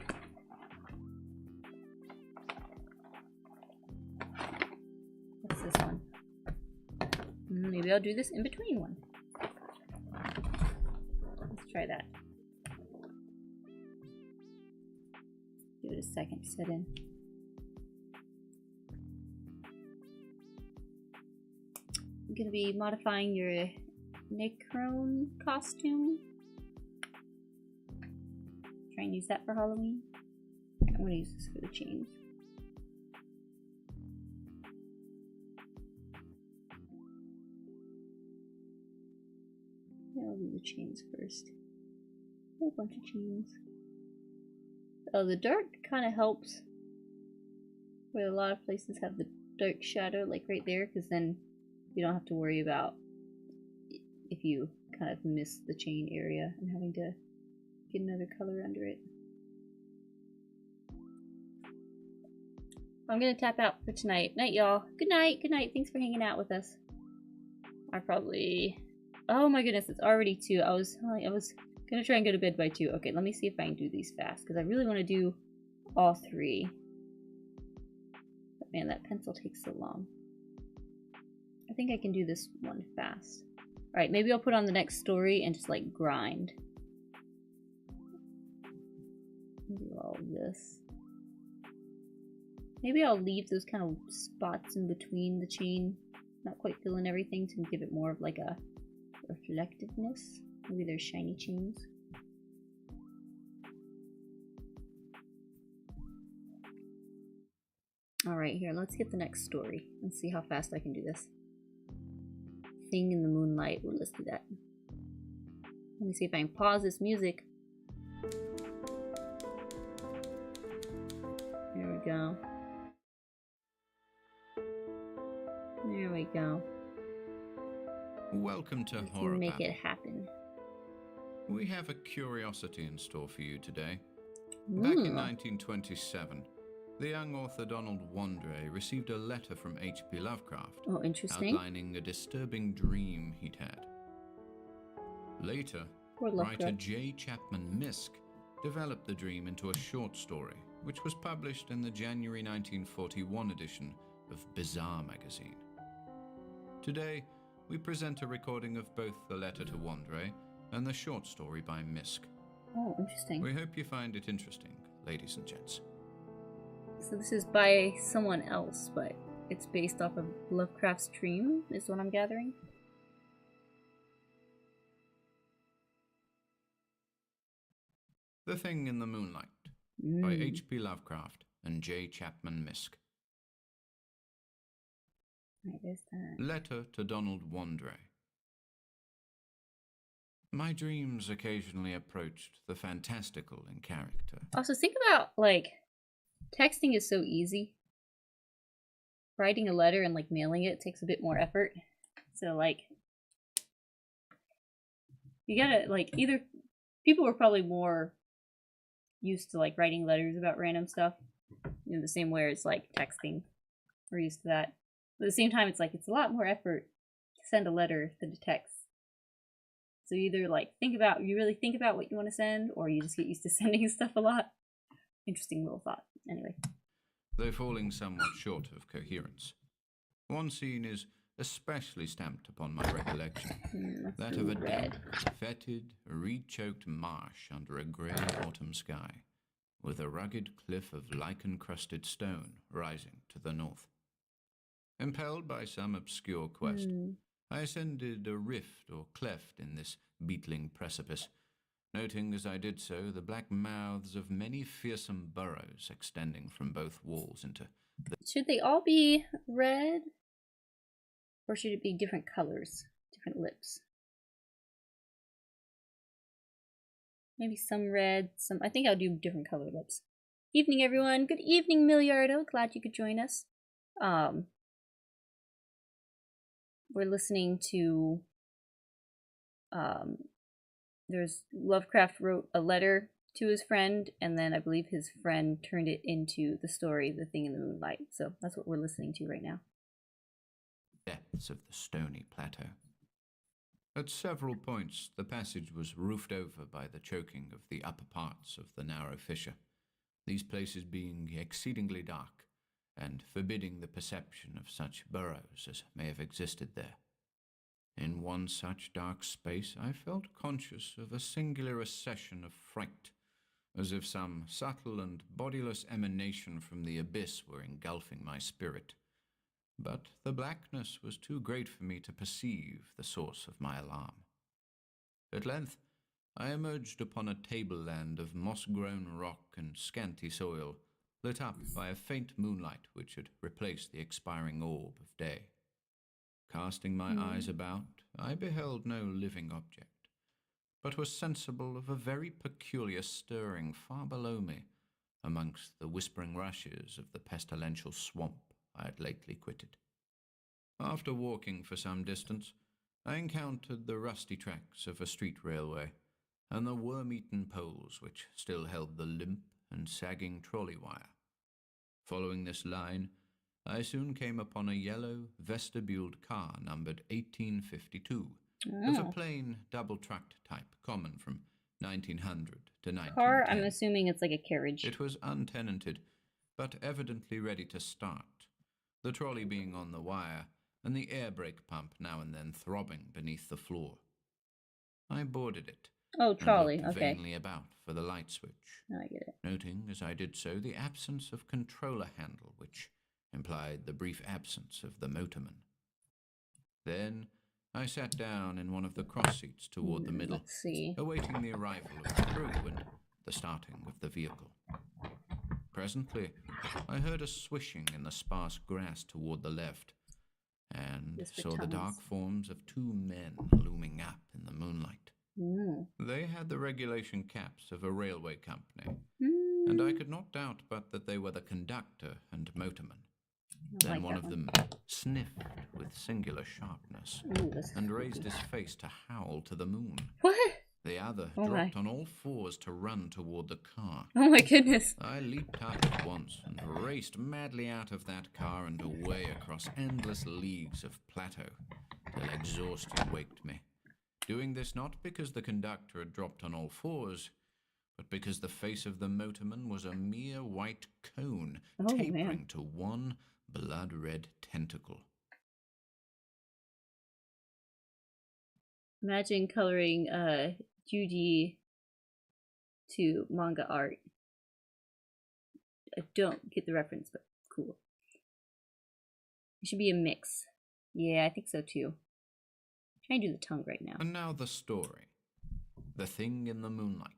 What's this one? Maybe I'll do this in between one. Let's try that. Give it a second to set in. I'm going to be modifying your Necrone costume. Try and use that for Halloween. I'm going to use this for the chains. Yeah, I'll do the chains first. A whole bunch of chains. Oh, the dark kind of helps where a lot of places have the dark shadow, like right there, because then you don't have to worry about if you kind of miss the chain area and having to get another color under it. I'm gonna tap out for tonight. Night, y'all. Good night. Good night. Thanks for hanging out with us. I probably... Oh my goodness, it's already 2. I was gonna try and go to bed by 2. Okay, let me see if I can do these fast, because I really want to do all 3. But man, that pencil takes so long. I think I can do this one fast. Alright, maybe I'll put on the next story and just like grind. Do all of this. Maybe I'll leave those kind of spots in between the chain, not quite filling everything, to give it more of like a reflectiveness. Maybe there's shiny chains. Alright, here, let's get the next story. Let's see how fast I can do this. Thing in the moonlight. Well, let's do that. Let me see if I can pause this music. There we go. There we go. Welcome to We Horror can make Battle. it happen. We have a curiosity in store for you today. Back in 1927, the young author Donald Wandre received a letter from H.P. Lovecraft Oh, interesting. outlining a disturbing dream he'd had. Later, Poor writer Lovecraft. J. Chapman Misk developed the dream into a short story, which was published in the January 1941 edition of Bizarre magazine. Today, we present a recording of both the letter to Wandre and the short story by Misk. Oh, interesting. We hope you find it interesting, ladies and gents. So this is by someone else, but it's based off of Lovecraft's dream, is what I'm gathering. The Thing in the Moonlight by H.P. Lovecraft and J. Chapman Misk. Right, there's that. Letter to Donald Wandre. My dreams occasionally approached the fantastical in character. Also, think about, like, texting is so easy. Writing a letter and, like, mailing it takes a bit more effort. So, like, you gotta, like, either... People were probably more used to, like, writing letters about random stuff. You know, the same way it's, like, texting. We're used to that. But at the same time, it's, like, it's a lot more effort to send a letter than to text. So you either, like, you really think about what you want to send, or you just get used to sending stuff a lot. Interesting little thought. Anyway. though falling somewhat short of coherence. One scene is especially stamped upon my recollection, that of a damp, fetid, reed-choked marsh under a grey autumn sky, with a rugged cliff of lichen-crusted stone rising to the north. Impelled by some obscure quest, I ascended a rift or cleft in this beetling precipice, noting as I did so the black mouths of many fearsome burrows extending from both walls into the... Should they all be red? Or should it be different colors, different lips? Maybe some red, some... I think I'll do different color lips. Evening, everyone. Good evening, Milliardo. Glad you could join us. We're listening to... there's... Lovecraft wrote a letter to his friend, and then I believe his friend turned it into the story, The Thing in the Moonlight. So that's what we're listening to right now. Depths of the stony plateau. At several points, the passage was roofed over by the choking of the upper parts of the narrow fissure, these places being exceedingly dark and forbidding the perception of such burrows as may have existed there. In one such dark space, I felt conscious of a singular accession of fright, as if some subtle and bodiless emanation from the abyss were engulfing my spirit. But the blackness was too great for me to perceive the source of my alarm. At length, I emerged upon a tableland of moss-grown rock and scanty soil, lit up by a faint moonlight which had replaced the expiring orb of day. Casting my eyes about, I beheld no living object, but was sensible of a very peculiar stirring far below me, amongst the whispering rushes of the pestilential swamp I had lately quitted. After walking for some distance, I encountered the rusty tracks of a street railway, and the worm-eaten poles which still held the limp and sagging trolley wire. Following this line, I soon came upon a yellow, vestibuled car numbered 1852, of a plain, double-trucked type, common from 1900 to 1910. Car, I'm assuming it's like a carriage. It was untenanted, but evidently ready to start, the trolley being on the wire, and the air brake pump now and then throbbing beneath the floor. I boarded it. Oh, trolley, and looked okay. vainly about for the light switch, I get it. noting as I did so the absence of controller handle, which implied the brief absence of the motorman. Then I sat down in one of the cross seats toward the middle, awaiting the arrival of the crew and the starting of the vehicle. Presently, I heard a swishing in the sparse grass toward the left, and saw the dark forms of two men looming up in the moonlight. They had the regulation caps of a railway company, and I could not doubt but that they were the conductor and motorman. Then one of them sniffed with singular sharpness, and raised his face to howl to the moon. What? The other dropped on all fours to run toward the car. Oh my goodness. I leaped up at once and raced madly out of that car and away across endless leagues of plateau, till exhaustion waked me. Doing this not because the conductor had dropped on all fours, but because the face of the motorman was a mere white cone, tapering to one blood-red tentacle. Imagine coloring Juji to manga art. I don't get the reference, but cool. It should be a mix. Yeah, I think so too. I'm trying to do the tongue right now. And now the story. The Thing in the Moonlight.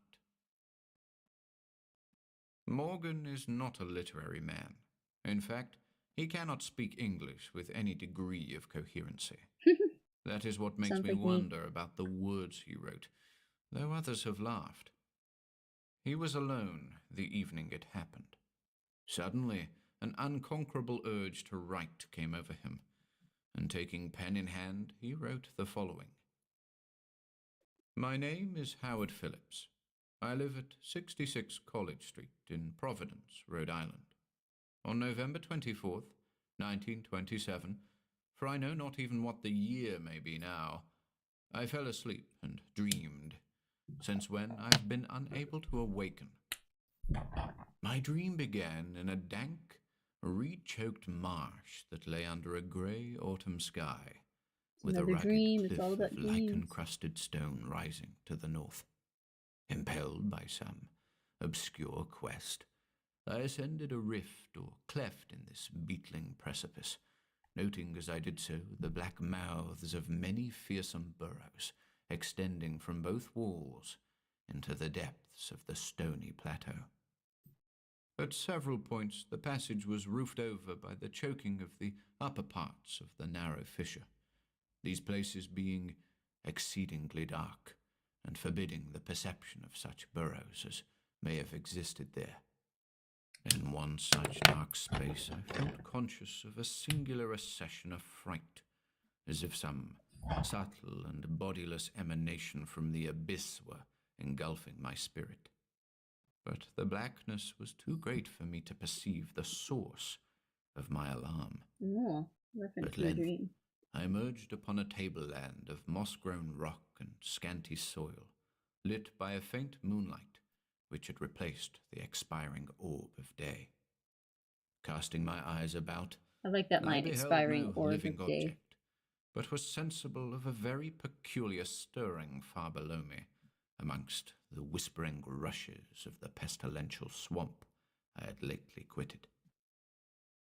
Morgan is not a literary man. In fact, he cannot speak English with any degree of coherency. That is what makes me wonder about the words he wrote, though others have laughed. He was alone the evening it happened. Suddenly, an unconquerable urge to write came over him, and taking pen in hand, he wrote the following. My name is Howard Phillips. I live at 66 College Street in Providence, Rhode Island. On November 24th, 1927, for I know not even what the year may be now, I fell asleep and dreamed, since when I have been unable to awaken. My dream began in a dank, reed-choked marsh that lay under a grey autumn sky, with a rugged dream. It's cliff all about of dreams. lichen-crusted stone rising to the north. Impelled by some obscure quest, I ascended a rift or cleft in this beetling precipice, noting as I did so the black mouths of many fearsome burrows extending from both walls into the depths of the stony plateau. At several points the passage was roofed over by the choking of the upper parts of the narrow fissure, these places being exceedingly dark and forbidding the perception of such burrows as may have existed there. In one such dark space I felt conscious of a singular accession of fright, as if some subtle and bodiless emanation from the abyss were engulfing my spirit. But the blackness was too great for me to perceive the source of my alarm. At length, I emerged upon a tableland of moss-grown rock and scanty soil, lit by a faint moonlight which had replaced the expiring orb of day. Casting my eyes about, I like that line, expiring orb living of day. object, but was sensible of a very peculiar stirring far below me, amongst the whispering rushes of the pestilential swamp I had lately quitted.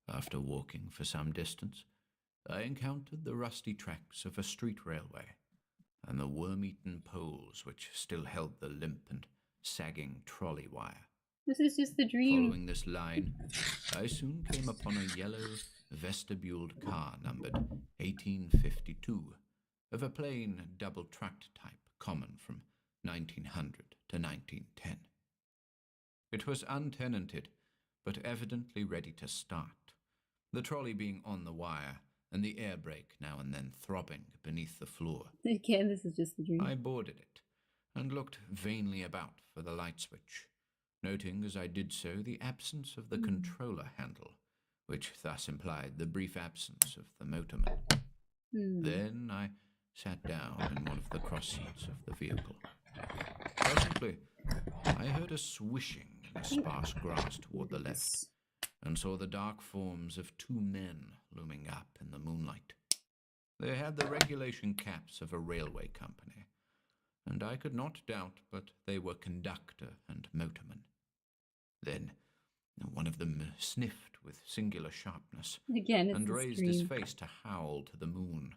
After walking for some distance, I encountered the rusty tracks of a street railway, and the worm-eaten poles which still held the limp and sagging trolley wire. This is just the dream. Following this line, I soon came upon a yellow, vestibuled car numbered 1852, of a plain double-tracked type common from 1900 to 1910. It was untenanted, but evidently ready to start, the trolley being on the wire and the air brake now and then throbbing beneath the floor. Again, this is just the dream. I boarded it and looked vainly about for the light switch, noting as I did so the absence of the controller handle, which thus implied the brief absence of the motorman. Then I sat down in one of the cross seats of the vehicle. Presently, I heard a swishing in the sparse grass toward the left, and saw the dark forms of two men looming up in the moonlight. They had the regulation caps of a railway company, and I could not doubt but they were conductor and motorman. Then one of them sniffed with singular sharpness, and raised his face to howl to the moon.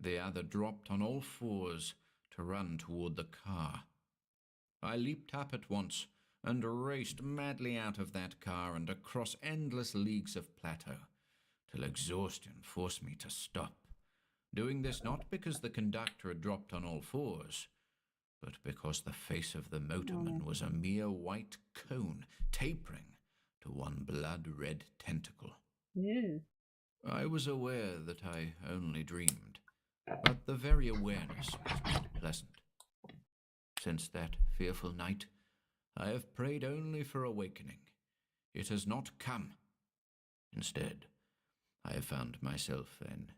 The other dropped on all fours to run toward the car. I leaped up at once and raced madly out of that car and across endless leagues of plateau, till exhaustion forced me to stop, doing this not because the conductor had dropped on all fours, but because the face of the motorman was a mere white cone tapering to one blood-red tentacle. I was aware that I only dreamed, but the very awareness was not pleasant. Since that fearful night, I have prayed only for awakening. It has not come. Instead, I have found myself an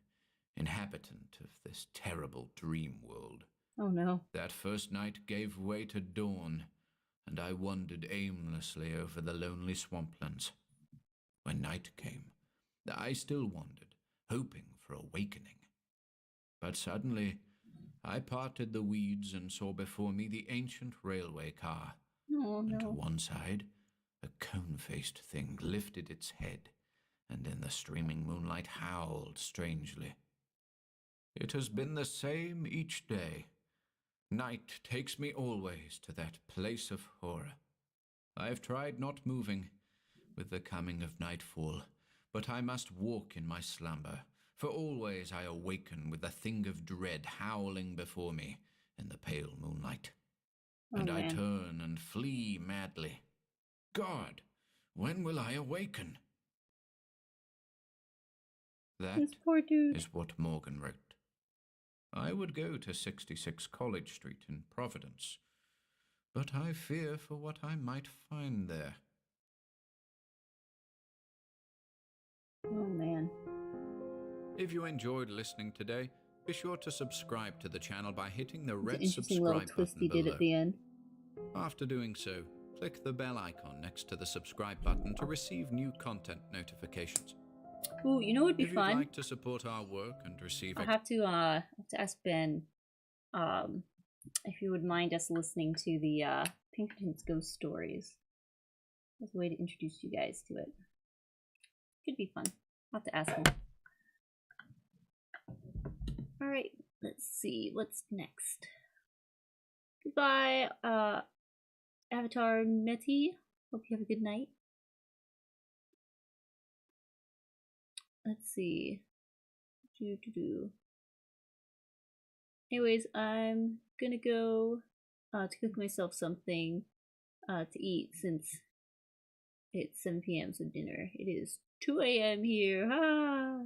inhabitant of this terrible dream world. Oh no. That first night gave way to dawn, and I wandered aimlessly over the lonely swamplands. When night came, I still wandered, hoping for awakening. But suddenly, I parted the weeds and saw before me the ancient railway car. Oh no. And to one side, a cone-faced thing lifted its head, and in the streaming moonlight howled strangely. It has been the same each day. Night takes me always to that place of horror. I have tried not moving with the coming of nightfall, but I must walk in my slumber, for always I awaken with the thing of dread howling before me in the pale moonlight. And I turn and flee madly. God, when will I awaken? That is what Morgan wrote. I would go to 66 College Street in Providence, but I fear for what I might find there. Oh man. If you enjoyed listening today, be sure to subscribe to the channel by hitting the red Interesting subscribe little twist button he below. did at the end. After doing so, click the bell icon next to the subscribe button to receive new content notifications. Ooh, you know what would be If fun? you'd like to support our work and receive... I have to ask Ben if you would mind us listening to the Pinkerton's Ghost Stories. That's a way to introduce you guys to it. Could be fun. I'll have to ask him. Alright, let's see. What's next? Goodbye, Avatar Meti. Hope you have a good night. Let's see. Anyways, I'm gonna go to cook myself something to eat since it's 7 p.m. so dinner. It is 2 a.m. here. Ah!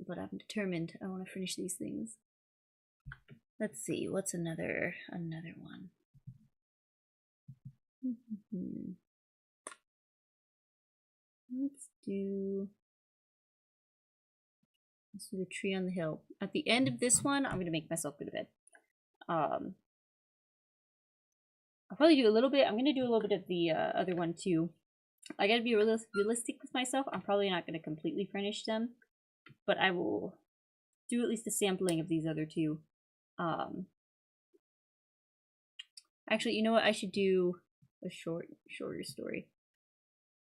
But I'm determined. I want to finish these things. Let's see. What's another one? Let's do the tree on the hill. At the end of this one, I'm gonna make myself go to bed. I'll probably do a little bit. I'm gonna do a little bit of the other one too. I gotta be realistic with myself. I'm probably not gonna completely finish them, but I will do at least a sampling of these other two. Actually, you know what? I should do a shorter story.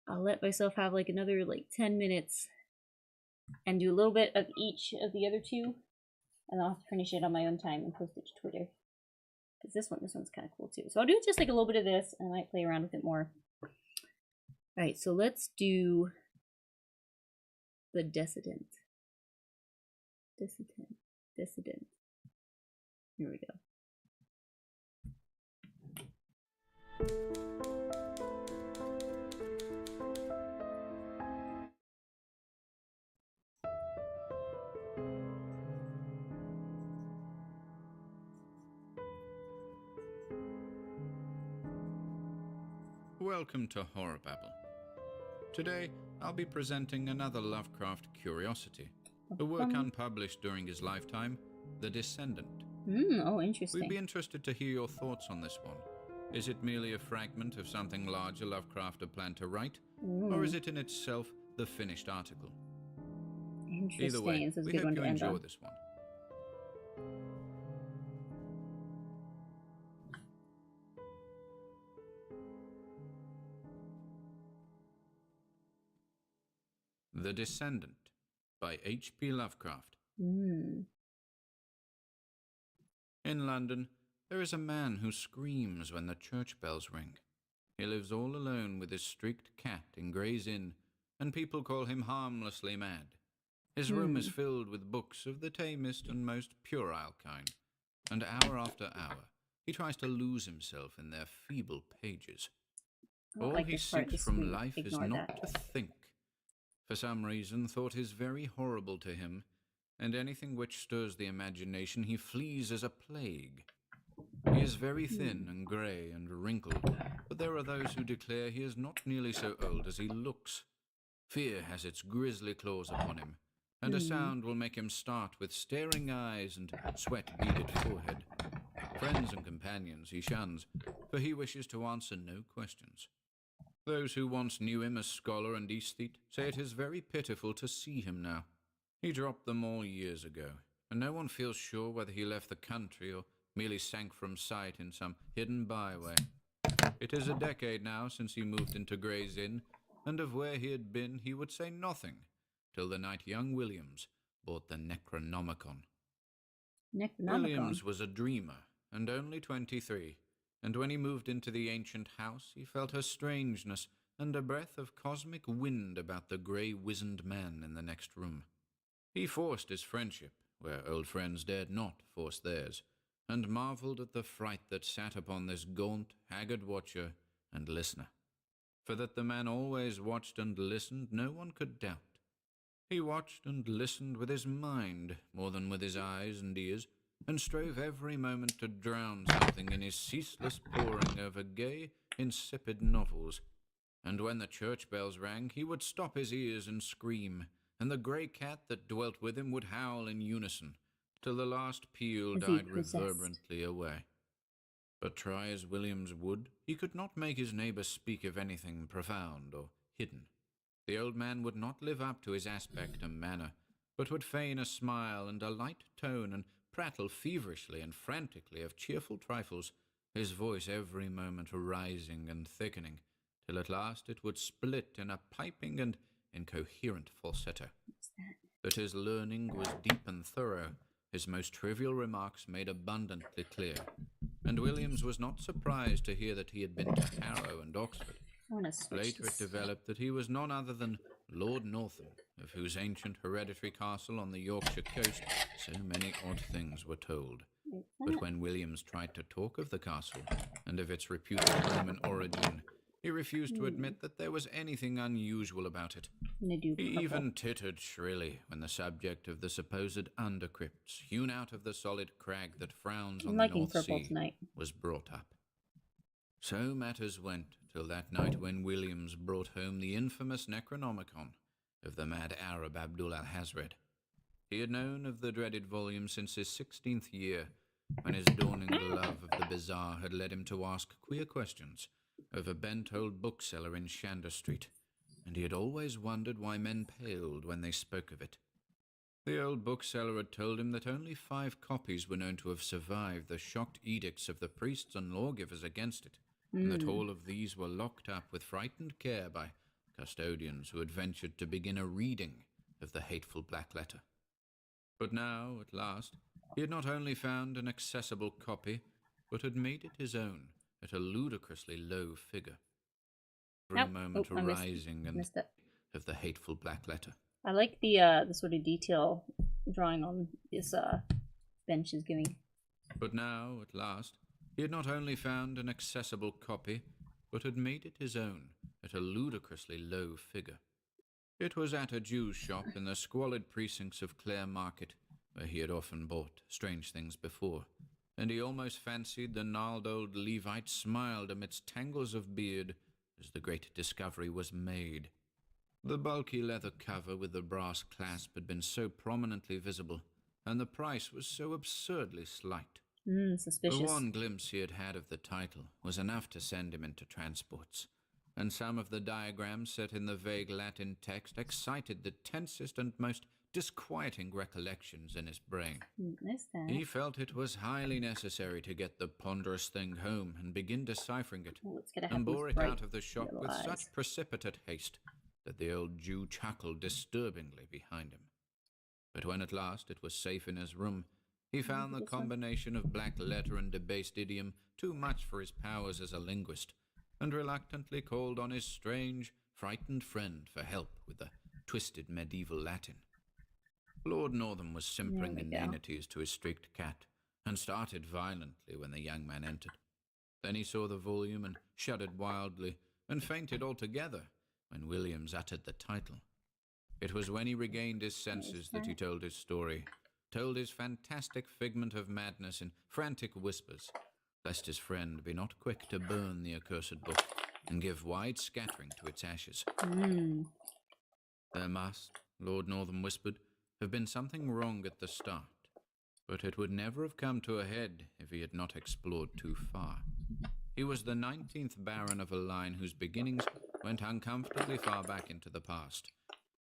I'll let myself have like another 10 minutes and do a little bit of each of the other two, and I'll have to finish it on my own time and post it to Twitter. Because this one's kind of cool too. So I'll do just like a little bit of this, and I might play around with it more. Alright, so let's do the Dissident. Here we go. Welcome to Horror Babble. Today, I'll be presenting another Lovecraft curiosity, a work unpublished during his lifetime, The Descendant. Oh, interesting. We'd be interested to hear your thoughts on this one. Is it merely a fragment of something larger Lovecraft had planned to write, or is it in itself the finished article? Interesting. Either way, we hope you enjoy this one. The Descendant by H.P. Lovecraft. In London, there is a man who screams when the church bells ring. He lives all alone with his streaked cat in Gray's Inn, and people call him harmlessly mad. His room is filled with books of the tamest and most puerile kind, and hour after hour he tries to lose himself in their feeble pages. All he seeks from life is not to think. For some reason, thought is very horrible to him, and anything which stirs the imagination he flees as a plague. He is very thin and grey and wrinkled, but there are those who declare he is not nearly so old as he looks. Fear has its grisly claws upon him, and a sound will make him start with staring eyes and sweat-beaded forehead. Friends and companions he shuns, for he wishes to answer no questions. Those who once knew him as scholar and aesthete say it is very pitiful to see him now. He dropped them all years ago, and no one feels sure whether he left the country or merely sank from sight in some hidden byway. It is a decade now since he moved into Gray's Inn, and of where he had been he would say nothing, till the night young Williams bought the Necronomicon. Williams was a dreamer, and only 23, and when he moved into the ancient house he felt a strangeness and a breath of cosmic wind about the grey wizened man in the next room. He forced his friendship, where old friends dared not force theirs, and marvelled at the fright that sat upon this gaunt, haggard watcher and listener. For that the man always watched and listened no one could doubt. He watched and listened with his mind more than with his eyes and ears, and strove every moment to drown something in his ceaseless poring over gay, insipid novels. And when the church bells rang, he would stop his ears and scream, and the grey cat that dwelt with him would howl in unison, till the last peal died reverberantly away. But try as Williams would, he could not make his neighbor speak of anything profound or hidden. The old man would not live up to his aspect and manner, but would feign a smile and a light tone, and prattle feverishly and frantically of cheerful trifles, his voice every moment rising and thickening, till at last it would split in a piping and incoherent falsetto. But his learning was deep and thorough, his most trivial remarks made abundantly clear, and Williams was not surprised to hear that he had been to Harrow and Oxford. Later it developed that he was none other than Lord Northam, of whose ancient hereditary castle on the Yorkshire coast so many odd things were told. But when Williams tried to talk of the castle, and of its reputed Roman origin, he refused to admit that there was anything unusual about it. He even tittered shrilly when the subject of the supposed undercrypts, hewn out of the solid crag that frowns on the North Sea, was brought up. So matters went till that night when Williams brought home the infamous Necronomicon of the mad Arab Abdul al-Hazred. He had known of the dreaded volume since his 16th year, when his dawning love of the bizarre had led him to ask queer questions of a bent old bookseller in Shander Street, and he had always wondered why men paled when they spoke of it. The old bookseller had told him that only 5 copies were known to have survived the shocked edicts of the priests and lawgivers against it, and that all of these were locked up with frightened care by custodians who had ventured to begin a reading of the hateful black letter. But now, at last, he had not only found an accessible copy, but had made it his own at a ludicrously low figure. Every moment rising and of the hateful black letter. I like the sort of detail drawing on this bench is giving. But now, at last, he had not only found an accessible copy, but had made it his own at a ludicrously low figure. It was at a Jew's shop in the squalid precincts of Clare Market, where he had often bought strange things before, and he almost fancied the gnarled old Levite smiled amidst tangles of beard as the great discovery was made. The bulky leather cover with the brass clasp had been so prominently visible, and the price was so absurdly slight. Suspicious. The one glimpse he had had of the title was enough to send him into transports, and some of the diagrams set in the vague Latin text excited the tensest and most disquieting recollections in his brain. He felt it was highly necessary to get the ponderous thing home and begin deciphering it, and bore it out of the shop with such precipitate haste that the old Jew chuckled disturbingly behind him. But when at last it was safe in his room, he found the combination of black letter and debased idiom too much for his powers as a linguist, and reluctantly called on his strange, frightened friend for help with the twisted medieval Latin. Lord Northam was simpering inanities to his streaked cat, and started violently when the young man entered. Then he saw the volume and shuddered wildly, and fainted altogether when Williams uttered the title. It was when he regained his senses that he told his story, told his fantastic figment of madness in frantic whispers, lest his friend be not quick to burn the accursed book and give wide scattering to its ashes. There must, Lord Northam whispered, have been something wrong at the start, but it would never have come to a head if he had not explored too far. He was the 19th Baron of a line whose beginnings went uncomfortably far back into the past,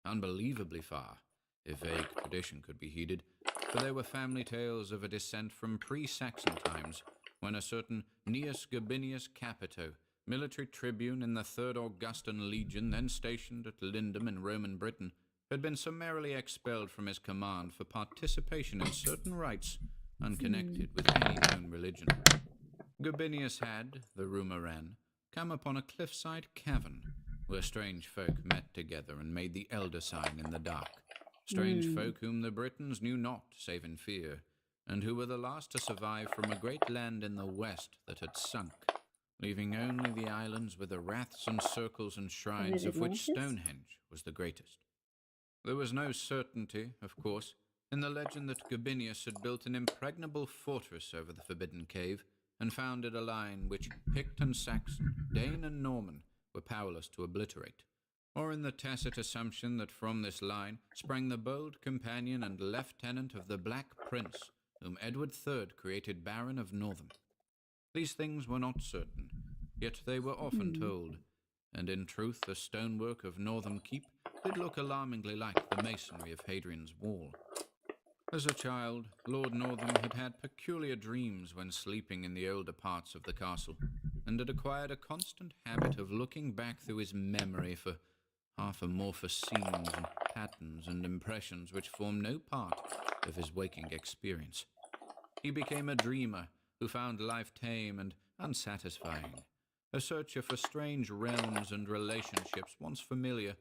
unbelievably far, if vague tradition could be heeded, for there were family tales of a descent from pre-Saxon times, when a certain Gnaeus Gabinius Capito, military tribune in the 3rd Augustan Legion, then stationed at Lindum in Roman Britain, had been summarily expelled from his command for participation in certain rites unconnected with any known religion. Gabinius had, the rumour ran, come upon a cliffside cavern where strange folk met together and made the elder sign in the dark. Strange folk whom the Britons knew not save in fear, and who were the last to survive from a great land in the west that had sunk, leaving only the islands with the raths and circles and shrines of which Stonehenge was the greatest. There was no certainty, of course, in the legend that Gabinius had built an impregnable fortress over the forbidden cave and founded a line which Pict and Saxon, Dane and Norman were powerless to obliterate, or in the tacit assumption that from this line sprang the bold companion and lieutenant of the Black Prince, whom Edward III created Baron of Northam. These things were not certain, yet they were often told, and in truth the stonework of Northam Keep did look alarmingly like the masonry of Hadrian's Wall. As a child, Lord Northam had had peculiar dreams when sleeping in the older parts of the castle, and had acquired a constant habit of looking back through his memory for half-amorphous scenes and patterns and impressions which formed no part of his waking experience. He became a dreamer who found life tame and unsatisfying, a searcher for strange realms and relationships once familiar,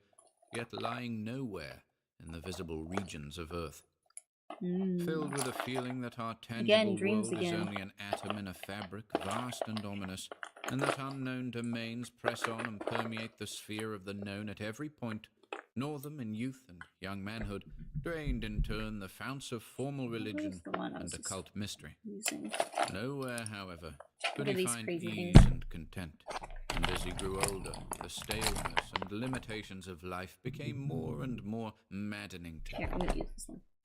yet lying nowhere in the visible regions of Earth. Filled with a feeling that our tangible world is only an atom in a fabric vast and ominous, and that unknown domains press on and permeate the sphere of the known at every point, Northam in youth and young manhood drained in turn the founts of formal religion and occult mystery. Nowhere, however, could he find ease and content, and as he grew older, the staleness and limitations of life became more and more maddening to him.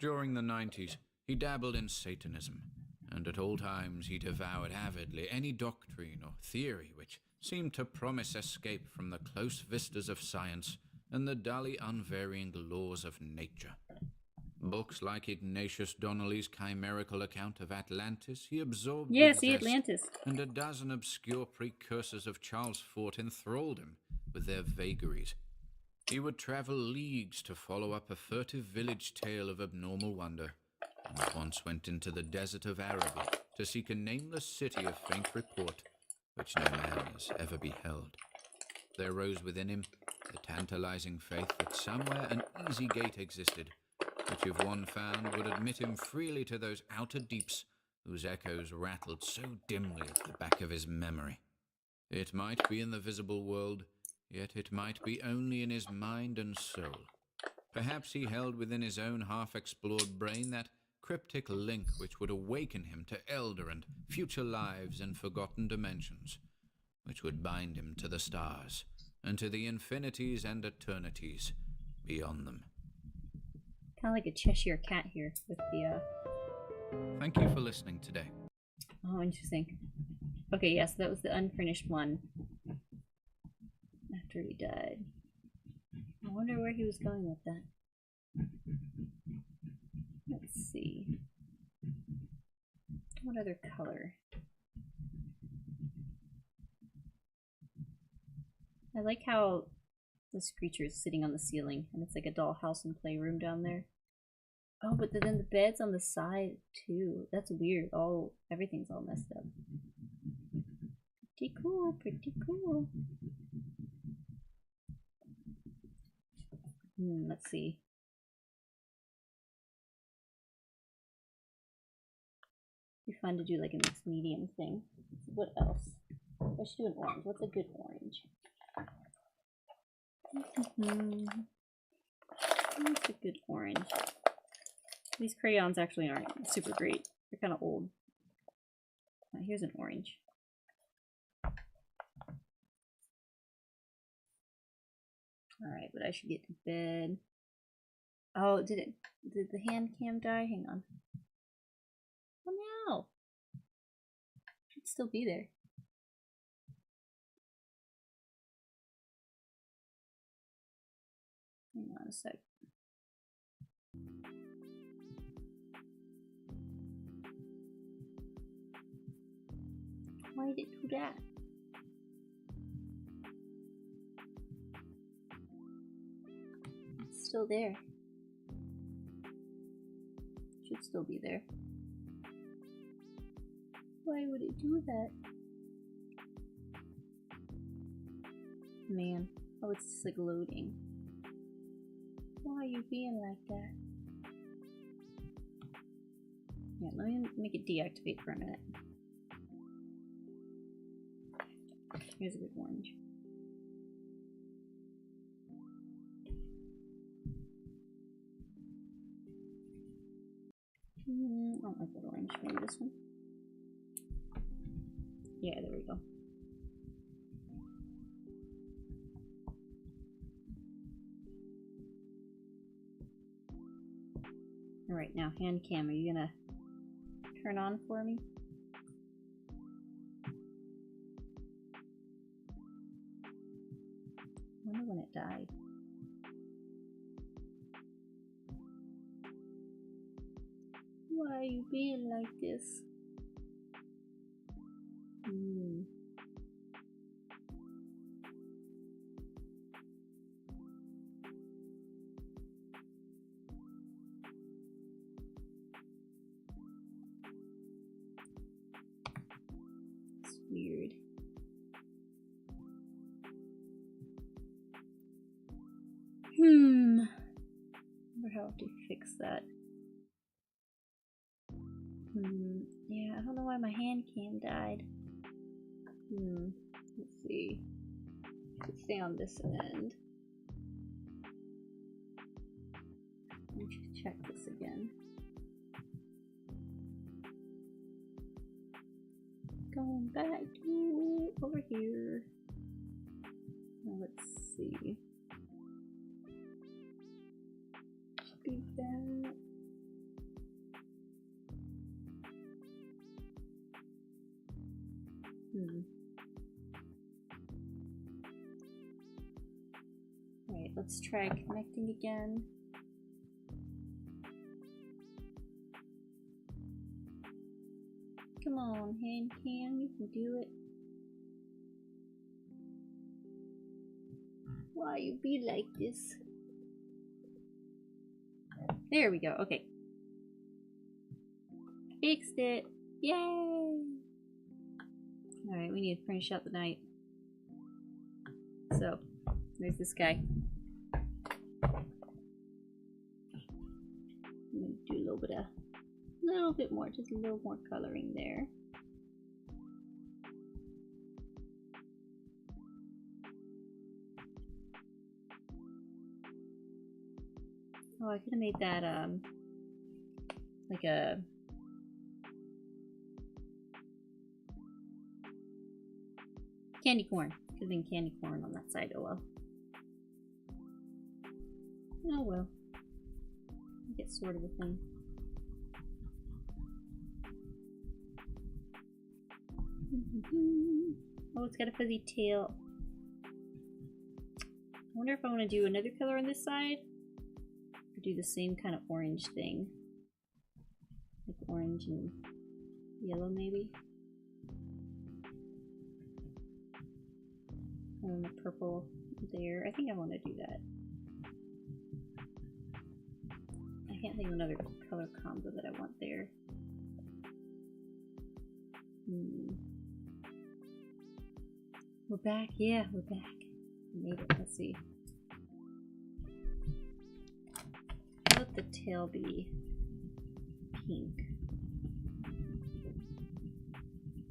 During the 90s, he dabbled in Satanism, and at all times he devoured avidly any doctrine or theory which seemed to promise escape from the close vistas of science and the dully unvarying laws of nature. Books like Ignatius Donnelly's chimerical account of Atlantis he absorbed with zest, and a dozen obscure precursors of Charles Fort enthralled him with their vagaries. He would travel leagues to follow up a furtive village tale of abnormal wonder, and once went into the desert of Araby to seek a nameless city of faint report, which no man has ever beheld. There rose within him the tantalizing faith that somewhere an easy gate existed, which if one found would admit him freely to those outer deeps whose echoes rattled so dimly at the back of his memory. It might be in the visible world, yet it might be only in his mind and soul. Perhaps he held within his own half-explored brain that cryptic link which would awaken him to elder and future lives in forgotten dimensions, which would bind him to the stars and to the infinities and eternities beyond them. Kind of like a Cheshire cat here with the, Thank you for listening today. Oh, interesting. Okay, yes, that was the unfinished one. After he died. I wonder where he was going with that. Let's see. What other color? I like how this creature is sitting on the ceiling, and it's like a dollhouse and playroom down there. Oh, but then the bed's on the side too. That's weird. Everything's all messed up. Pretty cool, pretty cool. Let's see. It'd be fun to do like a mixed medium thing. What else? I should do an orange. What's a good orange? What's a good orange? These crayons actually aren't super great. They're kind of old. Here's an orange. Alright, but I should get to bed. Oh, did the hand cam die? Hang on. Oh no! It should still be there. Hang on a sec. Why did it do that? It's still there. Should still be there. Why would it do that? Man. Oh, it's just like loading. Why are you being like that? Yeah, let me make it deactivate for a minute. Here's a good orange. I don't like that orange. Maybe this one. Yeah, there we go. Alright, now hand cam, are you gonna turn on for me? wonder when it died. Why are you being like this? It's weird. I wonder how to fix that. Yeah, I don't know why my hand cam died. Let's see. Let's stay on this end. Let me check this again. Going back to over here. Now let's see. Do that. Alright, let's try connecting again. Come on, hand cam, you can do it. Why you be like this? There we go, okay. Fixed it! Yay! Alright, we need to finish out the night. So, there's this guy. I'm gonna do a little bit more, just a little more coloring there. Oh, I could have made that, like a... candy corn. Could have been candy corn on that side. Oh well. Oh well. I get sort of a thing. Oh, it's got a fuzzy tail. I wonder if I want to do another color on this side, or do the same kind of orange thing, like orange and yellow maybe. And the purple there. I think I want to do that. I can't think of another color combo that I want there. We're back. Yeah, we're back. We made it. Let's see. Let the tail be pink.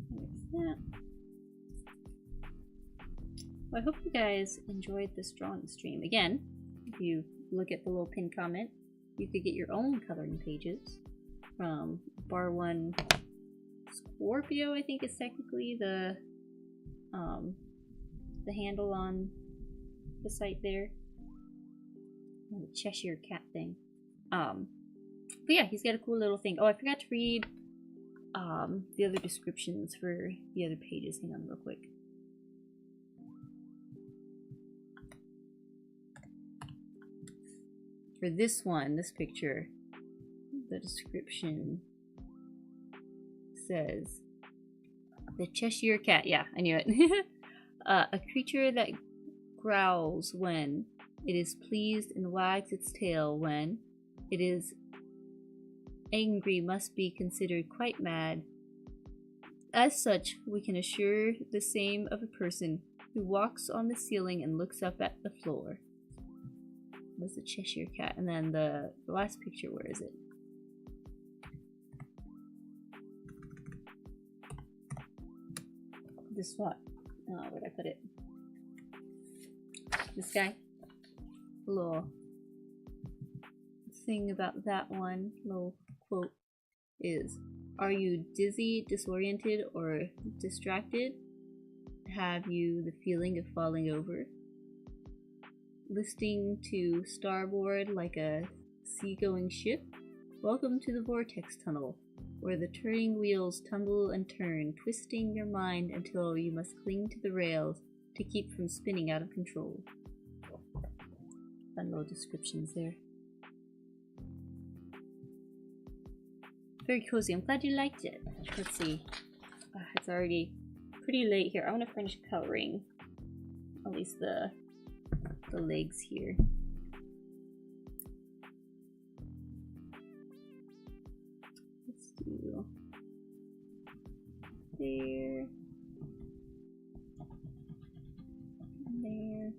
There's that. Well, I hope you guys enjoyed this drawing stream. Again, if you look at the little pinned comment, you could get your own coloring pages from BAR-1 Scorpio, I think is technically the handle on the site there. And the Cheshire Cat thing. But yeah, he's got a cool little thing. Oh, I forgot to read the other descriptions for the other pages. Hang on real quick. For this one, this picture, the description says, the Cheshire Cat, yeah, I knew it. A creature that growls when it is pleased and wags its tail when it is angry, must be considered quite mad. As such, we can assure the same of a person who walks on the ceiling and looks up at the floor. Was the Cheshire Cat, and then the last picture, where is it? This what? Oh, where'd I put it? This guy. A little thing about that one, little quote is, are you dizzy, disoriented, or distracted? Have you the feeling of falling over? Listing to starboard like a seagoing ship? Welcome to the vortex tunnel, where the turning wheels tumble and turn, twisting your mind until you must cling to the rails to keep from spinning out of control. Fun little descriptions there. Very cozy. I'm glad you liked it. Let's see. It's already pretty late here. I want to finish coloring at least the legs here. Let's do there, and there.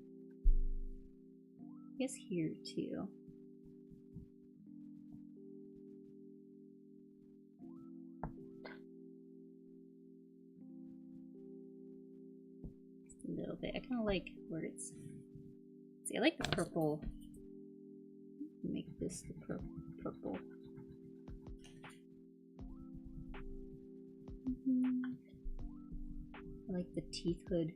I guess here too. Just a little bit. I kind of like where it's. See, I like the purple. Make this the purple. I like the teeth hood.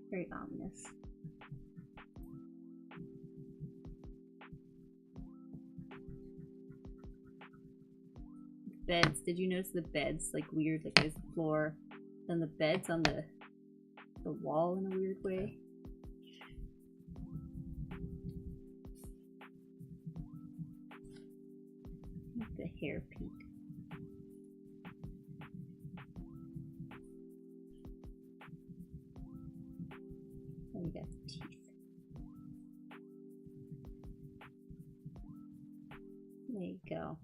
Very ominous. Beds. Did you notice the beds like weird? Like there's the floor, then the bed's on the wall in a weird way. Like the hair peak. And we got the teeth. There you go.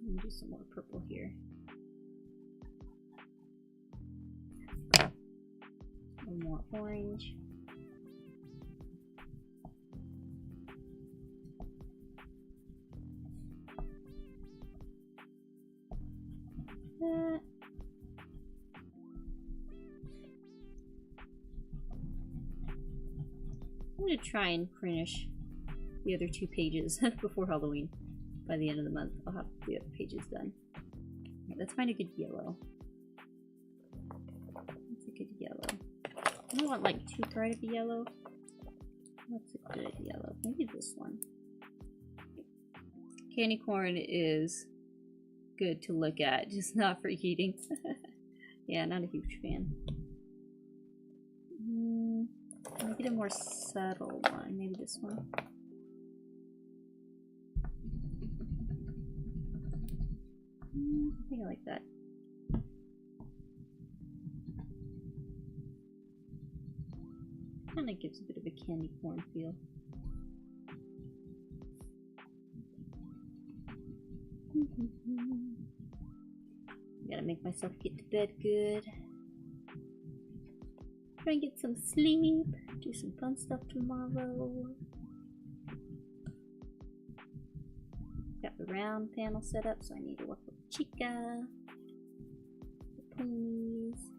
Let me do some more purple here. One more orange. That. I'm going to try and finish the other 2 pages before Halloween. By the end of the month, I'll have the other pages done. Okay, let's find a good yellow. What's a good yellow? I don't want like too bright of a yellow. What's a good yellow? Maybe this one. Candy corn is good to look at, just not for eating. Yeah, not a huge fan. Make it a more subtle one. Maybe this one. I think I like that. Kind of gives a bit of a candy corn feel. Gotta make myself get to bed good. Try and get some sleep. Do some fun stuff tomorrow. Got the round panel set up, so I need to work with Chica. The ponies.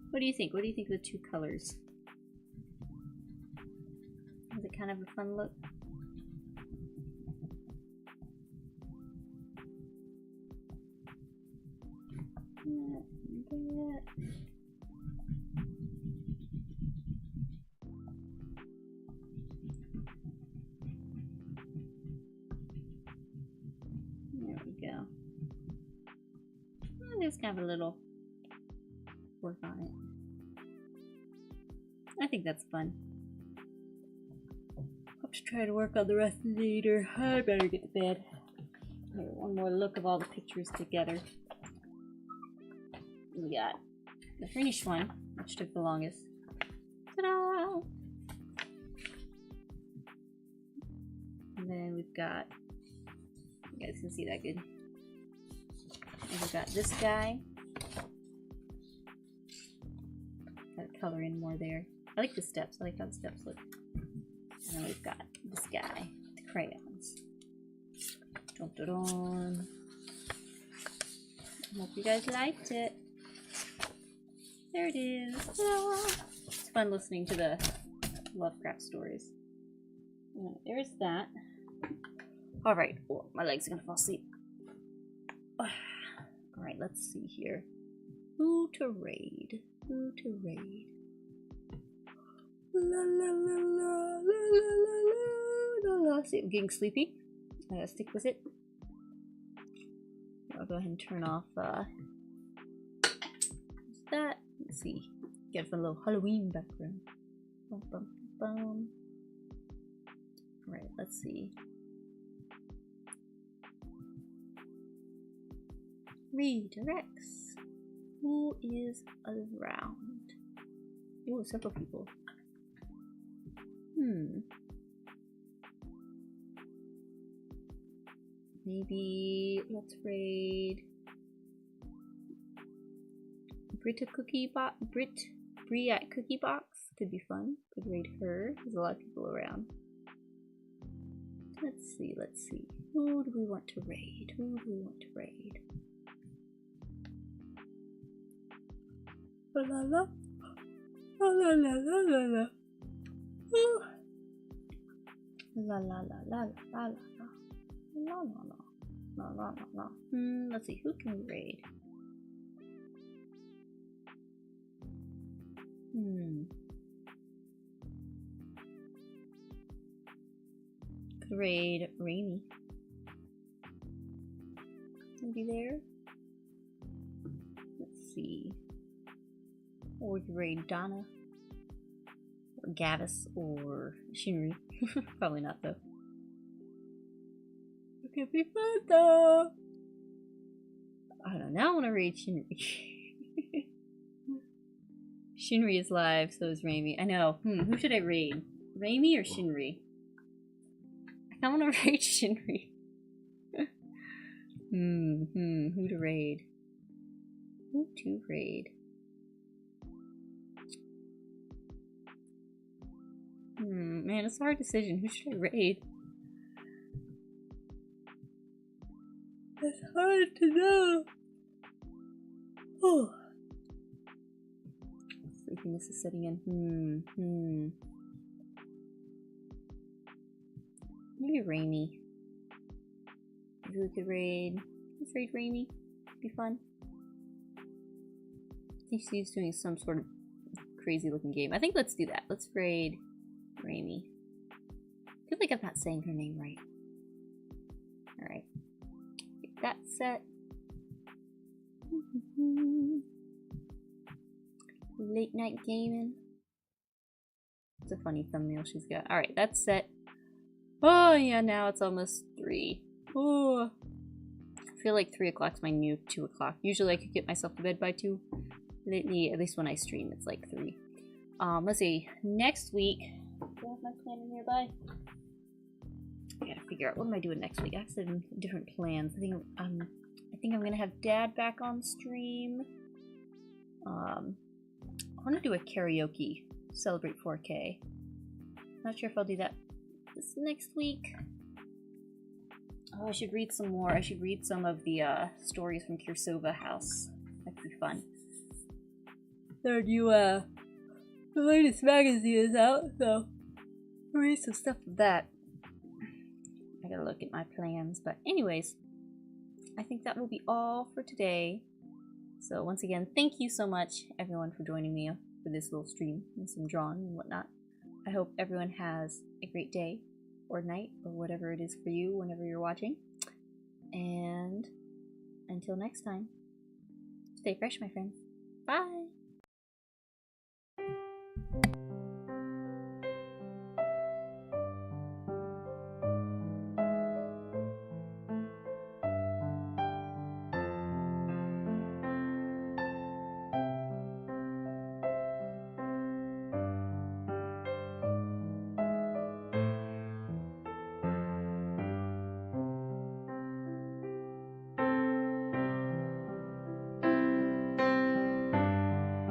What do you think? What do you think of the 2 colors? Is it kind of a fun look? There we go. Oh, there's kind of a little work on it. I think that's fun. Hope to try to work on the rest of the later. I better get to bed. Here, one more look of all the pictures together. We got the finished one, which took the longest. Ta-da! And then we've got, you guys can see that good. And we've got this guy. Gotta color in more there. I like the steps. I like how the steps look. And then we've got this guy, the crayons. Dun, dun, dun. Hope you guys liked it. There it is. Ta-da! It's fun listening to the Lovecraft stories. There's that. Alright, oh, my legs are gonna fall asleep. Alright, let's see here. Who to raid? Who to raid? La la la la la la la la. See, I'm getting sleepy. I gotta stick with it. I'll go ahead and turn off that. Let's see. Get a little Halloween background. Bum, bum, bum. Alright, let's see. Redirects. Who is around? Oh, several people. Maybe let's raid Brit at Cookie Box. Could be fun. Could raid her. There's a lot of people around. Let's see. Who do we want to raid? La la la. La la la la la la. La la la la la la. La la la. La la la la. Let's see, who can we raid? Could raid Rainy. Maybe there? Let's see. Or we could raid Donna. Or Gavis or Shinri. Probably not though. It could be fun though. I don't know, I want to raid Shinri. Shinri is live, so is Raimi. I know. Who should I raid? Raimi or Shinri? I want to raid Shinri. Who to raid? Who to raid? Man, it's a hard decision. Who should I raid? It's hard to know. Oh. Sleepiness is setting in. Maybe Raimi. Maybe we could raid. Let's raid Raimi. Be fun. I think she's doing some sort of crazy looking game. I think let's do that. Let's raid Raimi. I feel like I'm not saying her name right. Alright. Get that set. Late night gaming. It's a funny thumbnail she's got. Alright, that's set. Oh yeah, now it's almost 3. Oh, I feel like 3 o'clock's my new 2 o'clock. Usually I could get myself to bed by 2. Lately, at least when I stream, it's like 3. Let's see. Next week, do I have my planner nearby? I gotta figure out what am I doing next week. I have some different plans. I think I'm gonna have Dad back on stream. I want to do a karaoke, celebrate 4K. Not sure if I'll do that this next week. Oh, I should read some more. I should read some of the stories from Kirsova House. That'd be fun. Their new the latest magazine is out, so I'll read some stuff of that. I gotta look at my plans, but anyways, I think that will be all for today. So once again, thank you so much everyone for joining me for this little stream and some drawing and whatnot. I hope everyone has a great day or night or whatever it is for you whenever you're watching. And until next time, stay fresh, my friends. Bye!